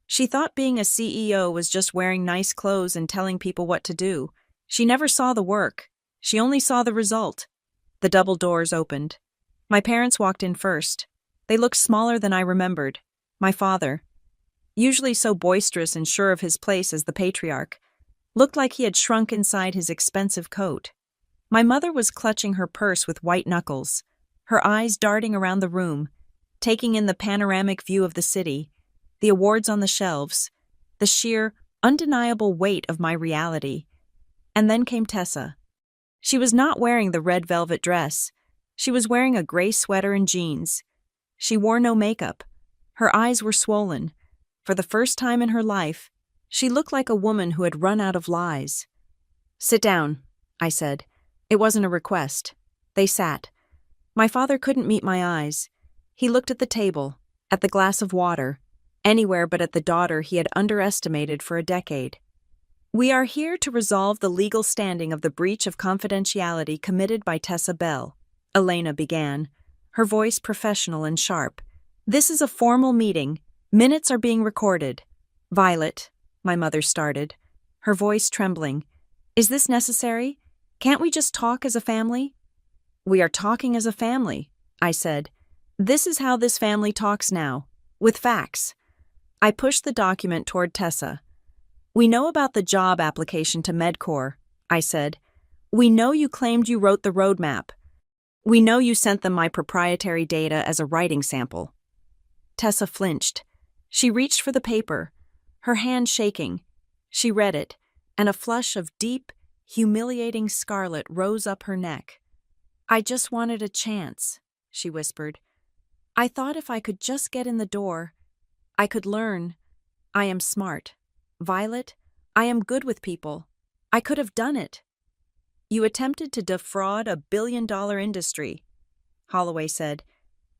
"She thought being a CEO was just wearing nice clothes and telling people what to do. She never saw the work. She only saw the result." The double doors opened. My parents walked in first. They looked smaller than I remembered. My father, usually so boisterous and sure of his place as the patriarch, looked like he had shrunk inside his expensive coat. My mother was clutching her purse with white knuckles, her eyes darting around the room, taking in the panoramic view of the city, the awards on the shelves, the sheer, undeniable weight of my reality. And then came Tessa. She was not wearing the red velvet dress. She was wearing a gray sweater and jeans. She wore no makeup. Her eyes were swollen. For the first time in her life, she looked like a woman who had run out of lies. "Sit down," I said. It wasn't a request. They sat. My father couldn't meet my eyes. He looked at the table, at the glass of water, anywhere but at the daughter he had underestimated for a decade. "We are here to resolve the legal standing of the breach of confidentiality committed by Tessa Bell," Elena began, her voice professional and sharp. "This is a formal meeting. Minutes are being recorded." "Violet," my mother started, her voice trembling. "Is this necessary? Can't we just talk as a family?" "We are talking as a family," I said. "This is how this family talks now, with facts." I pushed the document toward Tessa. "We know about the job application to MedCorp," I said. "We know you claimed you wrote the roadmap. We know you sent them my proprietary data as a writing sample." Tessa flinched. She reached for the paper, her hand shaking. She read it, and a flush of deep, humiliating scarlet rose up her neck. "I just wanted a chance," she whispered. "I thought if I could just get in the door, I could learn. I am smart. Violet, I am good with people. I could have done it." "You attempted to defraud a billion-dollar industry," Holloway said.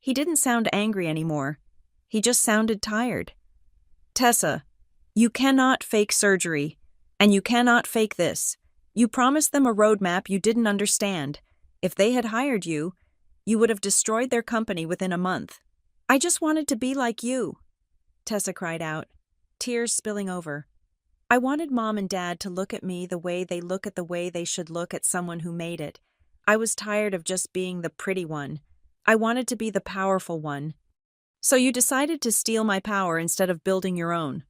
He didn't sound angry anymore. He just sounded tired. "Tessa, you cannot fake surgery. And you cannot fake this. You promised them a roadmap you didn't understand. If they had hired you, you would have destroyed their company within a month. I just wanted to be like you, Tessa cried out, tears spilling over. I wanted Mom and Dad to look at me the way they look at the way they should look at someone who made it. I was tired of just being the pretty one. I wanted to be the powerful one. So you decided to steal my power instead of building your own,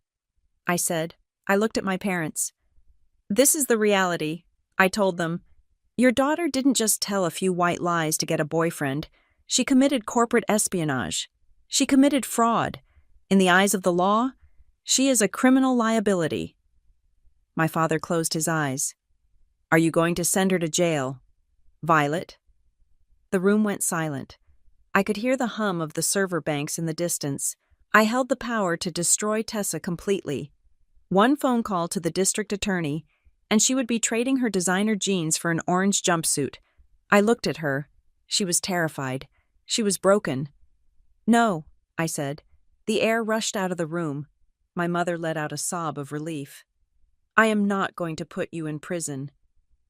I said. I looked at my parents. This is the reality, I told them. Your daughter didn't just tell a few white lies to get a boyfriend. She committed corporate espionage. She committed fraud. In the eyes of the law, she is a criminal liability. My father closed his eyes. Are you going to send her to jail, Violet? The room went silent. I could hear the hum of the server banks in the distance. I held the power to destroy Tessa completely. One phone call to the district attorney, and she would be trading her designer jeans for an orange jumpsuit. I looked at her. She was terrified. She was broken. No, I said. The air rushed out of the room. My mother let out a sob of relief. I am not going to put you in prison,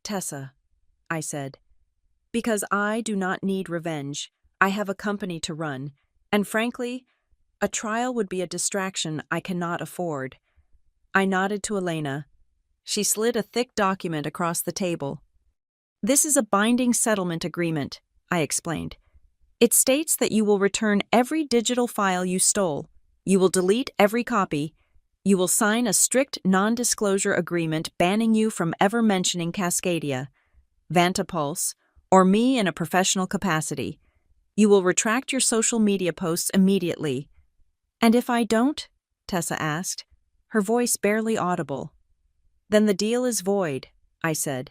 Tessa, I said. Because I do not need revenge. I have a company to run, and frankly, a trial would be a distraction I cannot afford. I nodded to Elena. She slid a thick document across the table. This is a binding settlement agreement, I explained. It states that you will return every digital file you stole. You will delete every copy. You will sign a strict non-disclosure agreement banning you from ever mentioning Cascadia, Vantapulse, or me in a professional capacity. You will retract your social media posts immediately. And if I don't? Tessa asked, her voice barely audible. Then the deal is void, I said.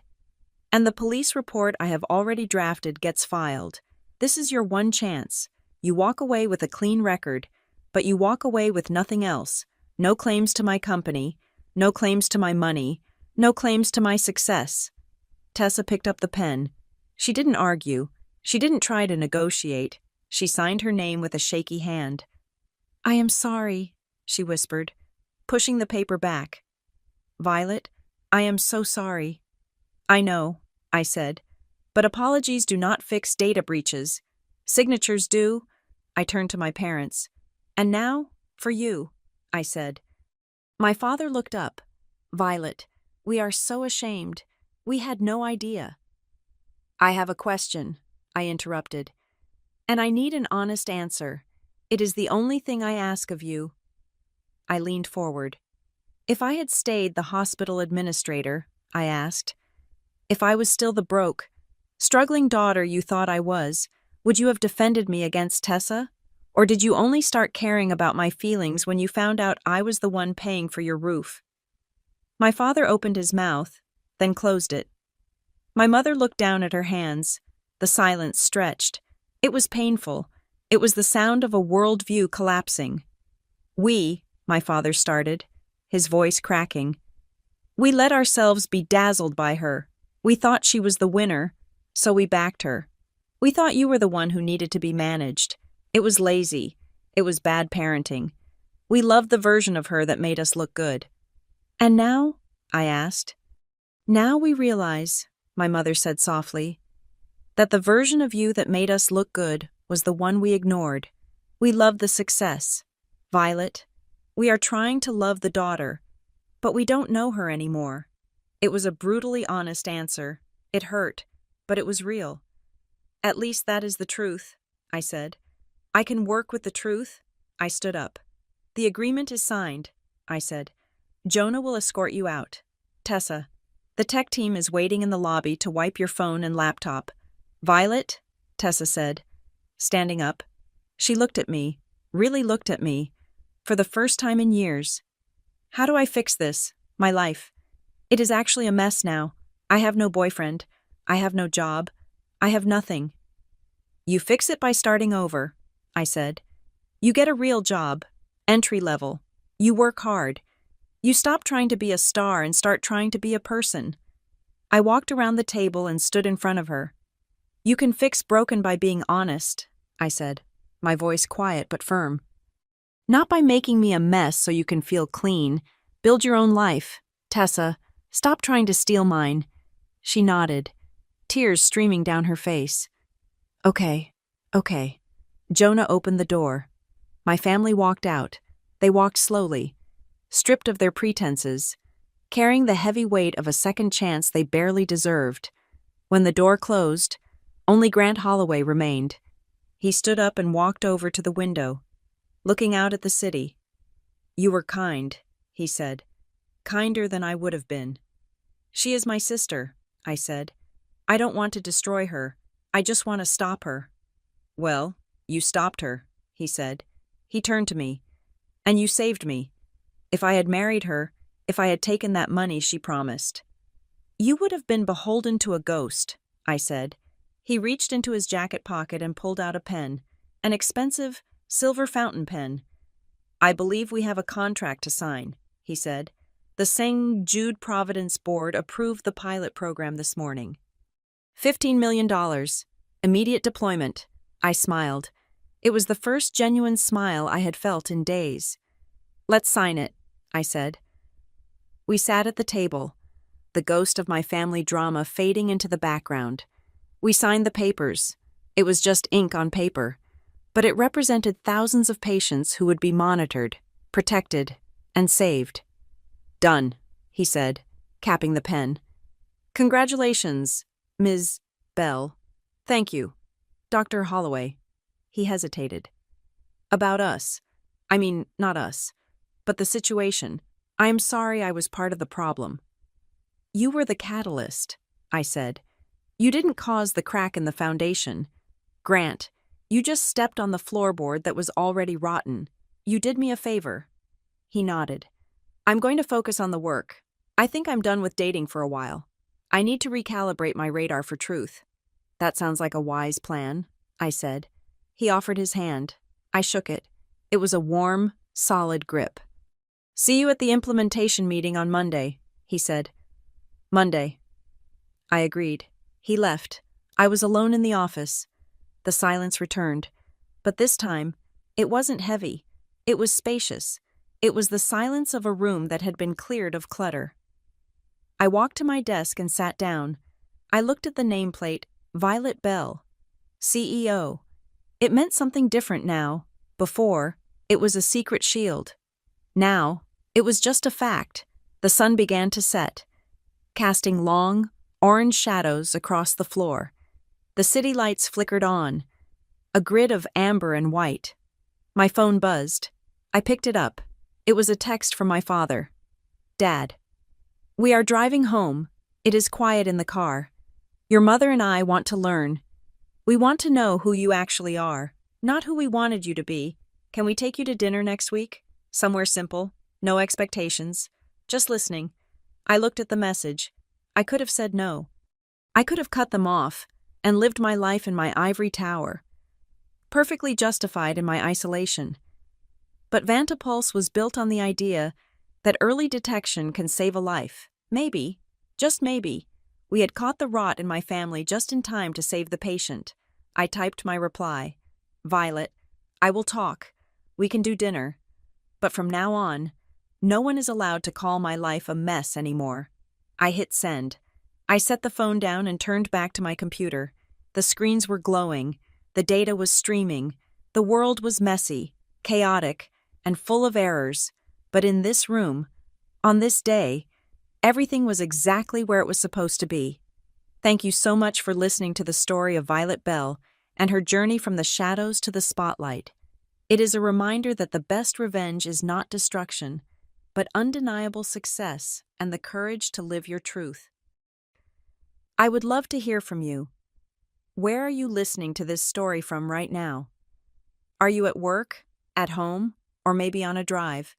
And the police report I have already drafted gets filed. This is your one chance. You walk away with a clean record, but you walk away with nothing else. No claims to my company, no claims to my money, no claims to my success. Tessa picked up the pen. She didn't argue. She didn't try to negotiate. She signed her name with a shaky hand. I am sorry, she whispered, pushing the paper back. Violet, I am so sorry. I know, I said, but apologies do not fix data breaches. Signatures do. I turned to my parents. And now, for you, I said. My father looked up. Violet, we are so ashamed. We had no idea. I have a question, I interrupted. And I need an honest answer. It is the only thing I ask of you. I leaned forward. If I had stayed the hospital administrator, I asked, if I was still the broke, struggling daughter you thought I was, would you have defended me against Tessa? Or did you only start caring about my feelings when you found out I was the one paying for your roof? My father opened his mouth, then closed it. My mother looked down at her hands. The silence stretched. It was painful. It was the sound of a worldview collapsing. My father started, his voice cracking. We let ourselves be dazzled by her. We thought she was the winner, so we backed her. We thought you were the one who needed to be managed. It was lazy. It was bad parenting. We loved the version of her that made us look good. And now? I asked. Now we realize, my mother said softly, that the version of you that made us look good was the one we ignored. We loved the success. Violet, we are trying to love the daughter, but we don't know her anymore. It was a brutally honest answer. It hurt, but it was real. At least that is the truth, I said. I can work with the truth. I stood up. The agreement is signed, I said. Jonah will escort you out. Tessa, the tech team is waiting in the lobby to wipe your phone and laptop. Violet, Tessa said, standing up. She looked at me, really looked at me, for the first time in years. How do I fix this, my life? It is actually a mess now. I have no boyfriend. I have no job. I have nothing. You fix it by starting over, I said. You get a real job, entry level. You work hard. You stop trying to be a star and start trying to be a person. I walked around the table and stood in front of her. You can fix broken by being honest, I said, my voice quiet but firm. Not by making me a mess so you can feel clean. Build your own life, Tessa. Stop trying to steal mine. She nodded, tears streaming down her face. Okay, okay. Jonah opened the door. My family walked out. They walked slowly, stripped of their pretenses, carrying the heavy weight of a second chance they barely deserved. When the door closed, only Grant Holloway remained. He stood up and walked over to the window, looking out at the city. "You were kind," he said. "Kinder than I would have been." "She is my sister," I said. "I don't want to destroy her. I just want to stop her." "Well, you stopped her," he said. He turned to me. "And you saved me. If I had married her, if I had taken that money she promised." "You would have been beholden to a ghost," I said. He reached into his jacket pocket and pulled out a pen, an expensive silver fountain pen. "I believe we have a contract to sign," he said. "The St. Jude Providence Board approved the pilot program this morning. $15 million. Immediate deployment." I smiled. It was the first genuine smile I had felt in days. "Let's sign it," I said. We sat at the table, the ghost of my family drama fading into the background. We signed the papers. It was just ink on paper, but it represented thousands of patients who would be monitored, protected, and saved. "Done," he said, capping the pen. "Congratulations, Ms. Bell." "Thank you, Dr. Holloway." He hesitated. "About us. I mean, not us, but the situation. I am sorry I was part of the problem." "You were the catalyst," I said. "You didn't cause the crack in the foundation. Grant, you just stepped on the floorboard that was already rotten. You did me a favor." He nodded. "I'm going to focus on the work. I think I'm done with dating for a while. I need to recalibrate my radar for truth." "That sounds like a wise plan," I said. He offered his hand. I shook it. It was a warm, solid grip. "See you at the implementation meeting on Monday," he said. "Monday." I agreed. He left. I was alone in the office. The silence returned. But this time, it wasn't heavy. It was spacious. It was the silence of a room that had been cleared of clutter. I walked to my desk and sat down. I looked at the nameplate, Violet Bell, CEO. It meant something different now. Before, it was a secret shield. Now, it was just a fact. The sun began to set, casting long, orange shadows across the floor. The city lights flickered on, a grid of amber and white. My phone buzzed. I picked it up. It was a text from my father. "Dad, we are driving home. It is quiet in the car. Your mother and I want to learn. We want to know who you actually are, not who we wanted you to be. Can we take you to dinner next week? Somewhere simple, no expectations, just listening." I looked at the message. I could have said no. I could have cut them off and lived my life in my ivory tower, perfectly justified in my isolation. But Vantapulse was built on the idea that early detection can save a life. Maybe, just maybe, we had caught the rot in my family just in time to save the patient. I typed my reply. "Violet, I will talk. We can do dinner. But from now on, no one is allowed to call my life a mess anymore." I hit send. I set the phone down and turned back to my computer. The screens were glowing. The data was streaming. The world was messy, chaotic, and full of errors. But in this room, on this day, everything was exactly where it was supposed to be. Thank you so much for listening to the story of Violet Bell and her journey from the shadows to the spotlight. It is a reminder that the best revenge is not destruction, but undeniable success and the courage to live your truth. I would love to hear from you. Where are you listening to this story from right now? Are you at work, at home, or maybe on a drive?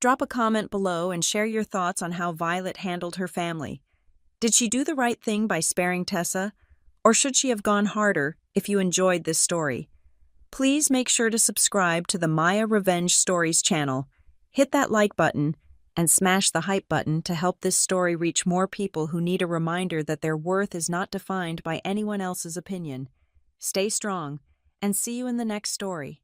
Drop a comment below and share your thoughts on how Violet handled her family. Did she do the right thing by sparing Tessa, or should she have gone harder if you enjoyed this story? Please make sure to subscribe to the Maya Revenge Stories channel. Hit that like button and smash the hype button to help this story reach more people who need a reminder that their worth is not defined by anyone else's opinion. Stay strong, and see you in the next story.